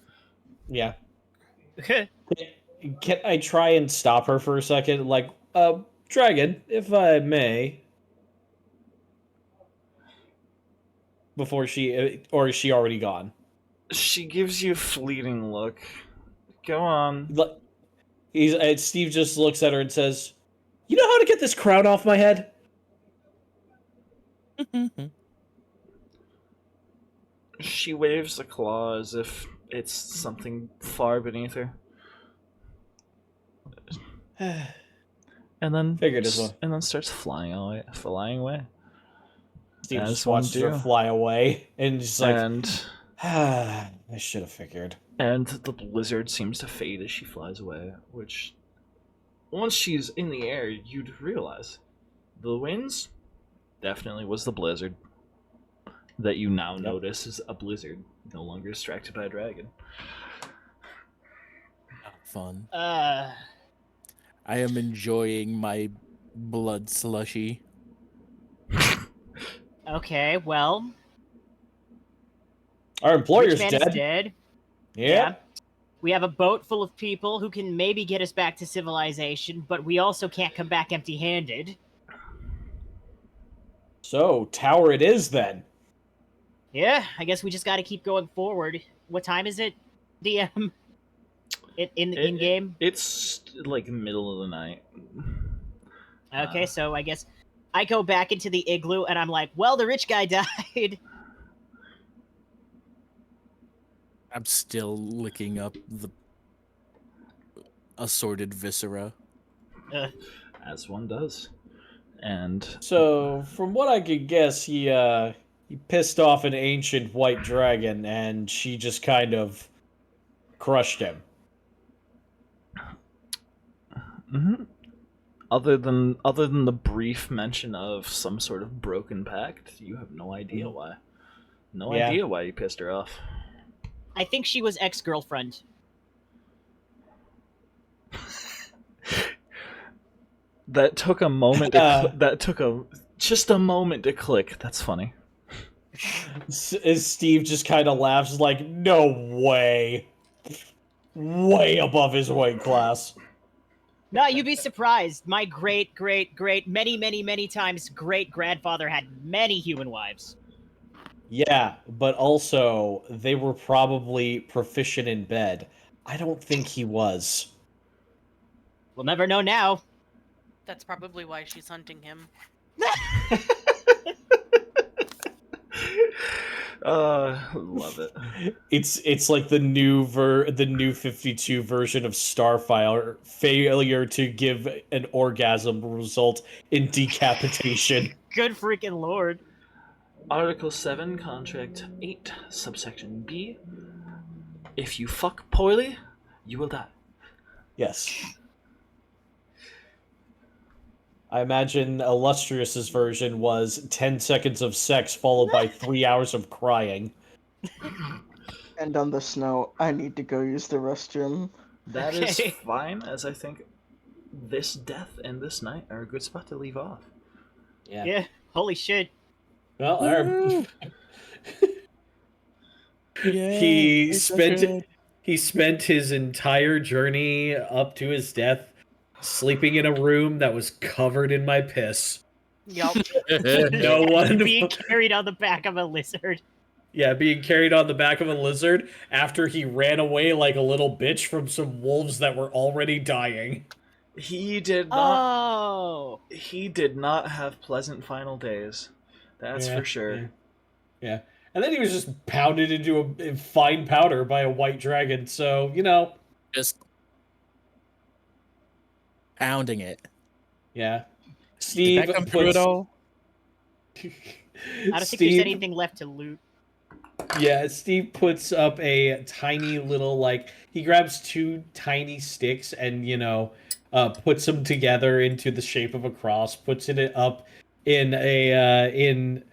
Yeah. Can I try and stop her for a second? Like, Dragon, if I may. Before she, or is she already gone? She gives you a fleeting look. Go on. Steve just looks at her and says, "You know how to get this crown off my head?" She waves a claw as if it's something far beneath her. And then Figured as well. And then starts flying away. Steve As just one watches her do. fly away and just like, And I should have figured. And the blizzard seems to fade as she flies away, which, once she's in the air, you'd realize the winds definitely was the blizzard that you now notice is a blizzard, no longer distracted by a dragon. Fun. I am enjoying my blood slushy. Okay, well, Our employer's rich man dead. is dead. Yeah. We have a boat full of people who can maybe get us back to civilization, but we also can't come back empty-handed. So, tower it is then. Yeah, I guess we just got to keep going forward. What time is it, DM? In game? It's like middle of the night. Okay, so I guess I go back into the igloo and I'm like, well, the rich guy died. I'm still licking up the assorted viscera. As one does. And so, from what I could guess, he pissed off an ancient white dragon, and she just kind of crushed him. Mm-hmm. Other than the brief mention of some sort of broken pact, you have no idea why. No idea why you pissed her off. I think she was ex-girlfriend. That took a moment. Just a moment to click. That's funny. Steve just kind of laughs, like, no way. Way above his weight class. No, you'd be surprised. My great, many times great-grandfather had many human wives. Yeah, but also, they were probably proficient in bed. I don't think he was. We'll never know now. That's probably why she's hunting him. Love it. It's like the new 52 version of Starfire. Failure to give an orgasm result in decapitation. Good freaking lord. Article 7, Contract 8, subsection B. If you fuck poorly, you will die. Yes. I imagine Illustrious's version was 10 seconds of sex followed by 3 hours of crying. And on the snow, I need to go use the restroom. That is fine, as I think this death and this night are a good spot to leave off. Yeah. Holy shit. Well, he spent his entire journey up to his death sleeping in a room that was covered in my piss. Yup. No one being carried on the back of a lizard. Yeah, being carried on the back of a lizard after he ran away like a little bitch from some wolves that were already dying. He did not have pleasant final days. That's for sure. Yeah. And then he was just pounded into a fine powder by a white dragon, so, you know. Just pounding it. Yeah. Steve Did that come through at all? I don't think there's anything left to loot. Yeah, Steve puts up a tiny little, like, he grabs two tiny sticks and, you know, puts them together into the shape of a cross, puts it up in in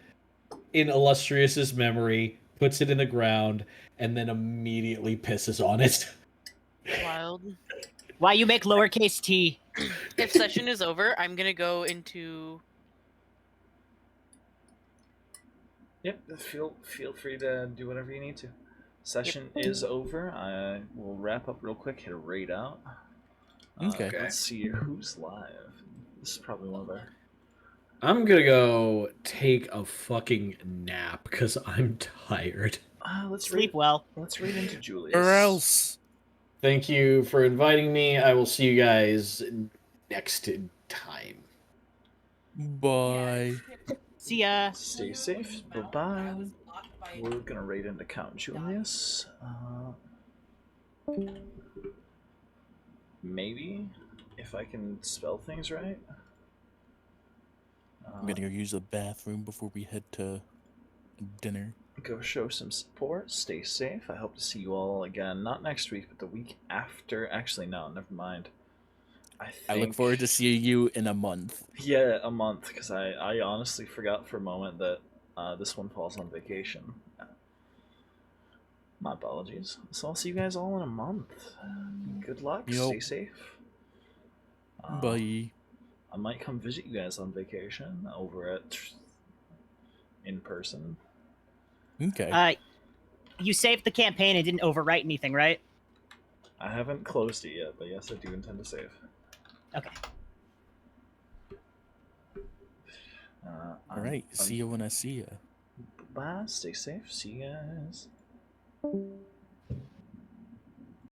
Illustrious's memory, puts it in the ground, and then immediately pisses on it. Wild. Why you make lowercase t? If session is over, I'm gonna go into... Yep, feel free to do whatever you need to. Session is over. I will wrap up real quick, hit a raid out. Okay. Let's see who's live. This is probably one of our. I'm gonna go take a fucking nap because I'm tired. Let's Sleep read. well. Let's read into Julius. Or else. Thank you for inviting me. I will see you guys next time. Bye. See ya. Stay safe. Bye bye. We're gonna raid into Count Julius. Maybe if I can spell things right. I'm gonna go use the bathroom before we head to dinner. Go show some support. Stay safe. I hope to see you all again. Not next week, but the week after. Actually, no, never mind. I look forward to seeing you in a month. Yeah, a month, because I honestly forgot for a moment that this one falls on vacation. My apologies. So I'll see you guys all in a month. Good luck. Yep. Stay safe. Bye. I might come visit you guys on vacation over at in person. Okay. You saved the campaign and didn't overwrite anything, right? I haven't closed it yet, but yes, I do intend to save. Okay. All right. See you when I see you. Bye. Stay safe. See you guys.